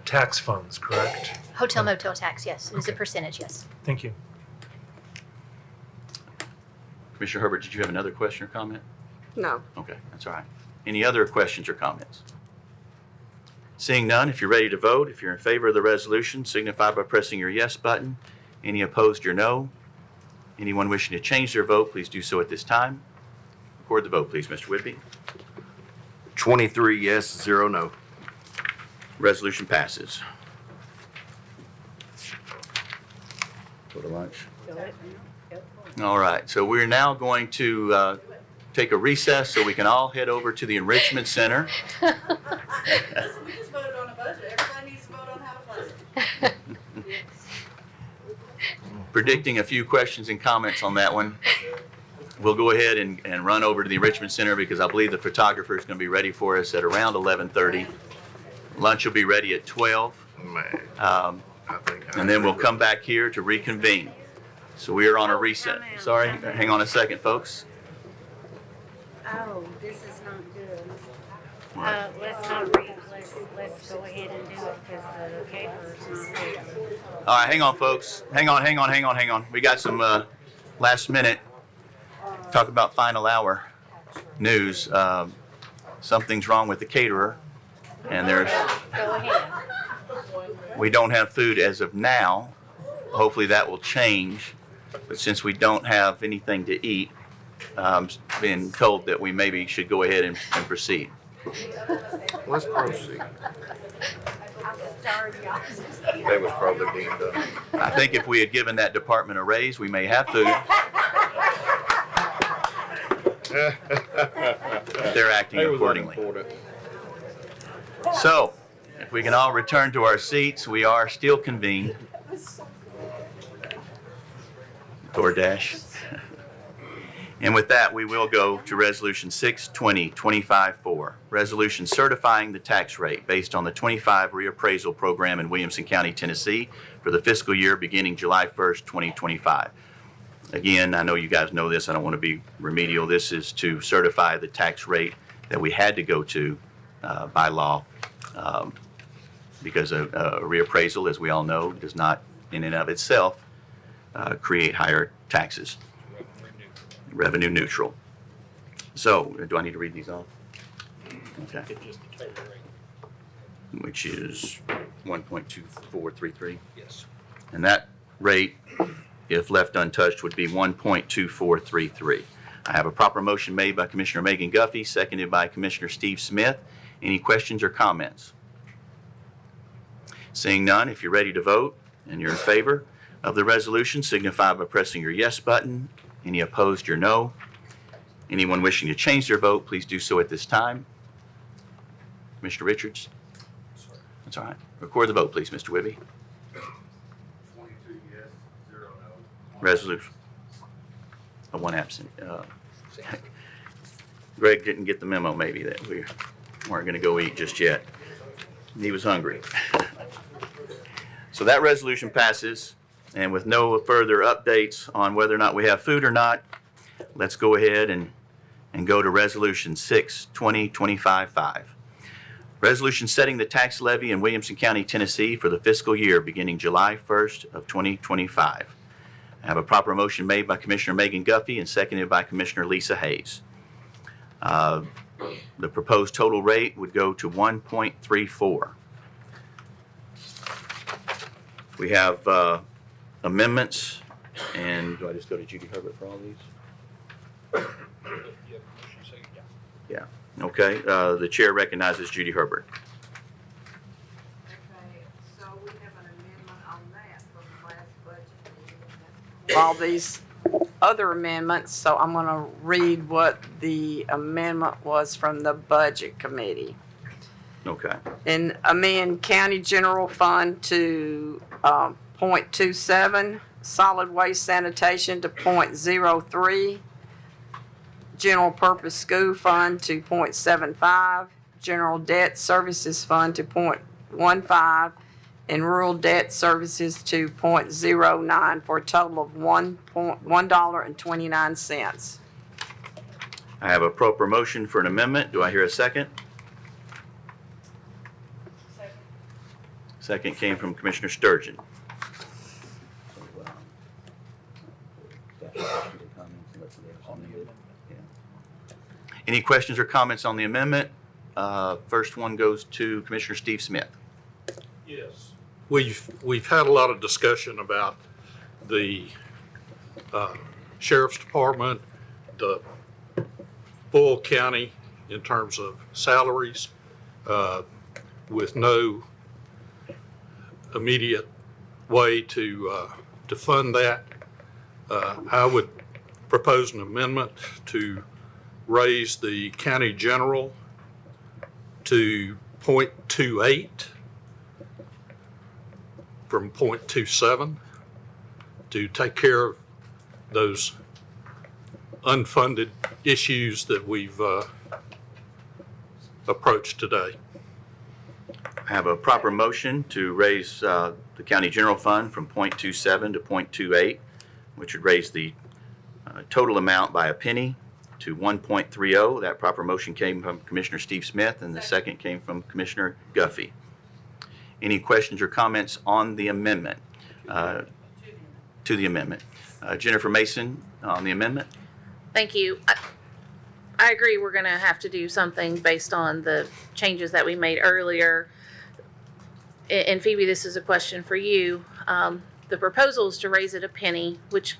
tax funds, correct? Hotel motel tax, yes. It's a Okay. percentage, yes. Thank you. Commissioner Herbert, did you have another question or comment? No. Okay, that's all right. Any other questions or comments? Seeing none, if you're ready to vote, if you're in favor of the resolution, signify by pressing your yes button. Any opposed, your no. Anyone wishing to change their vote, please do so at this time. Record the vote, please, Mr. Whitby. 23 yes, 0 no. Resolution passes. Go to lunch. All right, so we're now going to take a recess so we can all head over to the Enrichment Center. We just voted on a budget. Everybody needs to vote on how to fund it. Predicting a few questions and comments on that one. We'll go ahead and run over to the Enrichment Center because I believe the photographer is going to be ready for us at around 11:30. Lunch will be ready at 12. And then we'll come back here to reconvene. So we are on a reset. Sorry, hang on a second, folks. Oh, this is not good. Let's go ahead and do it because the paper's not good. All right, hang on, folks. Hang on. We got some last minute talk about final hour news. Something's wrong with the caterer, and there's Go ahead. we don't have food as of now. Hopefully that will change. But since we don't have anything to eat, been told that we maybe should go ahead and proceed. Let's proceed. That was probably being done. I think if we had given that department a raise, we may have food. They're acting accordingly. So, if we can all return to our seats, we are still convened. DoorDash. And with that, we will go to Resolution 6/2025-4, resolution certifying the tax rate based on the 25 reappraisal program in Williamson County, Tennessee for the fiscal year beginning July 1st, 2025. Again, I know you guys know this. I don't want to be remedial. This is to certify the tax rate that we had to go to by law because a reappraisal, as we all know, does not in and of itself create higher taxes. Revenue neutral. So, do I need to read these off? Okay. Which is 1.2433. Yes. And that rate, if left untouched, would be 1.2433. I have a proper motion made by Commissioner Megan Guffey, seconded by Commissioner Steve Smith. Any questions or comments? Seeing none, if you're ready to vote and you're in favor of the resolution, signify by pressing your yes button. Any opposed, your no. Anyone wishing to change their vote, please do so at this time. Commissioner Richards? That's all right. Record the vote, please, Mr. Whibby. 22 yes, 0 no. Resolution. One absent. Greg didn't get the memo maybe that we weren't going to go eat just yet. He was hungry. So that resolution passes. And with no further updates on whether or not we have food or not, let's go ahead and go to Resolution 6/2025-5. Resolution setting the tax levy in Williamson County, Tennessee for the fiscal year beginning July 1st of 2025. I have a proper motion made by Commissioner Megan Guffey and seconded by Commissioner Lisa Hayes. The proposed total rate would go to 1.34. We have amendments, and do I just go to Judy Herbert for all these? Yeah, okay. The chair recognizes Judy Herbert. Okay, so we have an amendment on that from the last budget meeting. All these other amendments, so I'm gonna read what the amendment was from the Budget Committee. Okay. And amend County General Fund to, .27, solid waste sanitation to .03, general purpose school fund to .75, general debt services fund to .15, and rural debt services to .09 for a total of $1.29. I have a proper motion for an amendment. Do I hear a second? Second came from Commissioner Sturgeon. Any questions or comments on the amendment? First one goes to Commissioner Steve Smith. Yes. We've had a lot of discussion about the sheriff's department, the full county in terms of salaries, with no immediate way to fund that. I would propose an amendment to raise the county general to .28 from .27 to take care of those unfunded issues that we've approached today. I have a proper motion to raise the county general fund from .27 to .28, which would raise the total amount by a penny to 1.30. That proper motion came from Commissioner Steve Smith, and the second came from Commissioner Guffey. Any questions or comments on the amendment? To the amendment. Jennifer Mason on the amendment. Thank you. I agree we're going to have to do something based on the changes that we made earlier. And Phoebe, this is a question for you. The proposal is to raise it a penny, which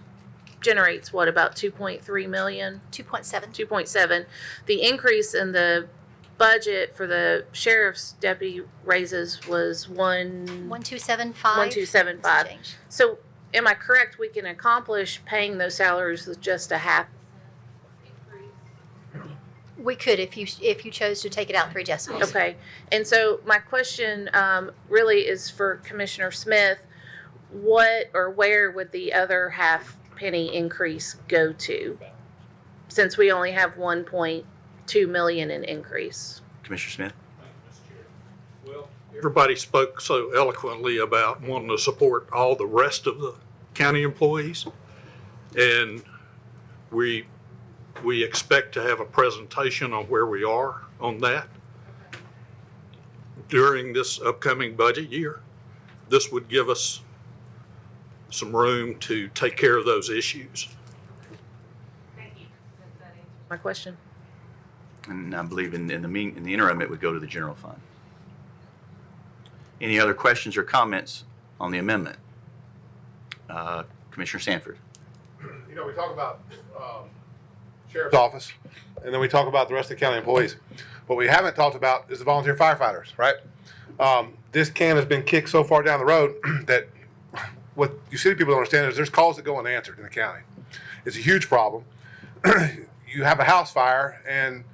generates what, about 2.3 million? 2.7. 2.7. The increase in the budget for the sheriff's deputy raises was 1275. 1275. Change. So am I correct, we can accomplish paying those salaries with just a half? We could if you chose to take it out 3 decimals. Okay, and so my question really is for Commissioner Smith. What or where would the other half penny increase go to? Since we only have 1.2 million in increase. Commissioner Smith? Everybody spoke so eloquently about wanting to support all the rest of the county employees. And we expect to have a presentation on where we are on that during this upcoming budget year. This would give us some room to take care of those issues. My question. And I believe in the interim, it would go to the general fund. Any other questions or comments on the amendment? Commissioner Sanford. You know, we talk about sheriff's office, and then we talk about the rest of the county employees. What we haven't talked about is the volunteer firefighters, right? This can has been kicked so far down the road that what you city people don't understand is there's calls that go unanswered in the county. It's a huge problem. You have a house fire, and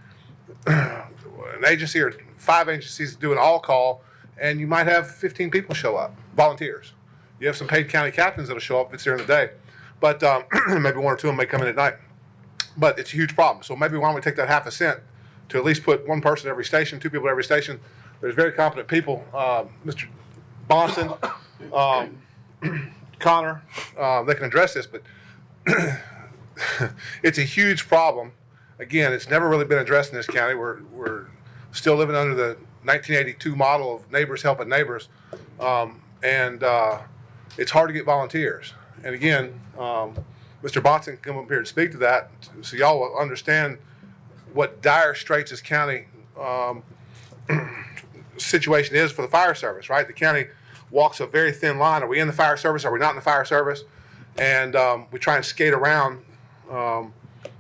an agency or 5 agencies do an all call, and you might have 15 people show up, volunteers. You have some paid county captains that'll show up if it's during the day, but maybe 1 or 2 of them may come in at night. But it's a huge problem. So maybe why don't we take that half a cent to at least put 1 person at every station, 2 people at every station. There's very competent people, Mr. Bonson, Connor, they can address this, but it's a huge problem. Again, it's never really been addressed in this county. We're still living under the 1982 model of neighbors helping neighbors, and it's hard to get volunteers. And again, Mr. Bonson can come up here and speak to that, so y'all will understand what dire straits this county situation is for the fire service, right? The county walks a very thin line. Are we in the fire service? Are we not in the fire service? And we try and skate around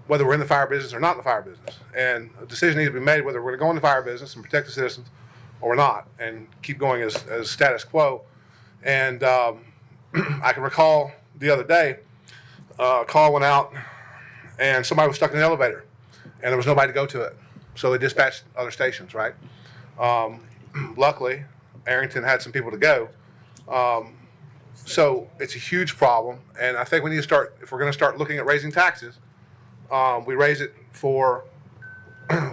whether we're in the fire business or not in the fire business. And a decision needs to be made whether we're going to go in the fire business and protect the citizens or we're not, and keep going as status quo. And I can recall the other day, a call went out and somebody was stuck in an elevator and there was nobody to go to it. So they dispatched other stations, right? Luckily, Arrington had some people to go. So it's a huge problem, and I think we need to start, if we're going to start looking at raising taxes, we raise it for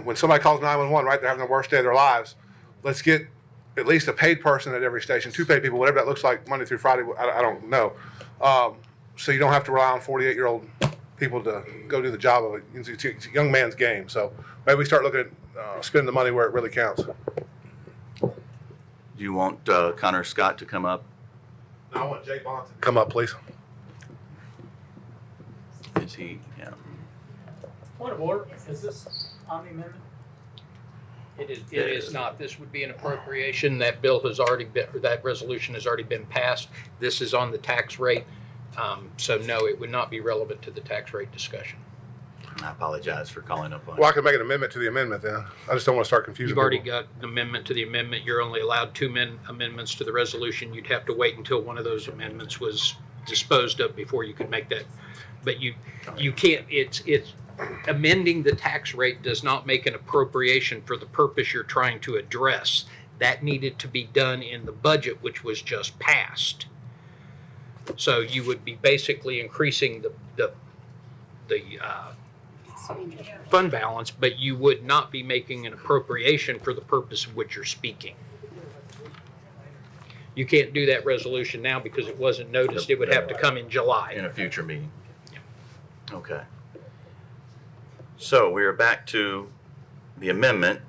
when somebody calls 911, right? They're having the worst day of their lives. Let's get at least a paid person at every station, 2 paid people, whatever that looks like, Monday through Friday. I don't know. So you don't have to rely on 48-year-old people to go do the job of it. It's a young man's game. So maybe we start looking at spending the money where it really counts. Do you want Connor Scott to come up? No, I want Jay Bonson to come up, please. Is he? Yeah. Point of order, is this on the amendment? It is not. This would be an appropriation. That bill has already been, or that resolution has already been passed. This is on the tax rate. So no, it would not be relevant to the tax rate discussion. I apologize for calling up on Well, I could make an amendment to the amendment then. I just don't want to start confusing You've already people. got an amendment to the amendment. You're only allowed 2 amendments to the resolution. You'd have to wait until one of those amendments was disposed of before you could make that. But you can't, it's amending the tax rate does not make an appropriation for the purpose you're trying to address. That needed to be done in the budget, which was just passed. So you would be basically increasing the fund balance, but you would not be making an appropriation for the purpose of which you're speaking. You can't do that resolution now because it wasn't noticed. It would have to come in July. in a future meeting. Okay. So we are back to the amendment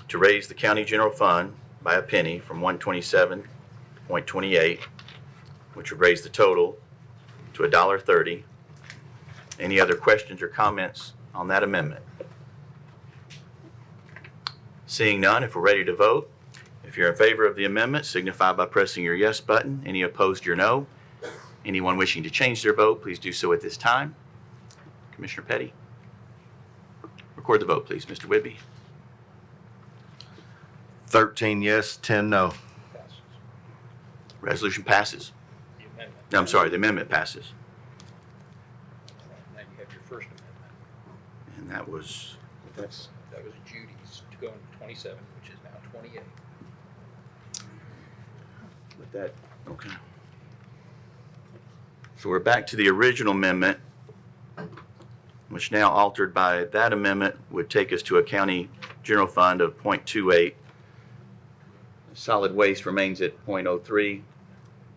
to raise the county general fund by a penny from 127.28, which would raise the total to $1.30. Any other questions or comments on that amendment? Seeing none, if we're ready to vote, if you're in favor of the amendment, signify by pressing your yes button. Any opposed, your no. Anyone wishing to change their vote, please do so at this time. Commissioner Petty. Record the vote, please, Mr. Whitby. 13 yes, 10 no. Resolution passes. The amendment. No, I'm sorry, the amendment passes. Now you have your first amendment. And that was, That was Judy's to go into 27, which is now 28. with that, okay. So we're back to the original amendment, which now altered by that amendment would take us to a county general fund of 0.28. Solid waste remains at 0.03.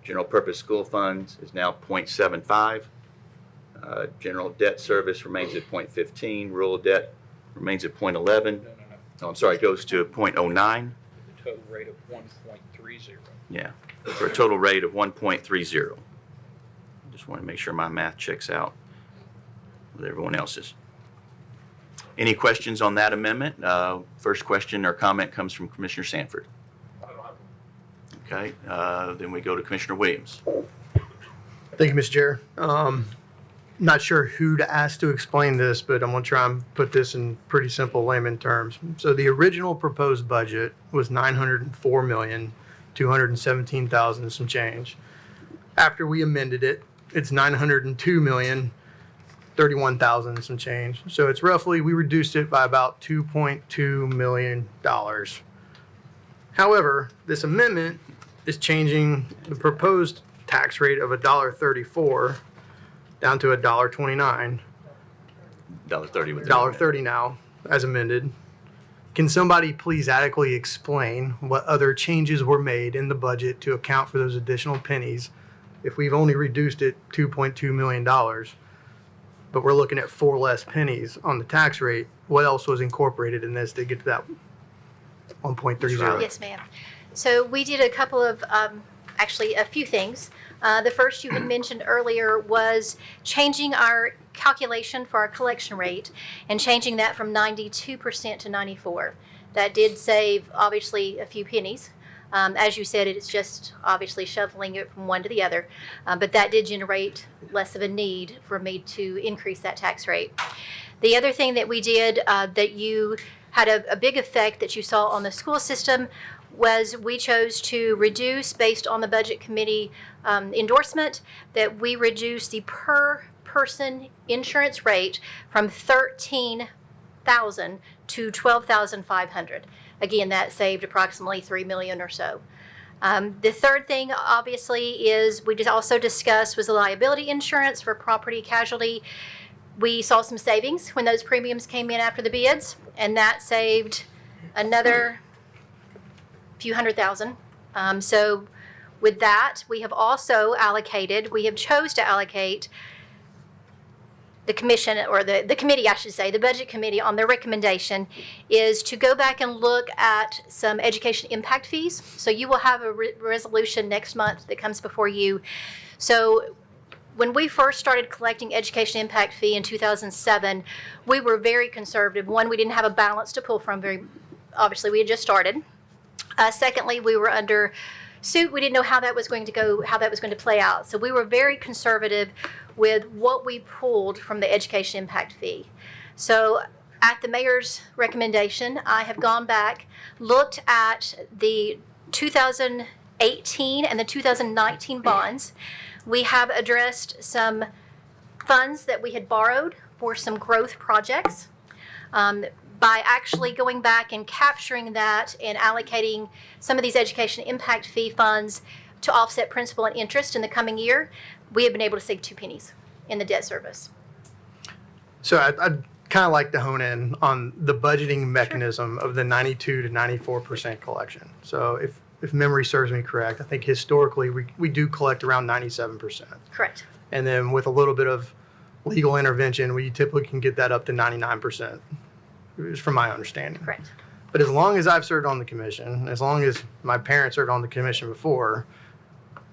General purpose school funds is now 0.75. General debt service remains at 0.15. Rural debt remains at 0.11. No, I'm sorry, it goes to 0.09. The total rate of 1.30. Yeah, for a total rate of 1.30. Just want to make sure my math checks out with everyone else's. Any questions on that amendment? First question or comment comes from Commissioner Sanford. Okay, then we go to Commissioner Williams. Thank you, Mr. Chair. Not sure who to ask to explain this, but I'm going to try and put this in pretty simple layman terms. So the original proposed budget was $904,217,000 and some change. After we amended it, it's $902,031,000 and some change. So it's roughly, we reduced it by about $2.2 million. However, this amendment is changing the proposed tax rate of $1.34 down to $1.29. $1.30 with $1.30 now, as amended. Can somebody please adequately explain what other changes were made in the budget to account for those additional pennies? If we've only reduced it $2.2 million, but we're looking at 4 less pennies on the tax rate, what else was incorporated in this to get to that 1.30? Yes, ma'am. So we did a couple of, actually a few things. The first you had mentioned earlier was changing our calculation for our collection rate and changing that from 92% to 94%. That did save obviously a few pennies. As you said, it's just obviously shuffling it from one to the other, but that did generate less of a need for me to increase that tax rate. The other thing that we did that you had a big effect that you saw on the school system was we chose to reduce, based on the budget committee endorsement, that we reduce the per person insurance rate from $13,000 to $12,500. Again, that saved approximately $3 million or so. The third thing, obviously, is we also discussed was the liability insurance for property casualty. We saw some savings when those premiums came in after the bids, and that saved another few $100,000. So with that, we have also allocated, we have chose to allocate the commission, or the committee, I should say, the budget committee, on their recommendation is to go back and look at some education impact fees. So you will have a resolution next month that comes before you. So when we first started collecting education impact fee in 2007, we were very conservative. One, we didn't have a balance to pull from. Obviously, we had just started. Secondly, we were under suit. We didn't know how that was going to go, how that was going to play out. So we were very conservative with what we pulled from the education impact fee. So at the mayor's recommendation, I have gone back, looked at the 2018 and the 2019 bonds. We have addressed some funds that we had borrowed for some growth projects. By actually going back and capturing that and allocating some of these education impact fee funds to offset principal and interest in the coming year, we have been able to save 2 pennies in the debt service. So I'd kind of like to hone in on the budgeting mechanism of the 92 to 94% collection. So if memory serves me correct, I think historically we do collect around 97%. Correct. And then with a little bit of legal intervention, we typically can get that up to 99%. From my understanding. Correct. But as long as I've served on the commission, as long as my parents served on the commission before,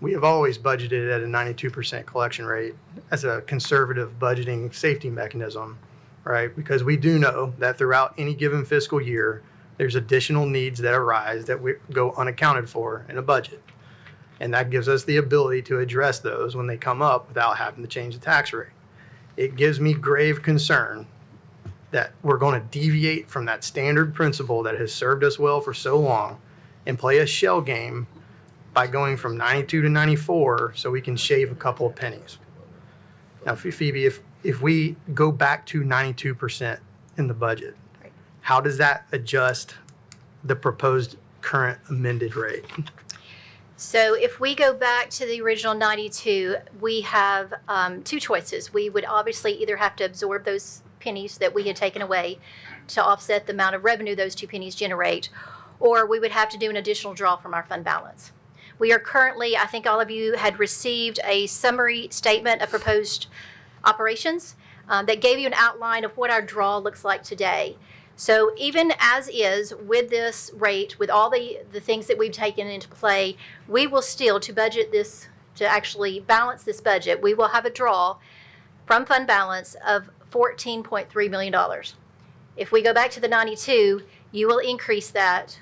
we have always budgeted at a 92% collection rate as a conservative budgeting safety mechanism, right? Because we do know that throughout any given fiscal year, there's additional needs that arise that we go unaccounted for in a budget. And that gives us the ability to address those when they come up without having to change the tax rate. It gives me grave concern that we're going to deviate from that standard principle that has served us well for so long and play a shell game by going from 92 to 94 so we can shave a couple of pennies. Now, Phoebe, if we go back to 92% in the budget, how does that adjust the proposed current amended rate? So if we go back to the original 92, we have two choices. We would obviously either have to absorb those pennies that we had taken away to offset the amount of revenue those 2 pennies generate, or we would have to do an additional draw from our fund balance. We are currently, I think all of you had received a summary statement of proposed operations that gave you an outline of what our draw looks like today. So even as is, with this rate, with all the things that we've taken into play, we will still, to budget this, to actually balance this budget, we will have a draw from fund balance of $14.3 million. If we go back to the 92, you will increase that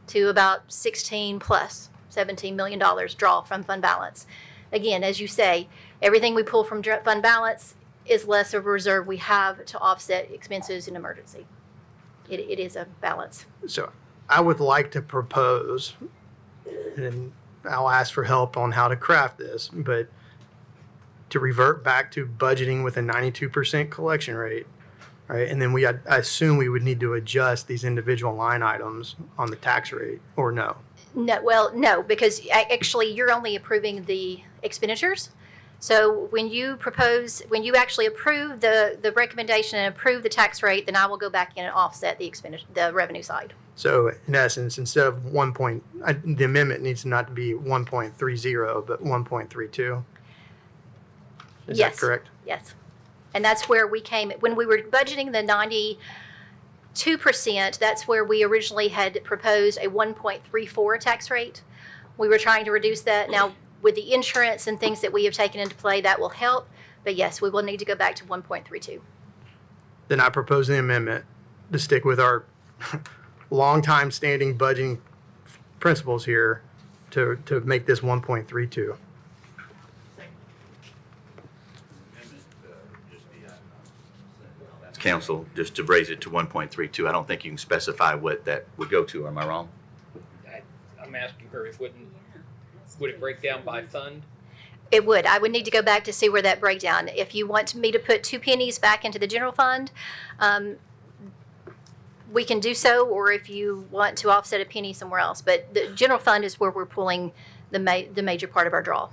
to about 16 plus $17 million draw from fund balance. Again, as you say, everything we pull from fund balance is less of a reserve we have to offset expenses in emergency. It is a balance. So I would like to propose, and I'll ask for help on how to craft this, but to revert back to budgeting with a 92% collection rate, right? And then I assume we would need to adjust these individual line items on the tax rate, or no? No, well, no, because actually you're only approving the expenditures. So when you actually approve the recommendation and approve the tax rate, then I will go back in and offset the revenue side. So in essence, instead of the amendment needs not to be 1.30, but 1.32. Is that correct? Yes. And that's where we came, when we were budgeting the 92%, that's where we originally had proposed a 1.34 tax rate. We were trying to reduce that. Now, with the insurance and things that we have taken into play, that will help. But yes, we will need to go back to 1.32. Then I propose the amendment to stick with our long-time standing budgeting principles here to make this 1.32. Council, just to raise it to 1.32. I don't think you can specify what that would go to. Am I wrong? I'm asking her if would it break down by fund? It would. I would need to go back to see where that breakdown. If you want me to put 2 pennies back into the general fund, we can do so, or if you want to offset a penny somewhere else. But the general fund is where we're pulling the major part of our draw.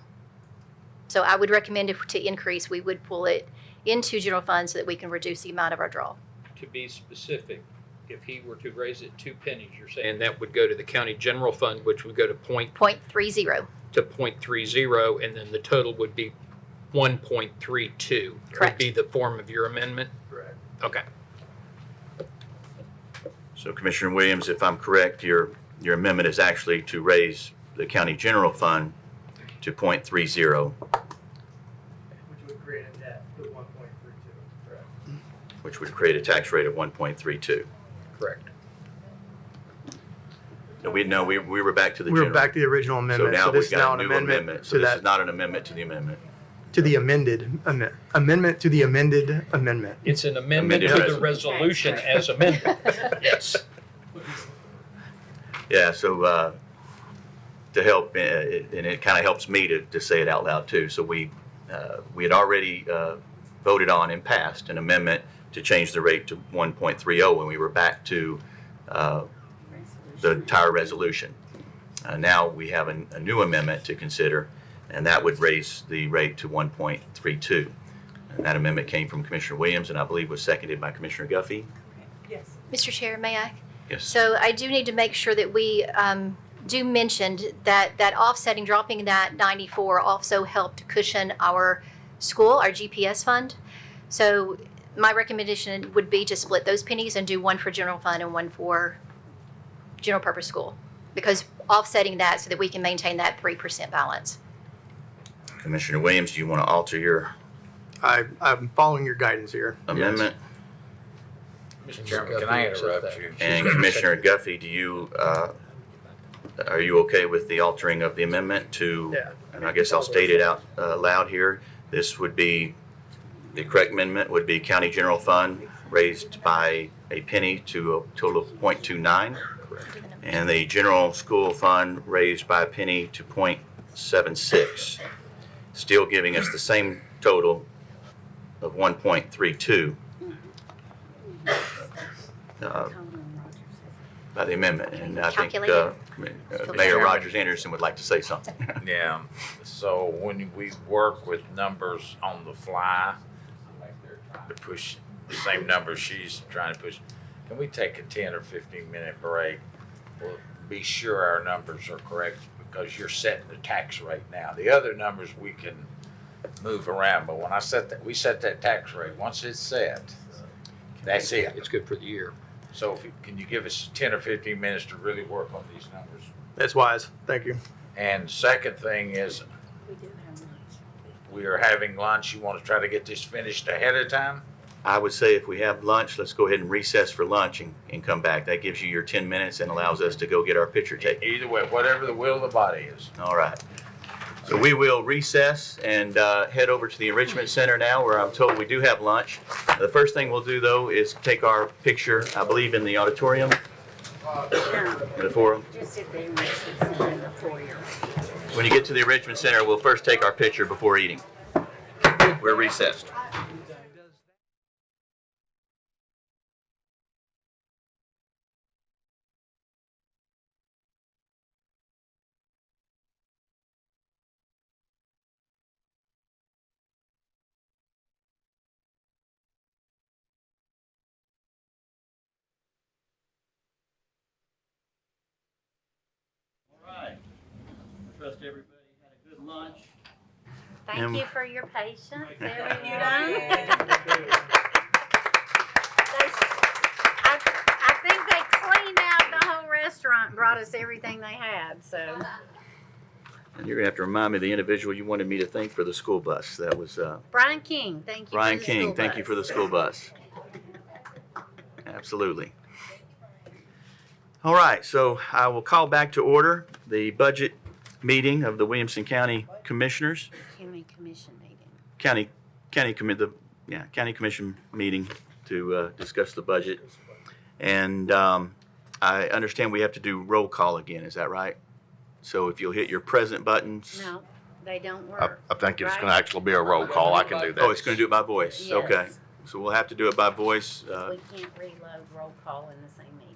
So I would recommend to increase, we would pull it into general fund so that we can reduce the amount of our draw. To be specific, if he were to raise it 2 pennies, you're saying that would go to the county general fund, which would go to 0.30. To 0.30, and then the total would be 1.32. Correct. Would be the form of your amendment? Correct. Okay. So Commissioner Williams, if I'm correct, your amendment is actually to raise the county general fund to 0.30. Which would create a net of 1.32. Correct. Which would create a tax rate of 1.32. Correct. No, we were back to the We general. were back to the original So amendment. now this we've is now got an a new amendment. So to this that, is not an amendment to the amendment. to the amended amendment to the amended amendment. It's an amendment Amended to the resolution as amended. Yes. Yeah, so to help, and it kind of helps me to say it out loud too. So we had already voted on and passed an amendment to change the rate to 1.30 when we were back to the entire resolution. Now we have a new amendment to consider, and that would raise the rate to 1.32. And that amendment came from Commissioner Williams, and I believe was seconded by Commissioner Guffey. Yes. Mr. Chair, may I? Yes. So I do need to make sure that we do mention that offsetting, dropping that 94 also helped cushion our school, our GPS fund. So my recommendation would be to split those pennies and do one for general fund and one for general purpose school, because offsetting that so that we can maintain that 3% balance. Commissioner Williams, do you want to alter your I'm following your guidance here. amendment? Mr. Chairman, can I interrupt you? And Commissioner Guffey, do you Are you okay with the altering of the amendment to? Yeah. And I guess I'll state it out loud here. This would be, the correct amendment would be county general fund raised by a penny to a total of 0.29. And the general school fund raised by a penny to 0.76. Still giving us the same total of 1.32 by the amendment. And I think Calculator. Mayor Rogers Anderson would like to say something. Yeah, so when we work with numbers on the fly, to push the same numbers she's trying to push, can we take a 10 or 15-minute break? We'll be sure our numbers are correct, because you're setting the tax rate now. The other numbers we can move around, but when I set that, we set that tax rate, once it's set, that's it. It's good for the year. So can you give us 10 or 15 minutes to really work on these numbers? That's wise. Thank you. And second thing is, we are having lunch. You want to try to get this finished ahead of time? I would say if we have lunch, let's go ahead and recess for lunch and come back. That gives you your 10 minutes and allows us to go get our picture taken. Either way, whatever the will of the body is. All right. So we will recess and head over to the Enrichment Center now, where I'm told we do have lunch. The first thing we'll do, though, is take our picture, I believe, in the auditorium. In the forum. Just at the enrichment center in the foyer. When you get to the Enrichment Center, we'll first take our picture before eating. We're recessed. Trust everybody had a good lunch. Thank you for your patience, everyone. I think they cleaned out the whole restaurant and brought us everything they had, so. And you're gonna have to remind me of the individual you wanted me to thank for the school bus. That was Brian King, thank you Brian for the King. school Thank you bus. for the school bus. Absolutely. All right, so I will call back to order the budget meeting of the Williamson County Commissioners. County Commission meeting. County Commission meeting to discuss the budget. And I understand we have to do roll call again, is that right? So if you'll hit your present buttons. No, they don't work. I think it's right? going to actually be a roll call. I can do that. Oh, it's going to do it by voice? Yes. Okay. So we'll have to do it by voice. We can't reload roll call in the same meeting.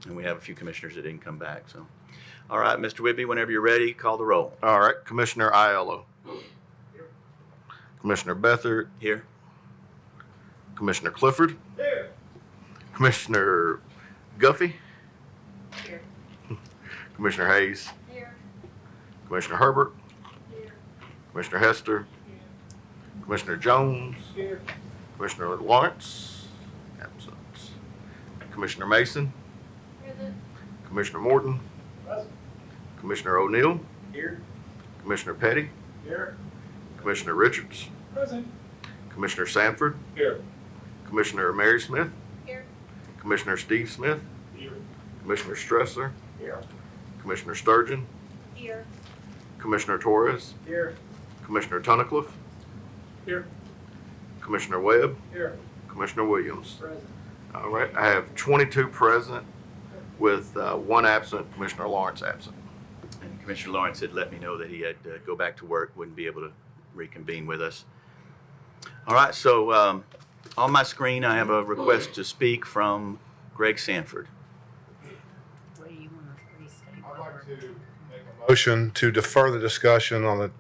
And we have a few commissioners that didn't come back, so. All right, Mr. Whitby, whenever you're ready, call the roll. All right, Commissioner Aiello. Commissioner Beathard. Here. Commissioner Clifford. Here. Commissioner Guffey. Here. Commissioner Hayes. Here. Commissioner Herbert. Here. Commissioner Hester. Commissioner Jones. Here. Commissioner Lawrence. Absent. Commissioner Mason. Commissioner Morton. Present. Commissioner O'Neill. Here. Commissioner Petty. Here. Commissioner Richards. Present. Commissioner Sanford. Here. Commissioner Mary Smith. Here. Commissioner Steve Smith. Here. Commissioner Stresser. Here. Commissioner Sturgeon. Here. Commissioner Torres. Here. Commissioner Tunnicliffe. Here. Commissioner Webb. Here. Commissioner Williams. Present. All right, I have 22 present with one absent, Commissioner Lawrence absent. And Commissioner Lawrence had let me know that he had to go back to work, wouldn't be able to reconvene with us. All right, so on my screen, I have a request to speak from Greg Sanford. What do you want to restate? I'd like to make a motion to defer the discussion on the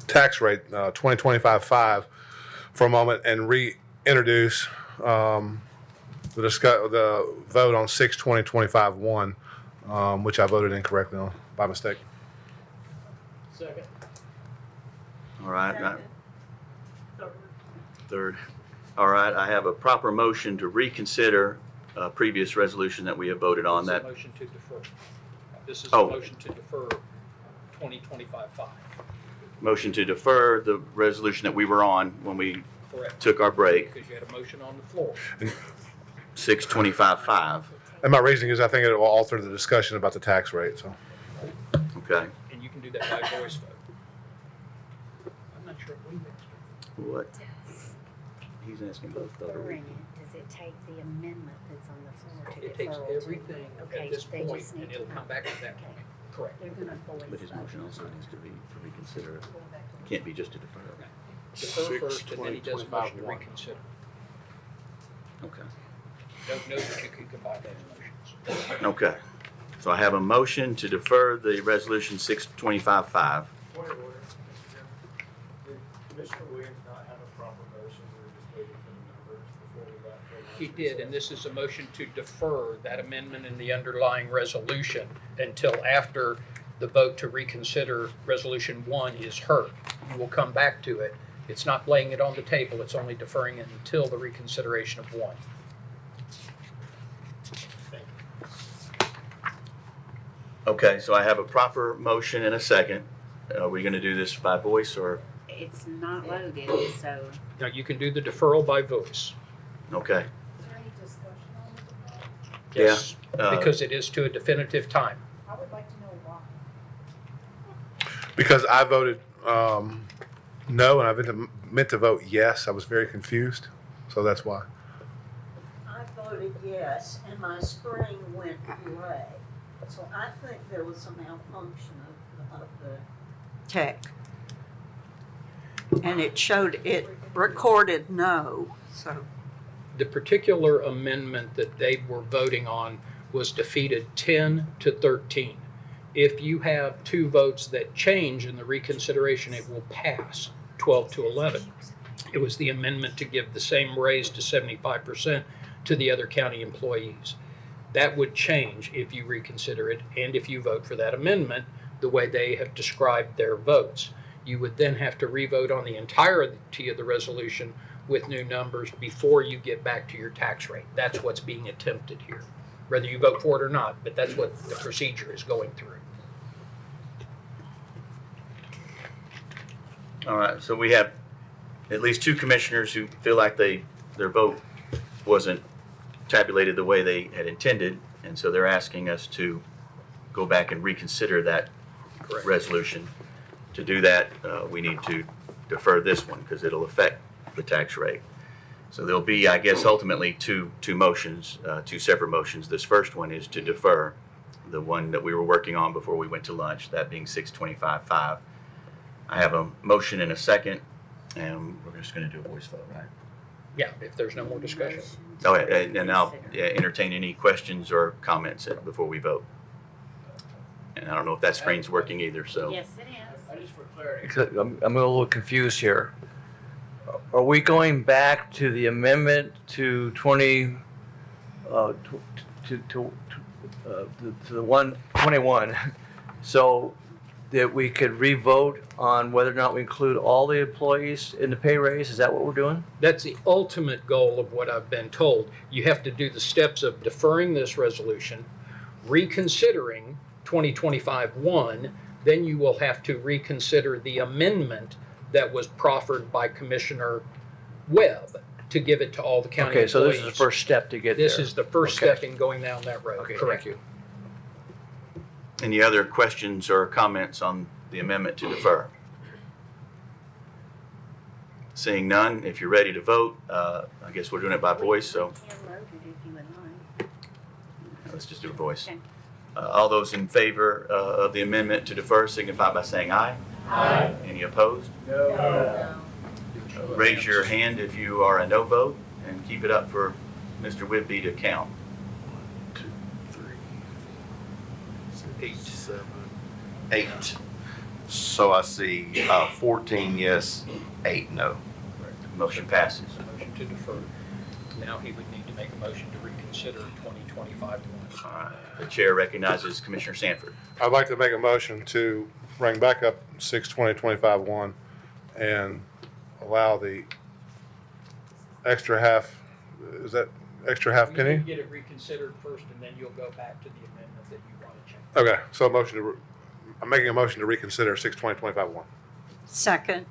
tax rate 2025-5 for a moment and reintroduce the vote on 6/20/25-1, which I voted incorrectly on by mistake. Second. All right. Third. All right, I have a proper motion to reconsider a previous resolution that we have voted on. This is That a motion to defer. This is Oh. a motion to defer 2025-5. motion to defer the resolution that we were on when we Correct. took our break, Because you had a motion on the floor. 6/25/5. And my reasoning is I think it will alter the discussion about the tax rate, so. Okay. And you can do that by voice vote. I'm not sure if we mixed it. What? He's asking both though. Deferring it, does it take the amendment that's on the floor to It takes defer to? everything Okay, at this they point, just need and to it'll know. come back at that Okay. point. Correct. They're gonna voice But his vote. motion also needs to be to reconsider. Can't be just to defer. Defer first, and then he does a motion to 6/20/25-1. reconsider. Okay. Don't know that you can combine those motions. Okay. So I have a motion to defer the resolution 625-5. Point of order, Mr. Chairman. Did Commissioner Williams not have a proper motion? We were just waiting for the numbers before we left. for He lunch did, and recess. this is a motion to defer that amendment in the underlying resolution until after the vote to reconsider Resolution 1 is heard. You will come back to it. It's not laying it on the table, it's only deferring it until the reconsideration of 1. Okay, so I have a proper motion and a second. Are we going to do this by voice or? It's not loaded, so. Now, you can do the deferral by voice. Okay. Is there any discussion on it? Yes, Yeah, because it is to a definitive time. I would like to know why. Because I voted no, and I meant to vote yes. I was very confused, so that's why. I voted yes, and my screen went gray. So I think there was a malfunction of the tech. And it showed, it recorded no, so. The particular amendment that they were voting on was defeated 10-13. If you have two votes that change in the reconsideration, it will pass 12-11. It was the amendment to give the same raise to 75% to the other county employees. That would change if you reconsider it and if you vote for that amendment the way they have described their votes. You would then have to revote on the entirety of the resolution with new numbers before you get back to your tax rate. That's what's being attempted here, whether you vote for it or not, but that's what the procedure is going through. All right, so we have at least two commissioners who feel like their vote wasn't tabulated the way they had intended, and so they're asking us to go back and reconsider that Correct. resolution. To do that, we need to defer this one because it'll affect the tax rate. So there'll be, I guess, ultimately two motions, two separate motions. This first one is to defer the one that we were working on before we went to lunch, that being 625-5. I have a motion and a second, and we're just going to do a voice vote, right? Yeah, if there's no more discussion. Oh, and I'll entertain any questions or comments before we vote. And I don't know if that screen's working either, so. Yes, it is. Just for clarity. I'm a little confused here. Are we going back to the amendment to to the 121 so that we could revote on whether or not we include all the employees in the pay raise? Is that what we're doing? That's the ultimate goal of what I've been told. You have to do the steps of deferring this resolution, reconsidering 2025-1, then you will have to reconsider the amendment that was proffered by Commissioner Webb to give it to all the county employees. Okay, so this is the first step to get there. This is the first Okay. step in going down that road. Okay, Correct. thank you. Any other questions or comments on the amendment to defer? Seeing none, if you're ready to vote, I guess we're doing it by voice, so You can load it if you would like. let's just do a voice. Okay. All those in favor of the amendment to defer signify by saying aye. Aye. Any opposed? No. Raise your hand if you are a no vote, and keep it up for Mr. Whitby to count. 1, 2, 3, 4, 8. 7. 8. So I see 14 yes, 8 no. Motion passes. Motion to defer. Now he would need to make a motion to reconsider 2025-1. All right. The chair recognizes Commissioner Sanford. I'd like to make a motion to bring back up 6/20/25-1 and allow the extra half, is that extra half You penny? can get it reconsidered first, and then you'll go back to the amendment that you want to change. Okay, so I'm making a motion to reconsider 6/20/25-1. Second.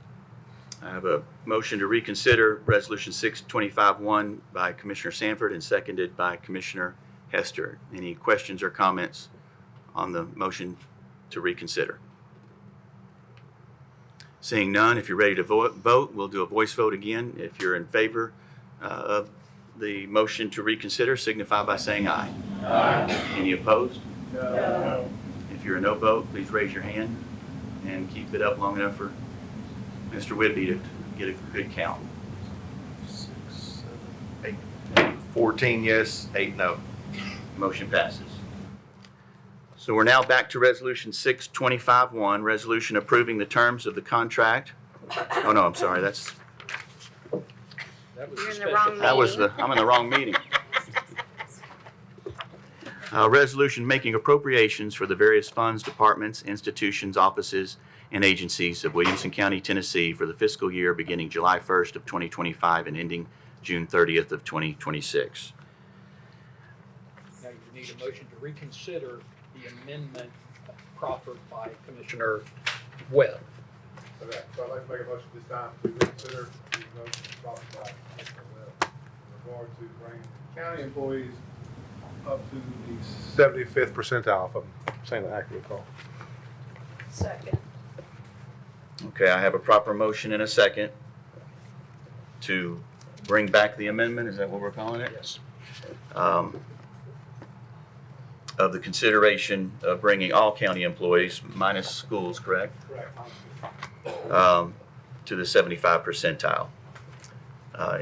I have a motion to reconsider Resolution 625-1 by Commissioner Sanford and seconded by Commissioner Hester, any questions or comments on the motion to reconsider? Seeing none, if you're ready to vote, we'll do a voice vote again. If you're in favor of the motion to reconsider, signify by saying aye. Aye. Any opposed? No. If you're a no vote, please raise your hand and keep it up long enough for Mr. Whitby to get a good count. 6, 7, 8. 14 yes, 8 no. Motion passes. So we're now back to Resolution 625-1, resolution approving the terms of the contract. Oh, no, I'm sorry, that's, You're in the wrong that was meeting. I'm in the wrong meeting. Resolution making appropriations for the various funds, departments, institutions, offices, and agencies of Williamson County, Tennessee for the fiscal year beginning July 1st of 2025 and ending June 30th of 2026. Now you need a motion to reconsider the amendment proffered by Commissioner Webb. Okay, so I'd like to make a motion this time to reconsider the motion brought by Commissioner Webb in regard to bringing county employees up to the 75th percentile, if I'm saying that accurately, Carl. Second. Okay, I have a proper motion and a second to bring back the amendment, is that what we're calling it? Yes. Of the consideration of bringing all county employees, minus schools, correct? Correct. To the 75th percentile.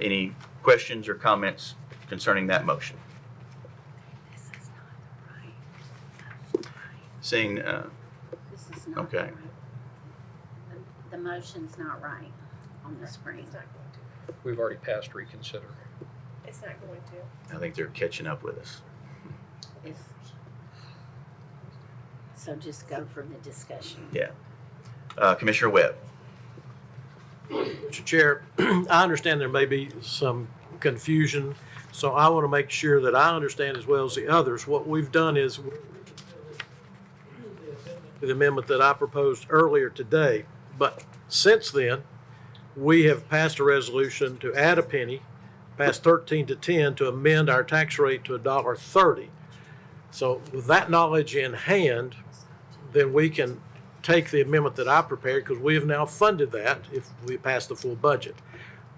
Any questions or comments concerning that motion? This is not right. Seeing, This is not Okay. right. The motion's not right on the screen. We've already passed reconsider. It's not going to. I think they're catching up with us. So just go from the discussion. Yeah. Commissioner Webb. Mr. Chair, I understand there may be some confusion, so I want to make sure that I understand as well as the others. What we've done is the amendment that I proposed earlier today, but since then, we have passed a resolution to add a penny, passed 13 to 10 to amend our tax rate to $1.30. So with that knowledge in hand, then we can take the amendment that I prepared, because we have now funded that if we pass the full budget.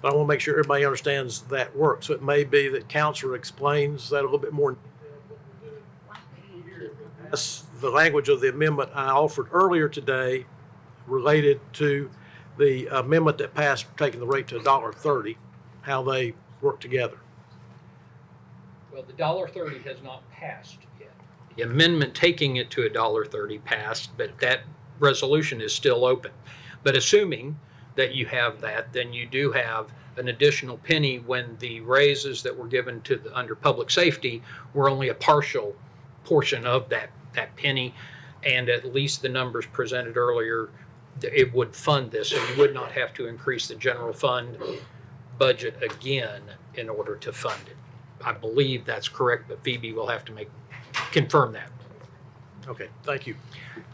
But I want to make sure everybody understands that work. So it may be that Counselor explains that a little bit more. That's the language of the amendment I offered earlier today related to the amendment that passed, taking the rate to $1.30, how they work together. Well, the $1.30 has not passed yet. The amendment taking it to $1.30 passed, but that resolution is still open. But assuming that you have that, then you do have an additional penny when the raises that were given to the under public safety were only a partial portion of that penny, and at least the numbers presented earlier, it would fund this, so you would not have to increase the general fund budget again in order to fund it. I believe that's correct, but Phoebe will have to confirm that. Okay, thank you.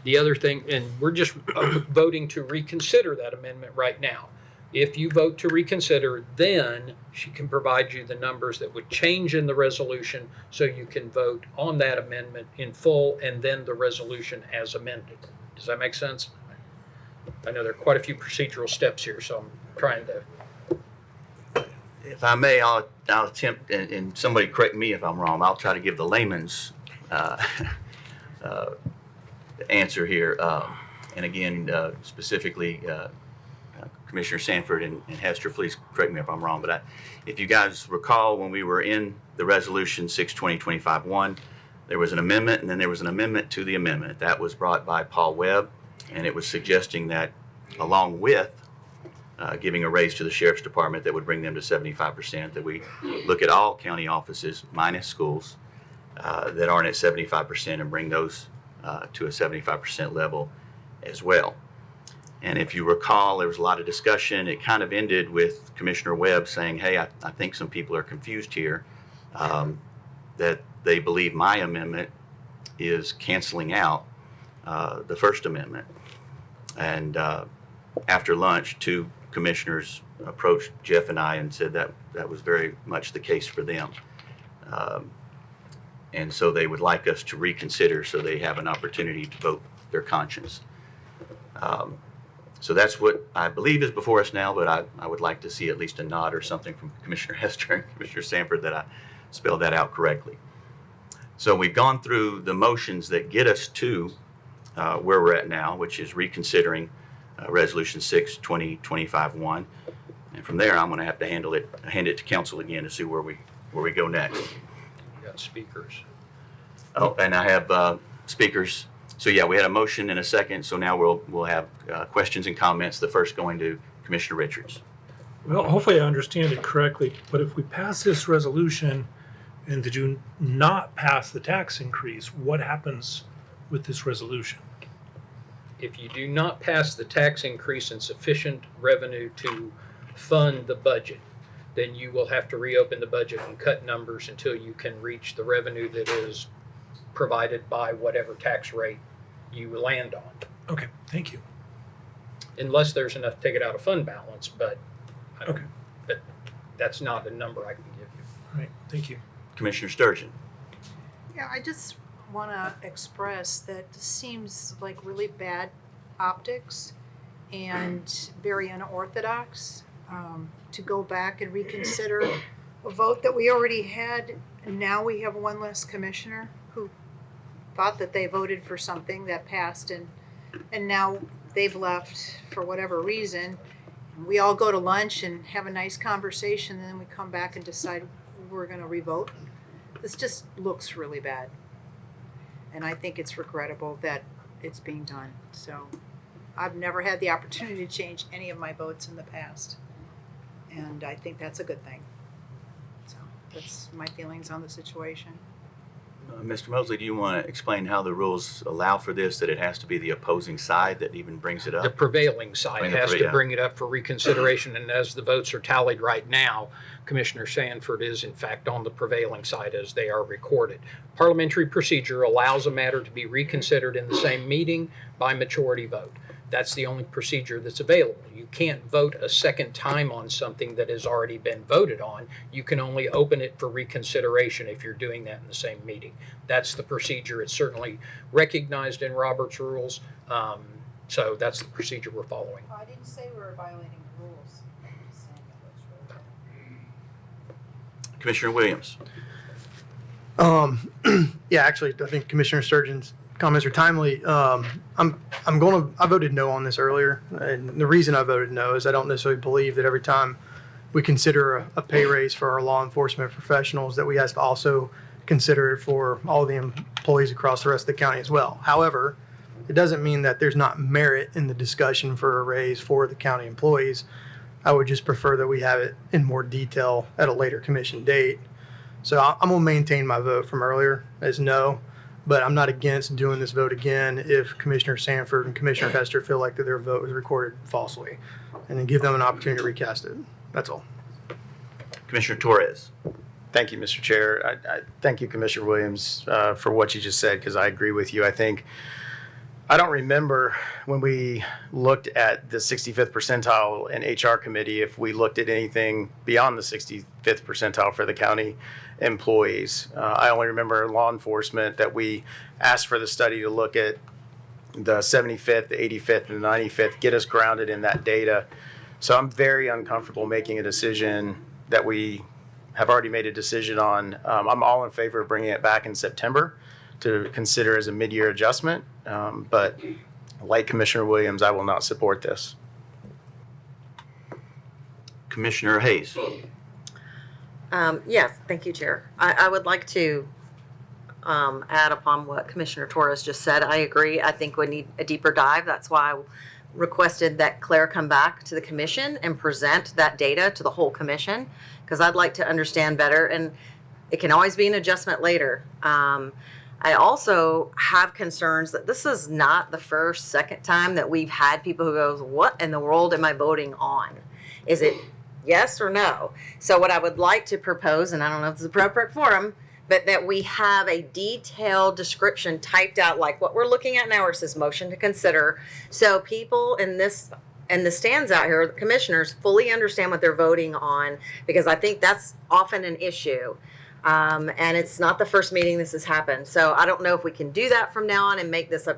The other thing, and we're just voting to reconsider that amendment right now. If you vote to reconsider, then she can provide you the numbers that would change in the resolution, so you can vote on that amendment in full and then the resolution as amended. Does that make sense? I know there are quite a few procedural steps here, so I'm trying to. If I may, I'll attempt, and somebody correct me if I'm wrong, I'll try to give the layman's answer here. And again, specifically, Commissioner Sanford and Hester, please correct me if I'm wrong, but if you guys recall, when we were in the resolution 6/2025-1, there was an amendment, and then there was an amendment to the amendment. That was brought by Paul Webb, and it was suggesting that along with giving a raise to the Sheriff's Department that would bring them to 75%, that we look at all county offices minus schools that aren't at 75% and bring those to a 75% level as well. And if you recall, there was a lot of discussion. It kind of ended with Commissioner Webb saying, hey, I think some people are confused here, that they believe my amendment is canceling out the First Amendment. And after lunch, two commissioners approached Jeff and I and said that that was very much the case for them. And so they would like us to reconsider so they have an opportunity to vote their conscience. So that's what I believe is before us now, but I would like to see at least a nod or something from Commissioner Hester and Commissioner Sanford that I spelled that out correctly. So we've gone through the motions that get us to where we're at now, which is reconsidering Resolution 6, 2025-1. And from there, I'm going to have to hand it to council again to see where we go next. You got speakers. Oh, and I have speakers. So yeah, we had a motion and a second. So now we'll have questions and comments. The first going to Commissioner Richards. Well, hopefully I understand it correctly, but if we pass this resolution and do not pass the tax increase, what happens with this resolution? If you do not pass the tax increase and sufficient revenue to fund the budget, then you will have to reopen the budget and cut numbers until you can reach the revenue that is provided by whatever tax rate you land on. Okay, thank you. Unless there's enough to take it out of fund balance, but Okay. but that's not a number I can give you. All right, thank you. Commissioner Sturgeon. Yeah, I just want to express that this seems like really bad optics and very unorthodox to go back and reconsider a vote that we already had. And now we have one less commissioner who thought that they voted for something that passed, and now they've left for whatever reason. We all go to lunch and have a nice conversation, and then we come back and decide we're going to revote. This just looks really bad. And I think it's regrettable that it's being done. So I've never had the opportunity to change any of my votes in the past. And I think that's a good thing. So that's my feelings on the situation. Mr. Mosley, do you want to explain how the rules allow for this, that it has to be the opposing side that even brings it up? The prevailing side has to yeah. bring it up for reconsideration, and as the votes are tallied right now, Commissioner Sanford is in fact on the prevailing side as they are recorded. Parliamentary procedure allows a matter to be reconsidered in the same meeting by majority vote. That's the only procedure that's available. You can't vote a second time on something that has already been voted on. You can only open it for reconsideration if you're doing that in the same meeting. That's the procedure. It's certainly recognized in Robert's rules. So that's the procedure we're following. I didn't say we were violating the rules. I'm just saying it looks really bad. Commissioner Williams. Yeah, actually, I think Commissioner Sturgeon's comments are timely. I voted no on this earlier, and the reason I voted no is I don't necessarily believe that every time we consider a pay raise for our law enforcement professionals that we have to also consider it for all the employees across the rest of the county as well. However, it doesn't mean that there's not merit in the discussion for a raise for the county employees. I would just prefer that we have it in more detail at a later commission date. So I'm going to maintain my vote from earlier as no. But I'm not against doing this vote again if Commissioner Sanford and Commissioner Hester feel like that their vote was recorded falsely, and then give them an opportunity to recast it. That's all. Commissioner Torres. Thank you, Mr. Chair. I thank you, Commissioner Williams, for what you just said, because I agree with you. I don't remember when we looked at the 65th percentile in HR committee if we looked at anything beyond the 65th percentile for the county employees. I only remember law enforcement that we asked for the study to look at the 75th, the 85th, and the 95th, get us grounded in that data. So I'm very uncomfortable making a decision that we have already made a decision on. I'm all in favor of bringing it back in September to consider as a mid-year adjustment. But like Commissioner Williams, I will not support this. Commissioner Hayes. Yes, thank you, Chair. I would like to add upon what Commissioner Torres just said. I agree. I think we need a deeper dive. That's why I requested that Claire come back to the commission and present that data to the whole commission, because I'd like to understand better, and it can always be an adjustment later. I also have concerns that this is not the second time that we've had people who goes, what in the world am I voting on? Is it yes or no? So what I would like to propose, and I don't know if it's the appropriate forum, but that we have a detailed description typed out like what we're looking at now, where it says motion to consider. So people in this, and the stands out here, the commissioners fully understand what they're voting on, because I think that's often an issue. And it's not the first meeting this has happened. So I don't know if we can do that from now on and make this a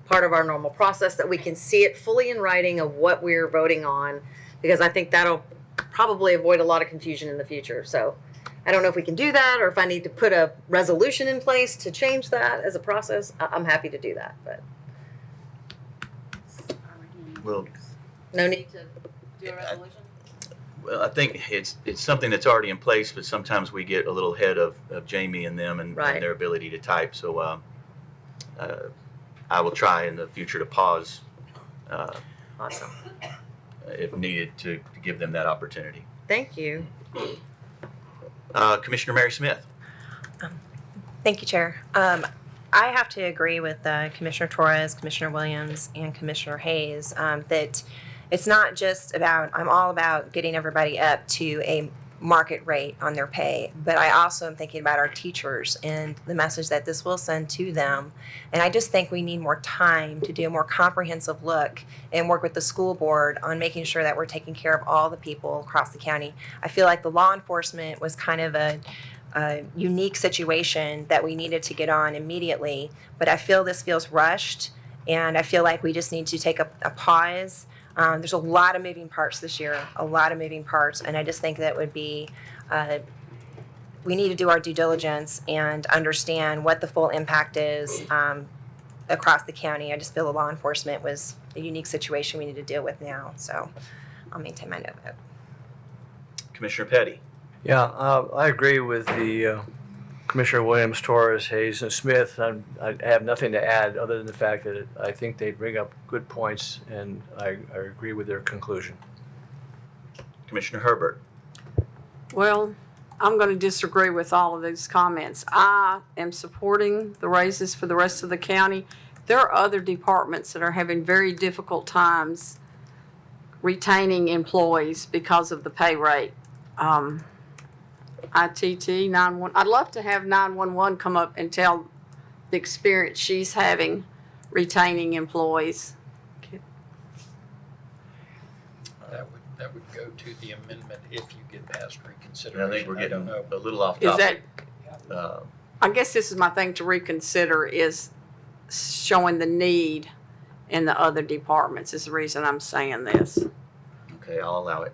part of our normal process, that we can see it fully in writing of what we're voting on, because I think that'll probably avoid a lot of confusion in the future. So I don't know if we can do that, or if I need to put a resolution in place to change that as a process. I'm happy to do that, but Well, no need to do a resolution. well, I think it's something that's already in place, but sometimes we get a little ahead of Jamie and them and Right. their ability to type. So I will try in the future to pause Awesome. if needed to give them that opportunity. Thank you. Commissioner Mary Smith. Thank you, Chair. I have to agree with Commissioner Torres, Commissioner Williams, and Commissioner Hayes that it's not just about, I'm all about getting everybody up to a market rate on their pay, but I also am thinking about our teachers and the message that this will send to them. And I just think we need more time to do a more comprehensive look and work with the school board on making sure that we're taking care of all the people across the county. I feel like the law enforcement was kind of a unique situation that we needed to get on immediately, but I feel this feels rushed, and I feel like we just need to take a pause. There's a lot of moving parts this year, a lot of moving parts, and I just think that would be, we need to do our due diligence and understand what the full impact is across the county. I just feel the law enforcement was a unique situation we need to deal with now, so I'll maintain my no vote. Commissioner Petty. Yeah, I agree with the Commissioner Williams, Torres, Hayes, and Smith. I have nothing to add other than the fact that I think they bring up good points, and I agree with their conclusion. Commissioner Herbert. Well, I'm going to disagree with all of these comments. I am supporting the raises for the rest of the county. There are other departments that are having very difficult times retaining employees because of the pay rate. ITT, 911. I'd love to have 911 come up and tell the experience she's having retaining employees. That would go to the amendment if you get past And reconsideration. I think we're don't getting know. a little off Is topic. I guess this is my thing to reconsider, is showing the need in the other departments is the reason I'm saying this. Okay, I'll allow it.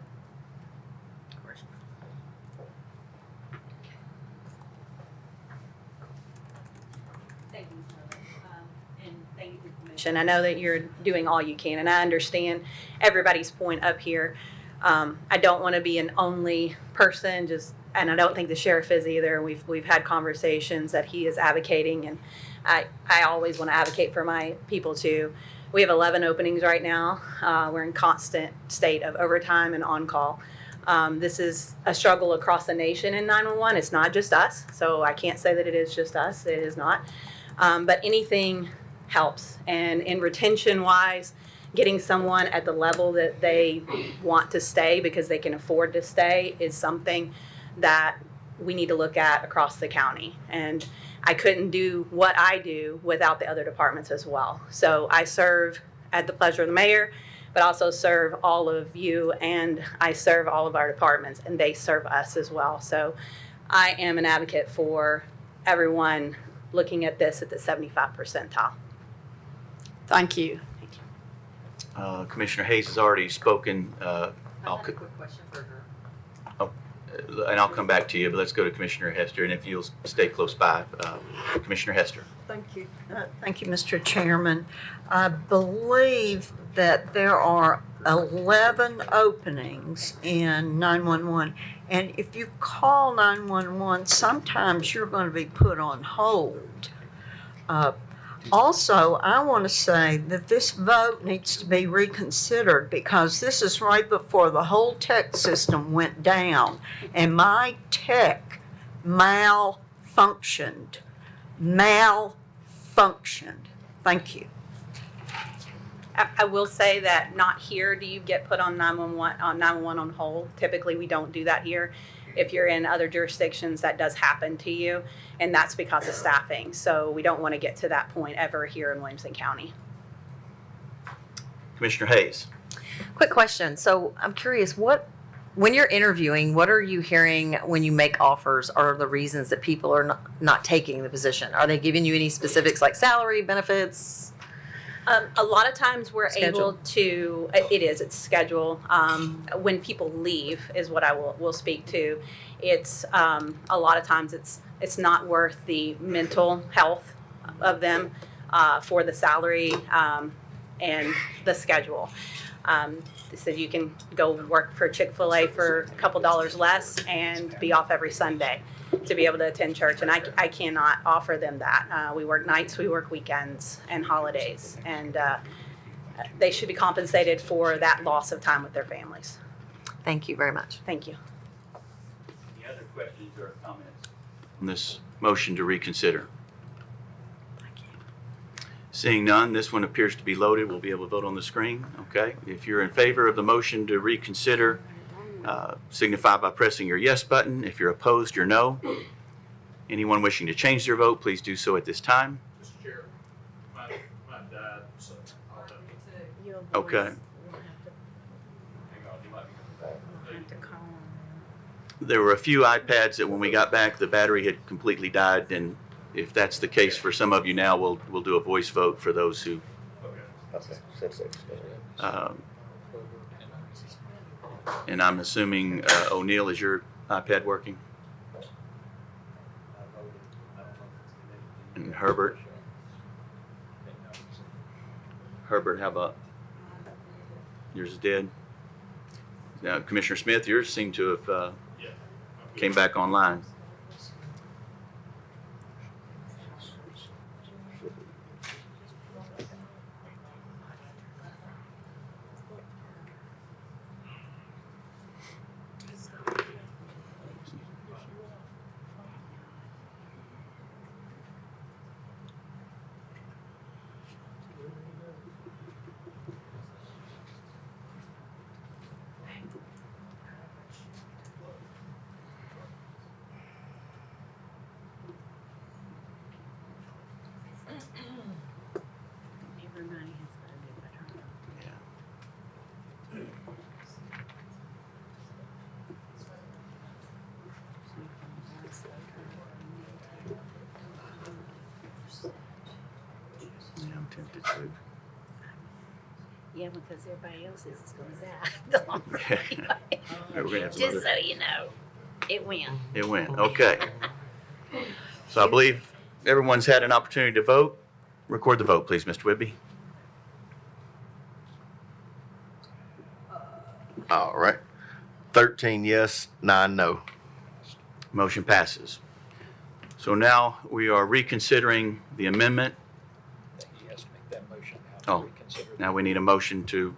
And I know that you're doing all you can, and I understand everybody's point up here. I don't want to be an only person, and I don't think the sheriff is either. We've had conversations that he is advocating, and I always want to advocate for my people too. We have 11 openings right now. We're in constant state of overtime and on-call. This is a struggle across the nation in 911. It's not just us, so I can't say that it is just us. It is not. But anything helps. And in retention wise, getting someone at the level that they want to stay because they can afford to stay is something that we need to look at across the county. And I couldn't do what I do without the other departments as well. So I serve at the pleasure of the mayor, but also serve all of you, and I serve all of our departments, and they serve us as well. So I am an advocate for everyone looking at this at the 75th percentile. Thank you. Commissioner Hayes has already spoken. I have a quick question for her. And I'll come back to you, but let's go to Commissioner Hester, and if you'll stay close by, Commissioner Hester. Thank you. Thank you, Mr. Chairman. I believe that there are 11 openings in 911. And if you call 911, sometimes you're going to be put on hold. Also, I want to say that this vote needs to be reconsidered, because this is right before the whole tech system went down, and my tech malfunctioned. Thank you. I will say that not here do you get put on 911 on hold. Typically, we don't do that here. If you're in other jurisdictions, that does happen to you, and that's because of staffing. So we don't want to get to that point ever here in Williamson County. Commissioner Hayes. Quick question. So I'm curious, what when you're interviewing, what are you hearing when you make offers? Are the reasons that people are not taking the position? Are they giving you any specifics like salary, benefits? A lot of times we're Schedule. able to, it's schedule. When people leave is what I will speak to. It's, a lot of times it's not worth the mental health of them, for the salary, and the schedule. They said you can go work for Chick-fil-A for a couple dollars less and be off every Sunday to be able to attend church, and I cannot offer them that. We work nights, we work weekends and holidays, and they should be compensated for that loss of time with their families. Thank you very much. Thank you. Any other questions or comments on this motion to reconsider? Seeing none, this one appears to be loaded. We'll be able to vote on the screen. Okay. If you're in favor of the motion to reconsider, signify by pressing your yes button. If you're opposed, your no. Anyone wishing to change their vote, please do so at this time. Mr. Chair, my dad, so I'll have Okay. There were a few iPads that when we got back, the battery had completely died, and if that's the case for some of you now, we'll do a voice vote for those who. And I'm assuming, O'Neill, is your iPad working? And Herbert? Herbert, how about? Yours is dead? Now, Commissioner Smith, yours seemed to have came back online. Everybody has got to do better. I'm tempted to. Yeah, because everybody else is going to die the longer we We're gonna have some Just other- so you know, it went. It went, okay. So I believe everyone's had an opportunity to vote. Record the vote, please, Mr. Whitby. All right. 13 yes, 9 no. Motion passes. So now we are reconsidering the amendment. He has to make that motion now to Oh, reconsider. now we need a motion to,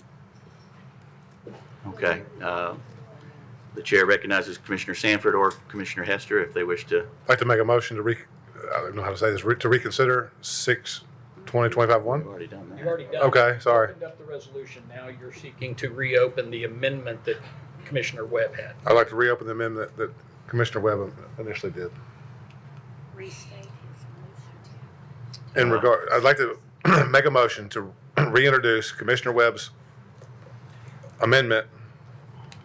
okay. The chair recognizes Commissioner Sanford or Commissioner Hester if they wish to. I'd like to make a motion to I don't know how to say this, to reconsider 6/2025-1. We've already done that. You've already done. Okay, it. sorry. You opened up the resolution. Now you're seeking to reopen the amendment that Commissioner Webb had. I'd like to reopen the amendment that Commissioner Webb initially did. Restate his motion. In regard, I'd like to make a motion to reintroduce Commissioner Webb's amendment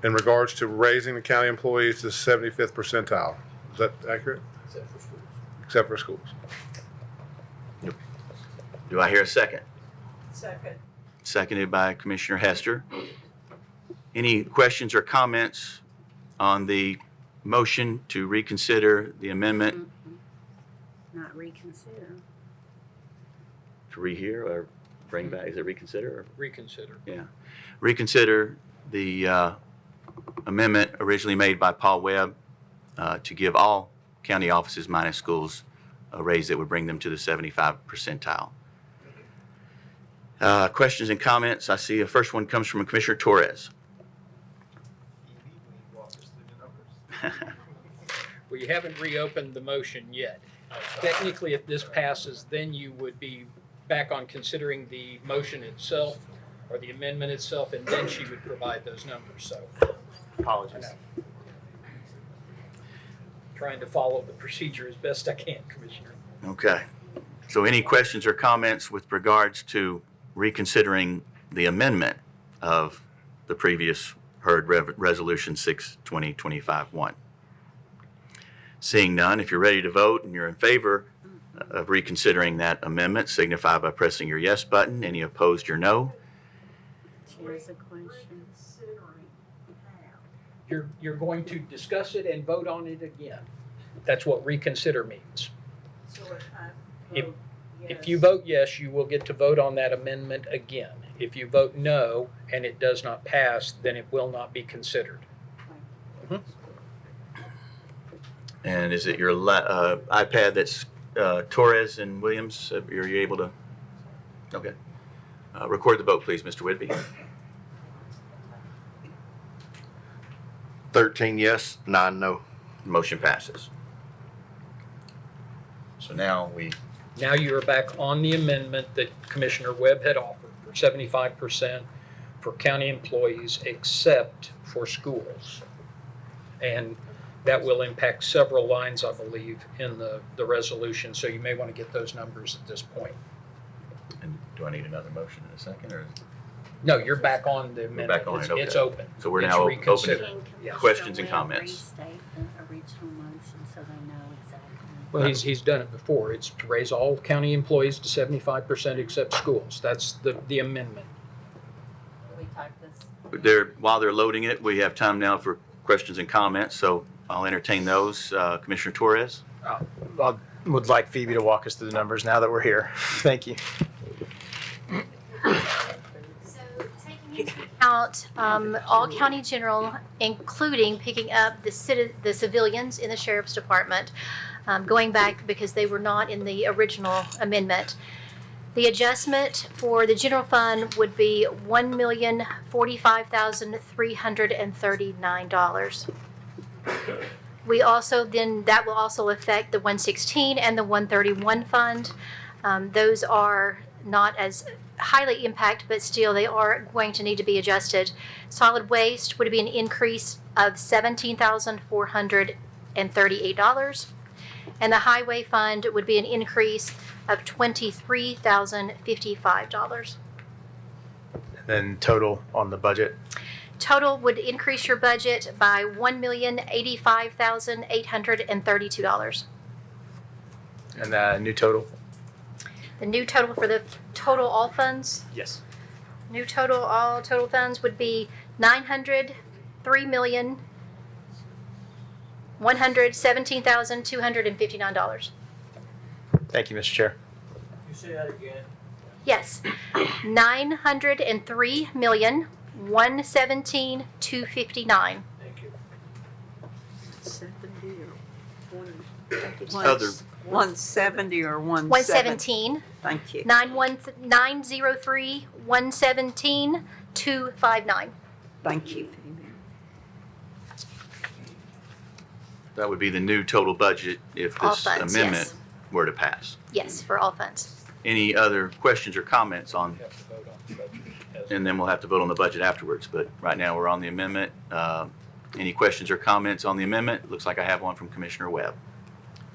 in regards to raising the county employees to the 75th percentile. Is that accurate? Except for schools. Except for schools. Do I hear a second? Second. Seconded by Commissioner Hester. Any questions or comments on the motion to reconsider the amendment? Not reconsider. To rehear or bring back, is it reconsider or? Reconsider. Yeah. Reconsider the amendment originally made by Paul Webb to give all county offices minus schools a raise that would bring them to the 75 percentile. Questions and comments? I see a first one comes from Commissioner Torres. Well, you haven't reopened the motion yet. Technically, if this passes, then you would be back on considering the motion itself or the amendment itself, and then she would provide those numbers, so. Apologies. Trying to follow the procedure as best I can, Commissioner. Okay. So any questions or comments with regards to reconsidering the amendment of the previous heard Resolution 6/2025-1. Seeing none, if you're ready to vote and you're in favor of reconsidering that amendment, signify by pressing your yes button. Any opposed, your no. Here's a question. You're going to discuss it and vote on it again. That's what reconsider means. If you vote yes, you will get to vote on that amendment again. If you vote no and it does not pass, then it will not be considered. And is it your iPad that's Torres and Williams? Are you able to? Okay. Record the vote, please, Mr. Whitby. 13 yes, 9 no. Motion passes. So now Now you are back on the amendment that Commissioner Webb had offered for 75% for county employees except for schools. And that will impact several lines, I believe, in the resolution. So you may want to get those numbers at this point. And do I need another motion in a second, or? No, you're back on the amendment. Back on it, It's okay. open. So we're It's now reconsidered. open Yeah. to questions and Commissioner comments. Webb, restate the original motion so they know exactly. Well, he's done it before. It's to raise all county employees to 75% except schools. That's the amendment. We type this. While they're loading it, we have time now for questions and comments, so I'll entertain those. Commissioner Torres? I would like Phoebe to walk us through the numbers now that we're here. Thank you. Out all county general, including picking up the civilians in the sheriff's department, going back because they were not in the original amendment. The adjustment for the general fund would be $1,045,339. We also that will also affect the 116 and the 131 fund. Those are not as highly impact, but still they are going to need to be adjusted. Solid waste would be an increase of $17,438, and the highway fund would be an increase of $23,055. And then total on the budget. Total would increase your budget by $1,085,832. And new total? The new total for the total all funds, Yes. new total, all total funds would be $903,117,259. Thank you, Mr. Chair. You say that again? Yes, $903,117,259. Thank you. 70 or Other. 170 or 117. Thank you. 903,117,259. Thank you. That would be the new total budget if All this funds, amendment yes. were to pass. Yes, for all funds. Any other questions or comments on, You have to vote on the budget. and then we'll have to vote on the budget afterwards, but right now we're on the amendment. Any questions or comments on the amendment? Looks like I have one from Commissioner Webb.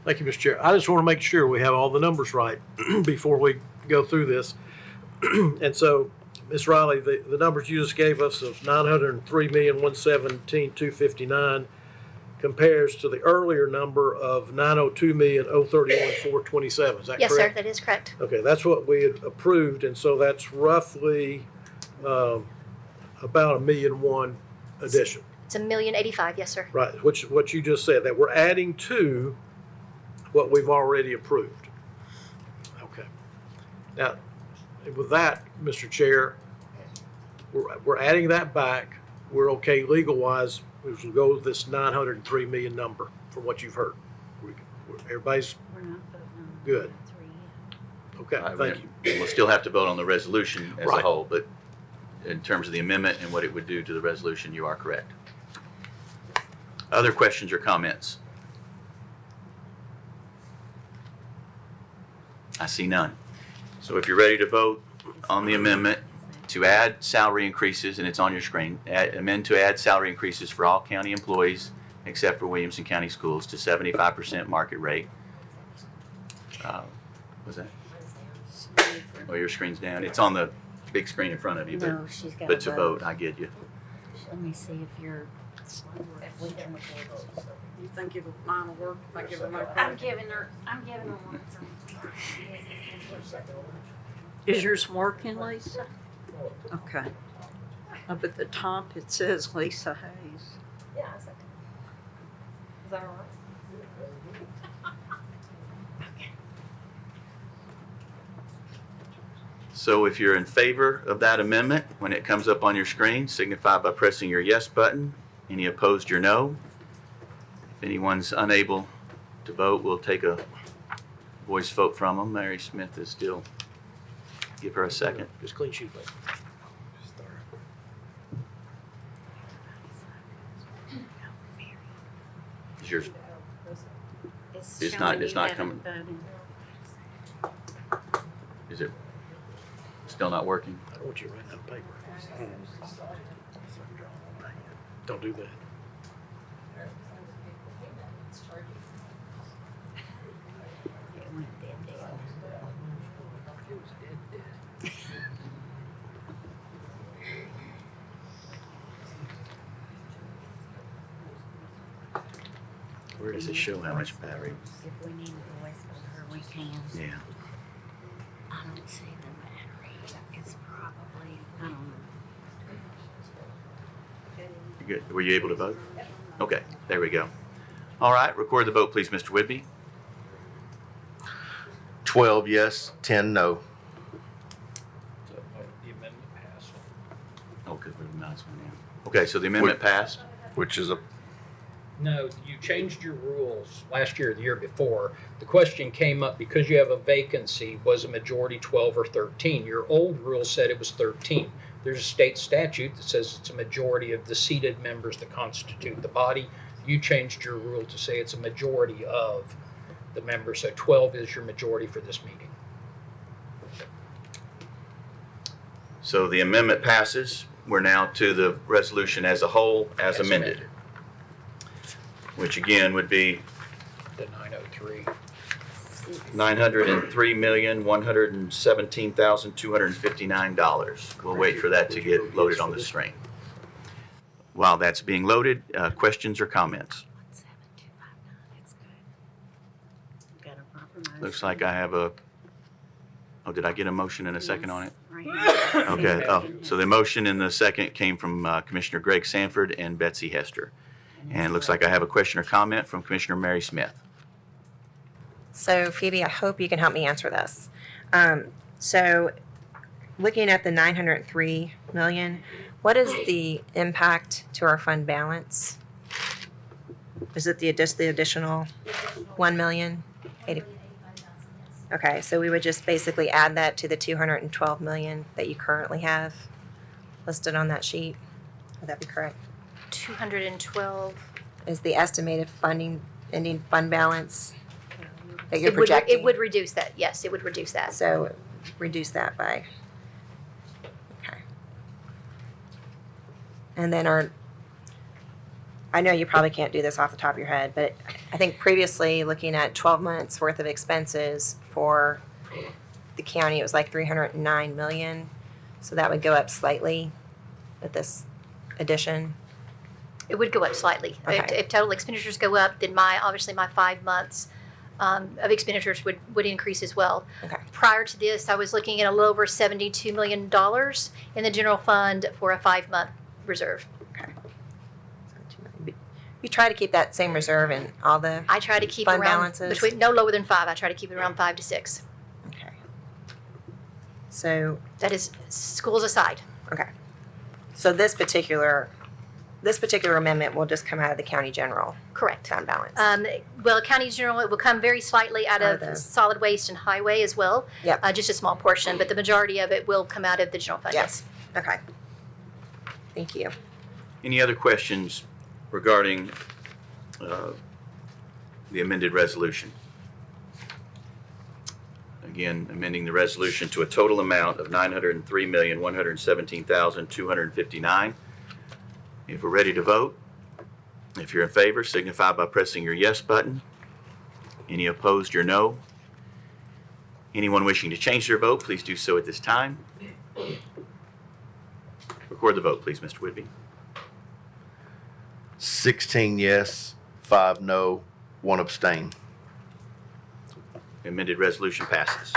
Thank you, Mr. Chair. I just want to make sure we have all the numbers right before we go through this. And so, Ms. Riley, the numbers you just gave us of $903,117,259 compares to the earlier number of $902,031,427. Is that Yes, sir, correct? that is correct. Okay, that's what we had approved, and so that's roughly about $1,000,001 addition. It's $1,085,000, yes, sir. Right, which what you just said, that we're adding to what we've already approved. Okay. Now, with that, Mr. Chair, we're adding that back. We're okay legal-wise. We'll go with this 903 million number from what you've heard. Everybody's We're not voting on good. 3 yet. Okay, thank you. We'll still have to vote on the resolution as a Right. whole, but in terms of the amendment and what it would do to the resolution, you are correct. Other questions or comments? I see none. So if you're ready to vote on the amendment to add salary increases, and it's on your screen, amend to add salary increases for all county employees except for Williamson County Schools to 75% market rate. What's that? Oh, your screen's down. It's on the big screen in front of you, No, she's got but to to vote, I get you. Let me see if if we can. You think mine will work if I give her my I'm card? giving her one from. Is yours working, Lisa? Okay. Up at the top, it says Lisa Hayes. Yeah, is that all right? So if you're in favor of that amendment, when it comes up on your screen, signify by pressing your yes button. Any opposed, your no. If anyone's unable to vote, we'll take a voice vote from them. Mary Smith is still, give her a second. Just clean sheet, please. Is yours, It's It's showing not- you it's not haven't voted. is it still not working? I don't want you writing out paper. Don't do that. It went dead. Where does it show how much battery? If we need a voice for her, we can. Yeah. I don't see the battery. It's probably, I don't know. You good? Were you able to vote? Okay, there we go. All right, record the vote, please, Mr. Whitby. 12 yes, 10 no. The amendment passed. Oh, because we're the mouse one now. Okay, so the amendment passed. Which is a, No, you changed your rules last year or the year before. The question came up because you have a vacancy, was a majority 12 or 13? Your old rule said it was 13. There's a state statute that says it's a majority of the seated members that constitute the body. You changed your rule to say it's a majority of the members, so 12 is your majority for this meeting. So the amendment passes. We're now to the resolution as a whole, as amended. Which again would be The 903. $903,117,259. We'll wait for that to get loaded on the screen. While that's being loaded, questions or comments? It's good. Got a proper motion. Looks like I have a, oh, did I get a motion and a second on it? Right here. Okay, oh, so the motion and the second came from Commissioner Greg Sanford and Betsy Hester. And it looks like I have a question or comment from Commissioner Mary Smith. So Phoebe, I hope you can help me answer this. So looking at the 903 million, what is the impact to our fund balance? Is it just the additional 1 million? Okay, so we would just basically add that to the 212 million that you currently have listed on that sheet. Would that be correct? 212. Is the estimated ending fund balance that you're It would, projecting? it would reduce that, yes, it would reduce that. So reduce that by, okay. And then I know you probably can't do this off the top of your head, but I think previously, looking at 12 months worth of expenses for the county, it was like 309 million. So that would go up slightly with this addition. It would go up slightly. Okay. If total expenditures go up, then obviously my 5 months of expenditures would increase as well. Okay. Prior to this, I was looking at a little over $72 million in the general fund for a 5-month reserve. Okay. You try to keep that same reserve in all the I try to keep fund around balances? between no lower than 5. I try to keep it around 5 to 6. Okay. So, That is schools aside. okay. So this particular amendment will just come out of the county general Correct. fund balance. Well, county general, it will come very slightly out Out of of solid waste and highway as well. Yep. Just a small portion, but the majority of it will come out of the general fund. Yes. Okay. Thank you. Any other questions regarding the amended resolution? Again, amending the resolution to a total amount of $903,117,259. If we're ready to vote, if you're in favor, signify by pressing your yes button. Any opposed, your no. Anyone wishing to change their vote, please do so at this time. Record the vote, please, Mr. Whitby. 16 yes, 5 no, 1 abstain. The amended resolution passes.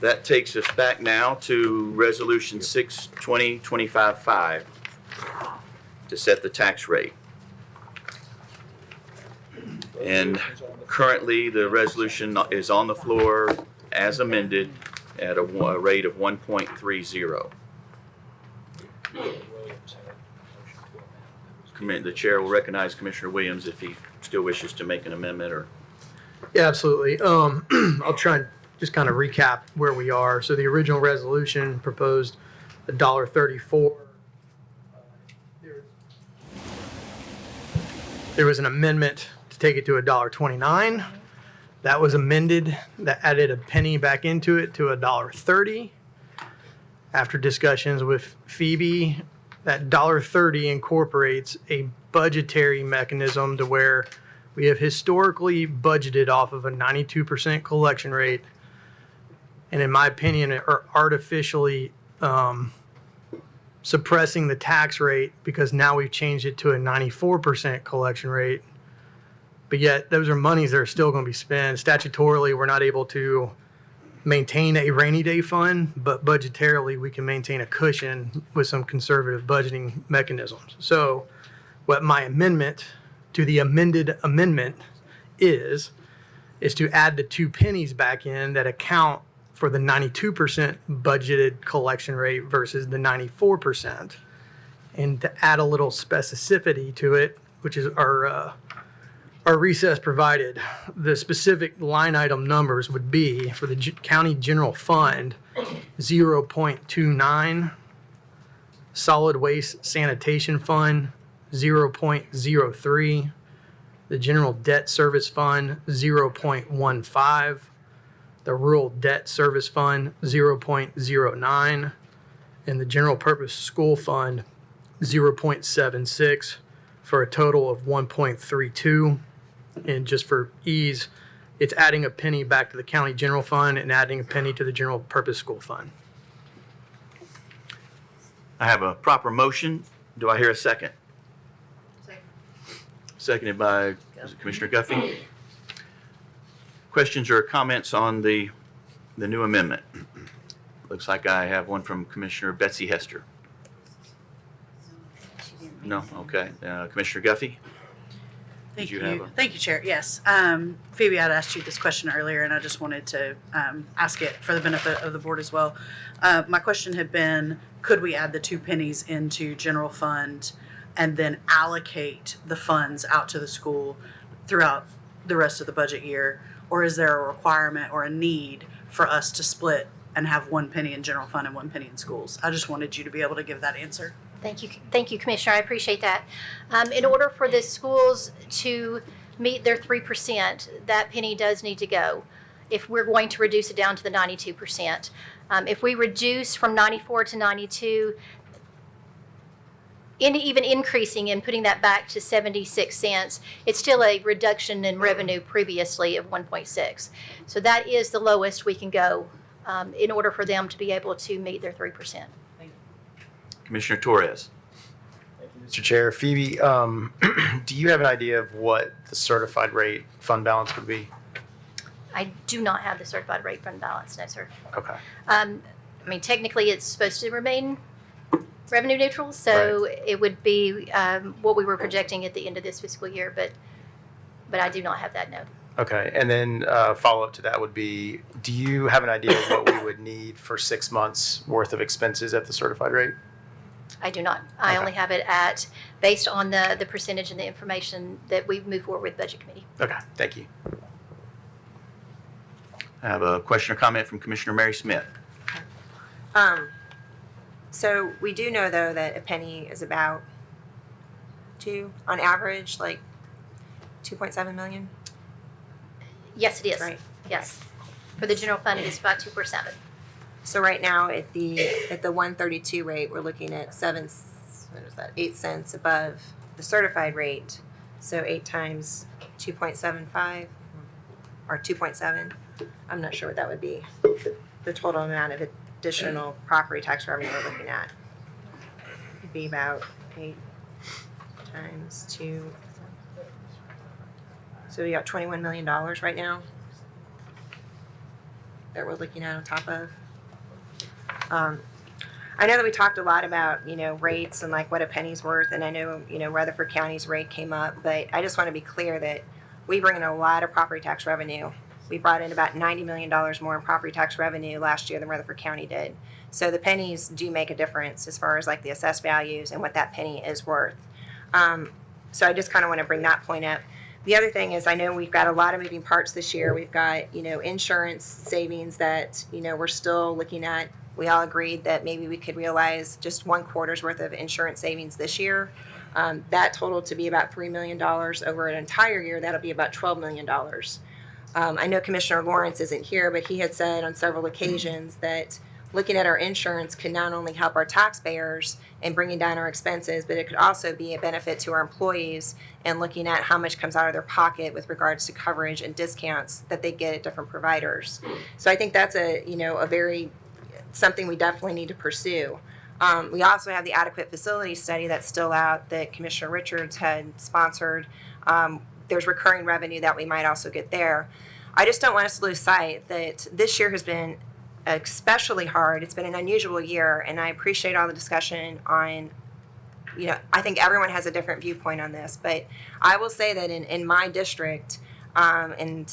That takes us back now to Resolution 6, 2025-5 to set the tax rate. And currently, the resolution is on the floor as amended at a rate of 1.30. The chair will recognize Commissioner Williams if he still wishes to make an amendment or. Yeah, absolutely. I'll try and just kind of recap where we are. So the original resolution proposed $1.34. There was an amendment to take it to $1.29. That was amended. That added a penny back into it to $1.30. After discussions with Phoebe, that $1.30 incorporates a budgetary mechanism to where we have historically budgeted off of a 92% collection rate, and in my opinion, are artificially suppressing the tax rate because now we've changed it to a 94% collection rate. But yet, those are monies that are still going to be spent. Statutorily, we're not able to maintain a rainy day fund, but budgetarily, we can maintain a cushion with some conservative budgeting mechanisms. So, what my amendment to the amended amendment is to add the 2 pennies back in that account for the 92% budgeted collection rate versus the 94%, and to add a little specificity to it, which is our recess provided. The specific line item numbers would be for the county general fund 0.29, solid waste sanitation fund 0.03, the general debt service fund 0.15, the rural debt service fund 0.09, and the general purpose school fund 0.76 for a total of 1.32. And just for ease, it's adding a penny back to the county general fund and adding a penny to the general purpose school fund. I have a proper motion. Do I hear a second? Seconded by Commissioner Guffey. Questions or comments on the new amendment? Looks like I have one from Commissioner Betsy Hester. No? Okay. Commissioner Guffey? Thank Did you have you. a- Thank you, Chair. Yes. Phoebe, I'd asked you this question earlier, and I just wanted to ask it for the benefit of the board as well. My question had been, could we add the 2 pennies into general fund and then allocate the funds out to the school throughout the rest of the budget year? Or is there a requirement or a need for us to split and have 1 penny in general fund and 1 penny in schools? I just wanted you to be able to give that answer. Thank you, Commissioner. I appreciate that. In order for the schools to meet their 3%, that penny does need to go if we're going to reduce it down to the 92%. If we reduce from 94 to 92, even increasing and putting that back to 76 cents, it's still a reduction in revenue previously of 1.6. So that is the lowest we can go in order for them to be able to meet their 3%. Commissioner Torres? Mr. Chair, Phoebe, do you have an idea of what the certified rate fund balance would be? I do not have the certified rate fund balance, no, sir. Okay. I mean, technically, it's supposed to remain revenue neutral, so it would be what we were projecting at the end of this fiscal year, but I do not have that note. Okay, and then follow-up to that would be, do you have an idea of what we would need for 6 months' worth of expenses at the certified rate? I do not. I only have it based on the percentage and the information that we move forward with Budget Committee. Okay, thank you. I have a question or comment from Commissioner Mary Smith. So we do know though that a penny is about on average, like 2.7 million. Yes, it is. Right. Yes. For the general fund, it is about 2.7. So right now at the 132 rate, we're looking at 8 cents above the certified rate. So 8 times 2.75 or 2.7. I'm not sure what that would be. The total amount of it additional property tax revenue we're looking at? It'd be about 8 times 2. So we got $21 million right now that we're looking at on top of. I know that we talked a lot about, rates and like what a penny's worth, and I know, Rutherford County's rate came up, but I just want to be clear that we bring in a lot of property tax revenue. We brought in about $90 million more in property tax revenue last year than Rutherford County did. So the pennies do make a difference as far as like the assessed values and what that penny is worth. So I just kind of want to bring that point up. The other thing is I know we've got a lot of moving parts this year. We've got, insurance savings that, we're still looking at. We all agreed that maybe we could realize just 1 quarter's worth of insurance savings this year. That totaled to be about $3 million over an entire year. That'll be about $12 million. I know Commissioner Lawrence isn't here, but he had said on several occasions that looking at our insurance can not only help our taxpayers in bringing down our expenses, but it could also be a benefit to our employees in looking at how much comes out of their pocket with regards to coverage and discounts that they get at different providers. So I think that's something we definitely need to pursue. We also have the adequate facility study that's still out that Commissioner Richards had sponsored. There's recurring revenue that we might also get there. I just don't want us to lose sight that this year has been especially hard. It's been an unusual year, and I appreciate all the discussion on, I think everyone has a different viewpoint on this, but I will say that in my district, and,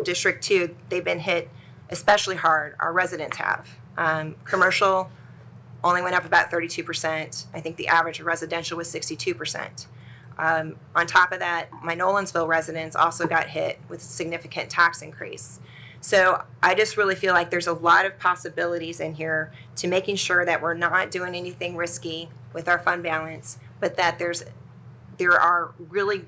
District 2, they've been hit especially hard. Our residents have. Commercial only went up about 32%. I think the average of residential was 62%. On top of that, my Nolansville residents also got hit with a significant tax increase. So I just really feel like there's a lot of possibilities in here to making sure that we're not doing anything risky with our fund balance, but that there are really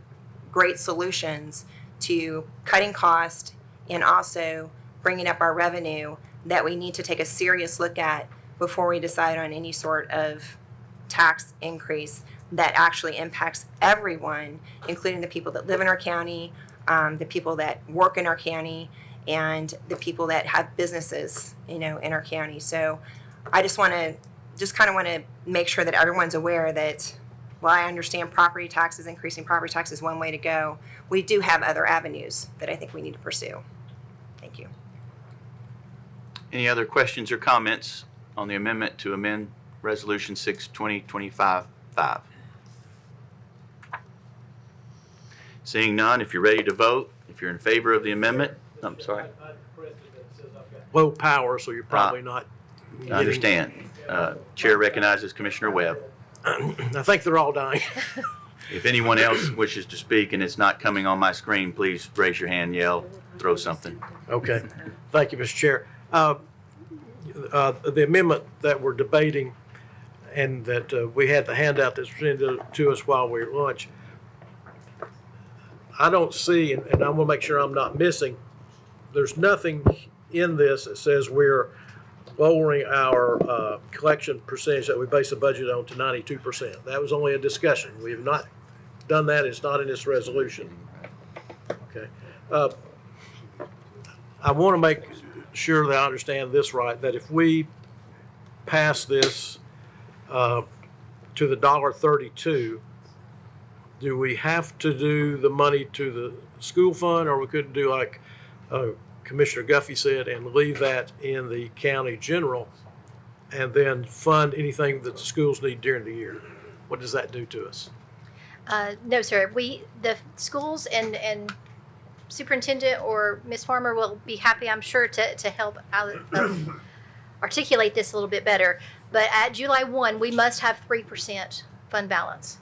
great solutions to cutting cost and also bringing up our revenue that we need to take a serious look at before we decide on any sort of tax increase that actually impacts everyone, including the people that live in our county, the people that work in our county, and the people that have businesses, in our county. So I just kind of want to make sure that everyone's aware that while I understand increasing property tax is one way to go, we do have other avenues that I think we need to pursue. Thank you. Any other questions or comments on the amendment to amend Resolution 6, 2025-5? Seeing none, if you're ready to vote, if you're in favor of the amendment, I'm sorry. Low power, so you're probably not. I understand. Chair recognizes Commissioner Webb. I think they're all dying. If anyone else wishes to speak and it's not coming on my screen, please raise your hand, yell, throw something. Okay. Thank you, Mr. Chair. The amendment that we're debating and that we had the handout that's presented to us while we were at lunch, I don't see, and I want to make sure I'm not missing, there's nothing in this that says we're lowering our collection percentage that we base the budget on to 92%. That was only a discussion. We have not done that. It's not in this resolution. Okay. I want to make sure that I understand this right, that if we pass this to the $1.32, do we have to do the money to the school fund, or we couldn't do like Commissioner Guffey said and leave that in the county general and then fund anything that the schools need during the year? What does that do to us? No, sir. The schools and superintendent or Ms. Farmer will be happy, I'm sure, to help articulate this a little bit better. But at July 1, we must have 3% fund balance.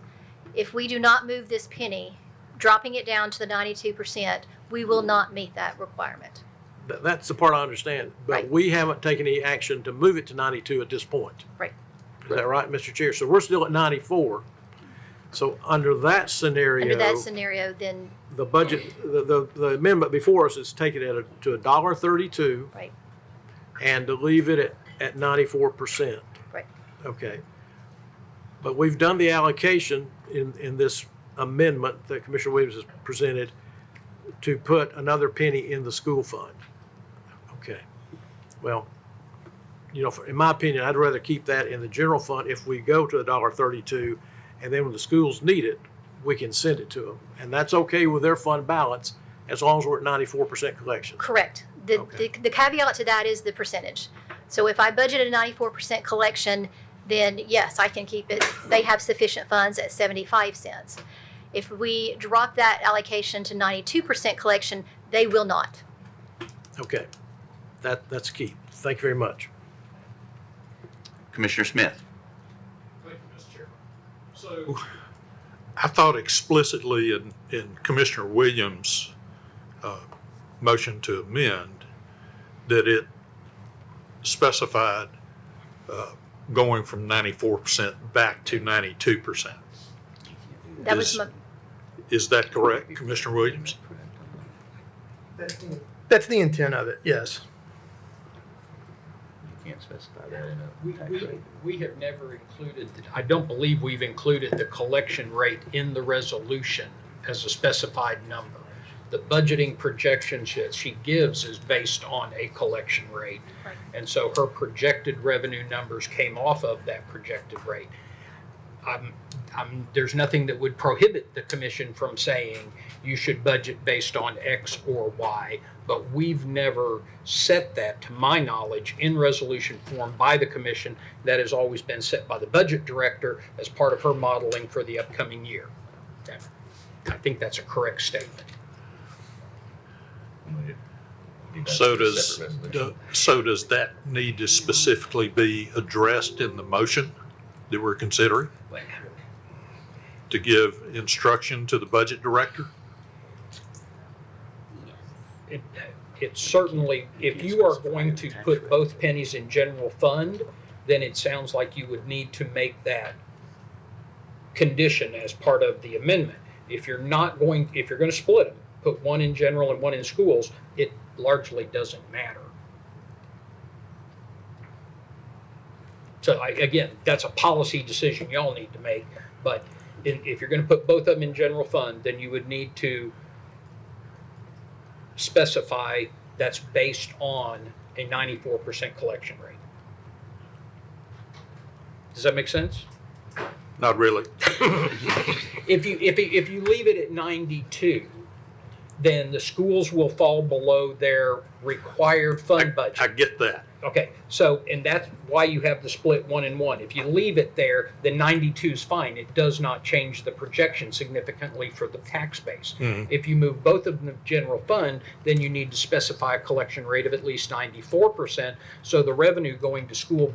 If we do not move this penny, dropping it down to the 92%, we will not meet that requirement. That's the part I understand, but Right. we haven't taken any action to move it to 92 at this point. Right. Is that right, Mr. Chair? So we're still at 94. So under that scenario, Then the budget, the amendment before us is taking it to $1.32. Right. And to leave it at 94%. Right. Okay. But we've done the allocation in this amendment that Commissioner Williams has presented to put another penny in the school fund. Okay. Well, in my opinion, I'd rather keep that in the general fund if we go to $1.32, and then when the schools need it, we can send it to them. And that's okay with their fund balance as long as we're at 94% collection. Correct. The caveat to that is the percentage. So if I budgeted a 94% collection, then yes, I can keep it. They have sufficient funds at 75 cents. If we drop that allocation to 92% collection, they will not. Okay, that's key. Thank you very much. Commissioner Smith. Thank you, Mr. Chairman. So I thought explicitly in Commissioner Williams' motion to amend that it specified going from 94% back to 92%. That was Is that correct, Commissioner Williams? That's the intent of it, yes. You can't specify that in a tax rate. We have never included, I don't believe we've included the collection rate in the resolution as a specified number. The budgeting projections that she gives is based on a collection rate. Right. And so her projected revenue numbers came off of that projected rate. There's nothing that would prohibit the commission from saying you should budget based on X or Y, but we've never set that, to my knowledge, in resolution form by the commission. That has always been set by the budget director as part of her modeling for the upcoming year. I think that's a correct statement. So does that need to specifically be addressed in the motion that we're considering? To give instruction to the budget director? It certainly, if you are going to put both pennies in general fund, then it sounds like you would need to make that condition as part of the amendment. If you're going to split them, put one in general and one in schools, it largely doesn't matter. So again, that's a policy decision y'all need to make, but if you're going to put both of them in general fund, then you would need to specify that's based on a 94% collection rate. Does that make sense? Not really. If you leave it at 92, then the schools will fall below their required fund budget. I get that. Okay, so, and that's why you have the split 1 and 1. If you leave it there, then 92 is fine. It does not change the projection significantly for the tax base. Mhm. If you move both of them to general fund, then you need to specify a collection rate of at least 94%, so the revenue going to school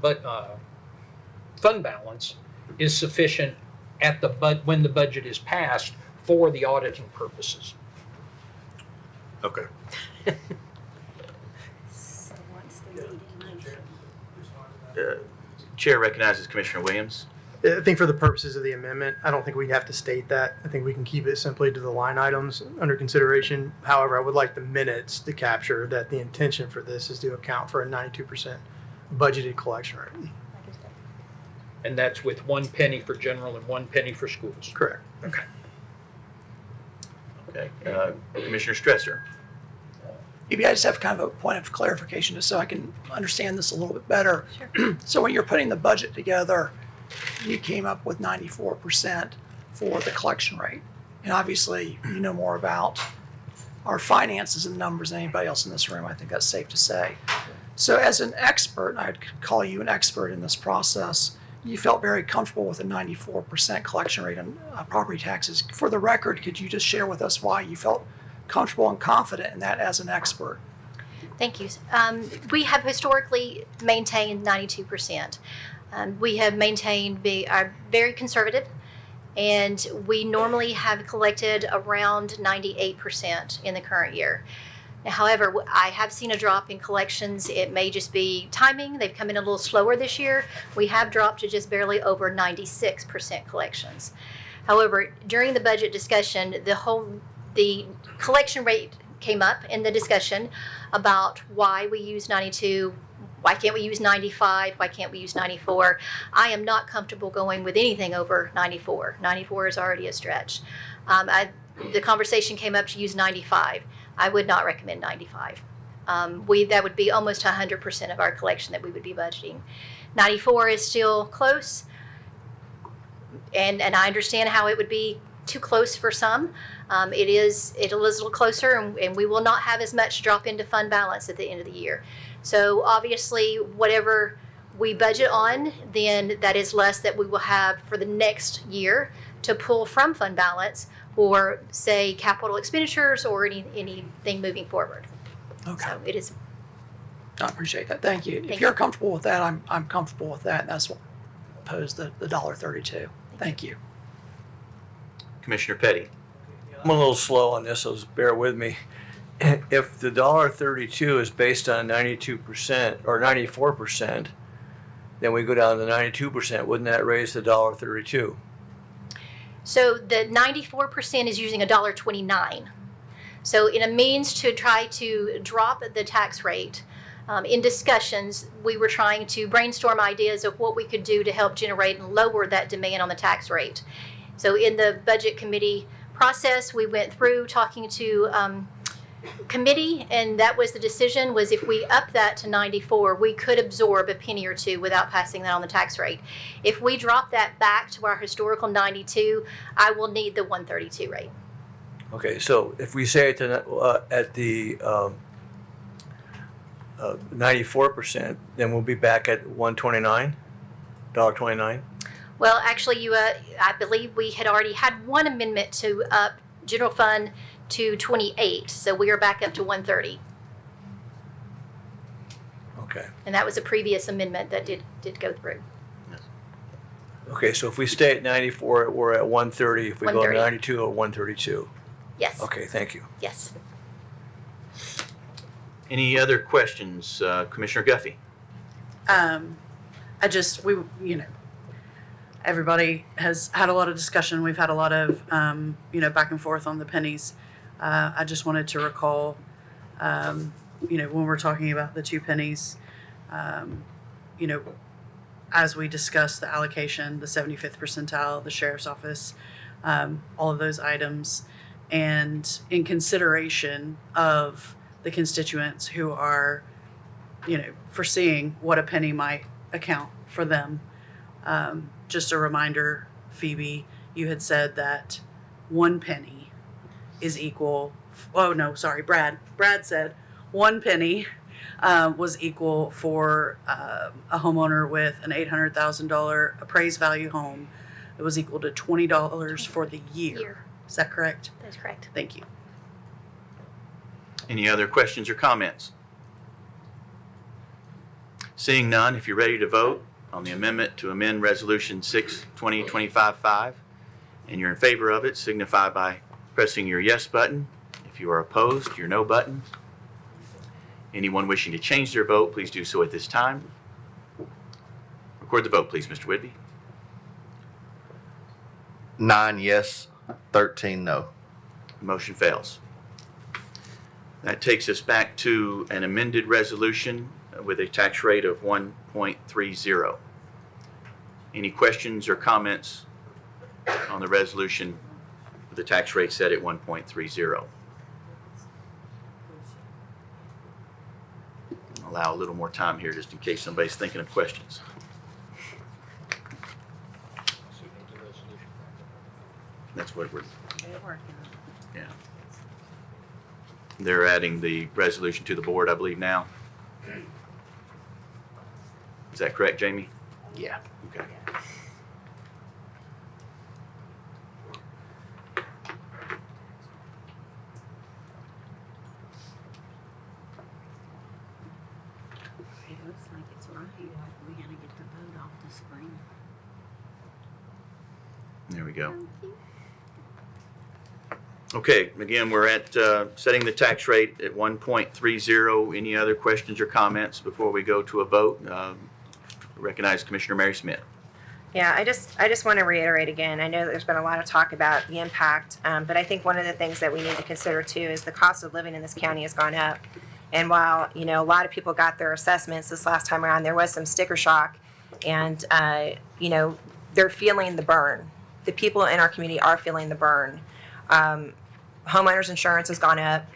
fund balance is sufficient at when the budget is passed for the auditing purposes. Okay. So what's the meeting motion? Chair recognizes Commissioner Williams. I think for the purposes of the amendment, I don't think we'd have to state that. I think we can keep it simply to the line items under consideration. However, I would like the minutes to capture that the intention for this is to account for a 92% budgeted collection rate. And that's with 1 penny for general and 1 penny for schools. Correct. Okay. Okay. Commissioner Stresser. Maybe I just have kind of a point of clarification just so I can understand this a little bit better. Sure. So when you're putting the budget together, you came up with 94% for the collection rate. And obviously, you know more about our finances and numbers than anybody else in this room. I think that's safe to say. So as an expert, and I'd call you an expert in this process, you felt very comfortable with a 94% collection rate on property taxes. For the record, could you just share with us why you felt comfortable and confident in that as an expert? Thank you. We have historically maintained 92%. We have maintained are very conservative, and we normally have collected around 98% in the current year. Now, however, I have seen a drop in collections. It may just be timing. They've come in a little slower this year. We have dropped to just barely over 96% collections. However, during the budget discussion, the collection rate came up in the discussion about why we use 92, why can't we use 95, why can't we use 94. I am not comfortable going with anything over 94. 94 is already a stretch. The conversation came up to use 95. I would not recommend 95. that would be almost 100% of our collection that we would be budgeting. 94 is still close, and I understand how it would be too close for some. It is a little closer, and we will not have as much drop into fund balance at the end of the year. So obviously, whatever we budget on, then that is less that we will have for the next year to pull from fund balance or say capital expenditures or anything moving forward. Okay. So it is. I appreciate that. Thank you. Thank If you're you. comfortable with that, I'm comfortable with that. That's what opposed the $1.32. Thank you. Commissioner Petty. I'm a little slow on this, so bear with me. If the $1.32 is based on 92% or 94%, then we go down to 92%. Wouldn't that raise the $1.32? So the 94% is using $1.29. So in a means to try to drop the tax rate, in discussions, we were trying to brainstorm ideas of what we could do to help generate and lower that demand on the tax rate. So in the budget committee process, we went through talking to committee, and that was the decision, was if we up that to 94, we could absorb a penny or two without passing that on the tax rate. If we drop that back to our historical 92, I will need the 132 rate. Okay, so if we say it to, at the 94%, then we'll be back at $1.29. Well, actually, I believe we had already had one amendment to up general fund to 28, so we are back up to 130. Okay. And that was a previous amendment that did go through. Okay, so if we stay at 94, we're at 130. If we go to 130. 92, or 132. Yes. Okay, thank you. Yes. Any other questions? Commissioner Guffey? Everybody has had a lot of discussion. We've had a lot of, back and forth on the pennies. I just wanted to recall, when we're talking about the 2 pennies, as we discussed the allocation, the 75th percentile, the sheriff's office, all of those items, and in consideration of the constituents who are, foreseeing what a penny might account for them. Just a reminder, Phoebe, you had said that 1 penny is equal, Brad. Brad said 1 penny was equal for a homeowner with an $800,000 appraised value home. It was equal to $20 for the year. Is that correct? That's correct. Thank you. Any other questions or comments? Seeing none, if you're ready to vote on the amendment to amend Resolution 6-2025-5, and you're in favor of it, signify by pressing your yes button. If you are opposed, your no button. Anyone wishing to change their vote, please do so at this time. Record the vote, please, Mr. Whitby. 9 yes, 13 no. Motion fails. That takes us back to an amended resolution with a tax rate of 1.30. Any questions or comments on the resolution with the tax rate set at 1.30? Allow a little more time here just in case somebody's thinking of questions. That's what we're, yeah. They're adding the resolution to the board, I believe, now. Is that correct, Jamie? Yeah. Okay. It looks like it's right. We gotta get the vote off the screen. There we go. Okay, again, we're at setting the tax rate at 1.30. Any other questions or comments before we go to a vote? Recognize Commissioner Mary Smith. Yeah, I just want to reiterate again, I know there's been a lot of talk about the impact, but I think one of the things that we need to consider too is the cost of living in this county has gone up. And while, a lot of people got their assessments this last time around, there was some sticker shock, and, they're feeling the burn. The people in our community are feeling the burn. Homeowners insurance has gone up,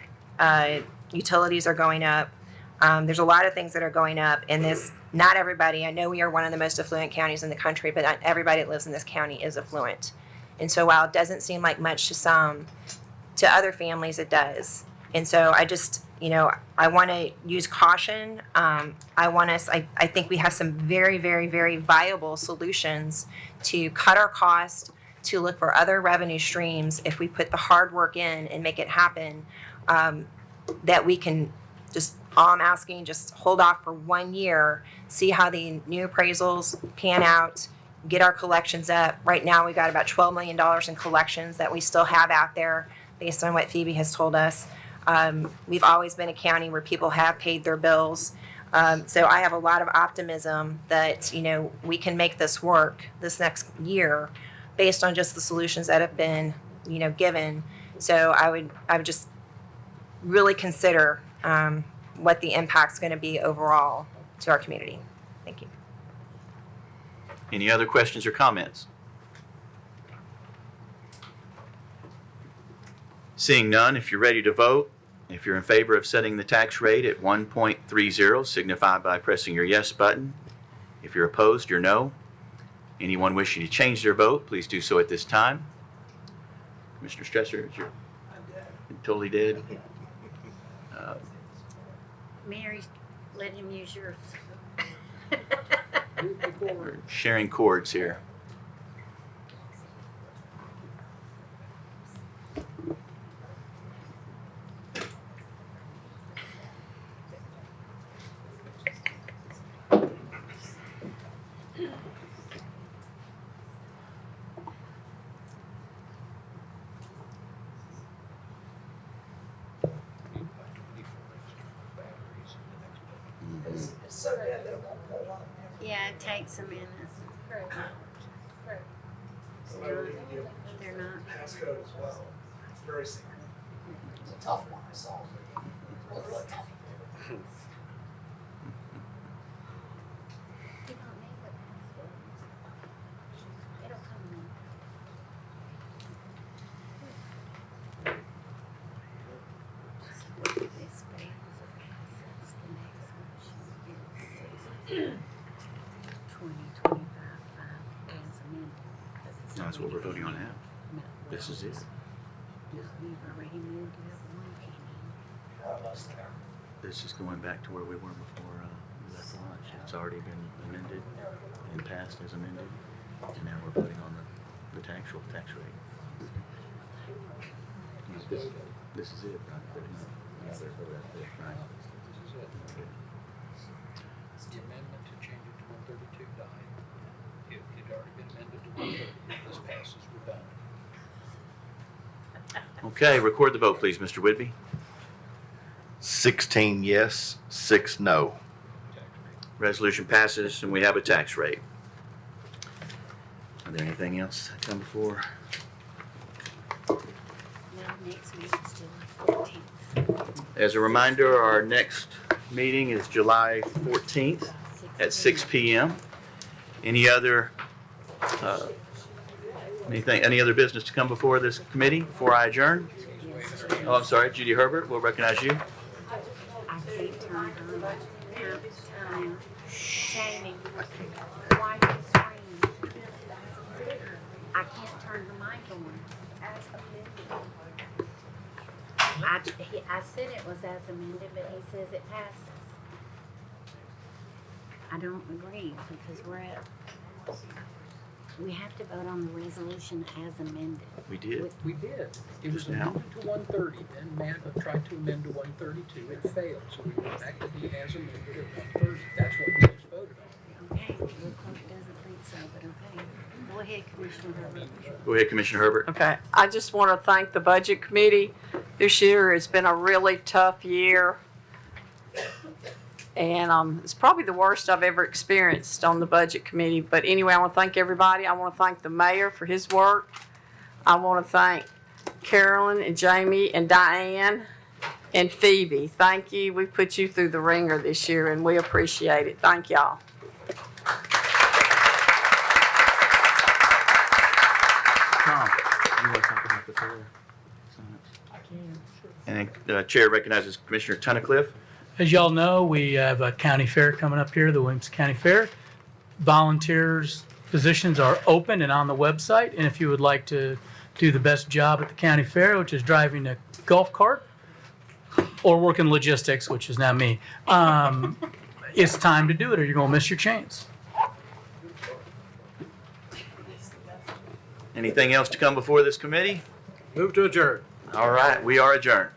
utilities are going up, There's a lot of things that are going up in this. Not everybody, I know we are one of the most affluent counties in the country, but not everybody that lives in this county is affluent. And so while it doesn't seem like much to some, to other families it does. And so I just, I want to use caution. I think we have some very, very, very viable solutions to cut our cost, to look for other revenue streams if we put the hard work in and make it happen, that we can just, all I'm asking, just hold off for 1 year, see how the new appraisals pan out, get our collections up. Right now, we got about $12 million in collections that we still have out there based on what Phoebe has told us. We've always been a county where people have paid their bills. So I have a lot of optimism that, we can make this work this next year based on just the solutions that have been, given. So I would just really consider what the impact's going to be overall to our community. Thank you. Any other questions or comments? Seeing none, if you're ready to vote, if you're in favor of setting the tax rate at 1.30, signify by pressing your yes button. If you're opposed, your no. Anyone wishing to change their vote, please do so at this time. Commissioner Stresser, is your totally dead? Mary, let him use yours. We're sharing cords here. Yeah, it takes a minute. They're not. Passcode as well. It's very secret. It's a tough one, I saw. That's what we're voting on now. This is it. We've already moved it up one penny. This is going back to where we were before we left for lunch. It's already been amended and passed as amended. And now we're voting on the actual tax rate. This is it, right? Right. The amendment to change it to 132 died. It had already been amended to 130. If this passes, we're done. Okay, record the vote, please, Mr. Whitby. 16 yes, 6 no. Resolution passes, and we have a tax rate. Are there anything else that come before? No, next meeting's July 14th. As a reminder, our next meeting is July 14th at 6 p.m. Any other any other business to come before this committee before I adjourn? Oh, I'm sorry, Judy Herbert, we'll recognize you. I can't turn her time. Jamie, why are you screaming? I can't turn the mic on. I said it was as amended, but he says it passes. I don't agree because we have to vote on the resolution as amended. We did. We did. It was Now. amended to 130, then Matt tried to amend to 132. It failed, so we went back to the as amended at 130. That's what we just voted on. Okay, the clerk doesn't think so, but okay. Go ahead, Commissioner Herbert. Go ahead, Commissioner Herbert. Okay, I just want to thank the Budget Committee. This year has been a really tough year. And it's probably the worst I've ever experienced on the Budget Committee. But anyway, I want to thank everybody. I want to thank the mayor for his work. I want to thank Carolyn and Jamie and Diane and Phoebe. Thank you. We put you through the ringer this year, and we appreciate it. Thank y'all. Tom, you want something like the floor? And Chair recognizes Commissioner Tunnicliffe As y'all know, we have a county fair coming up here, the Williamson County Fair. Volunteers positions are open and on the website, and if you would like to do the best job at the county fair, which is driving a golf cart or working logistics, which is not me, it's time to do it or you're going to miss your chance. Anything else to come before this committee? Move to adjourn. All right, we are adjourned.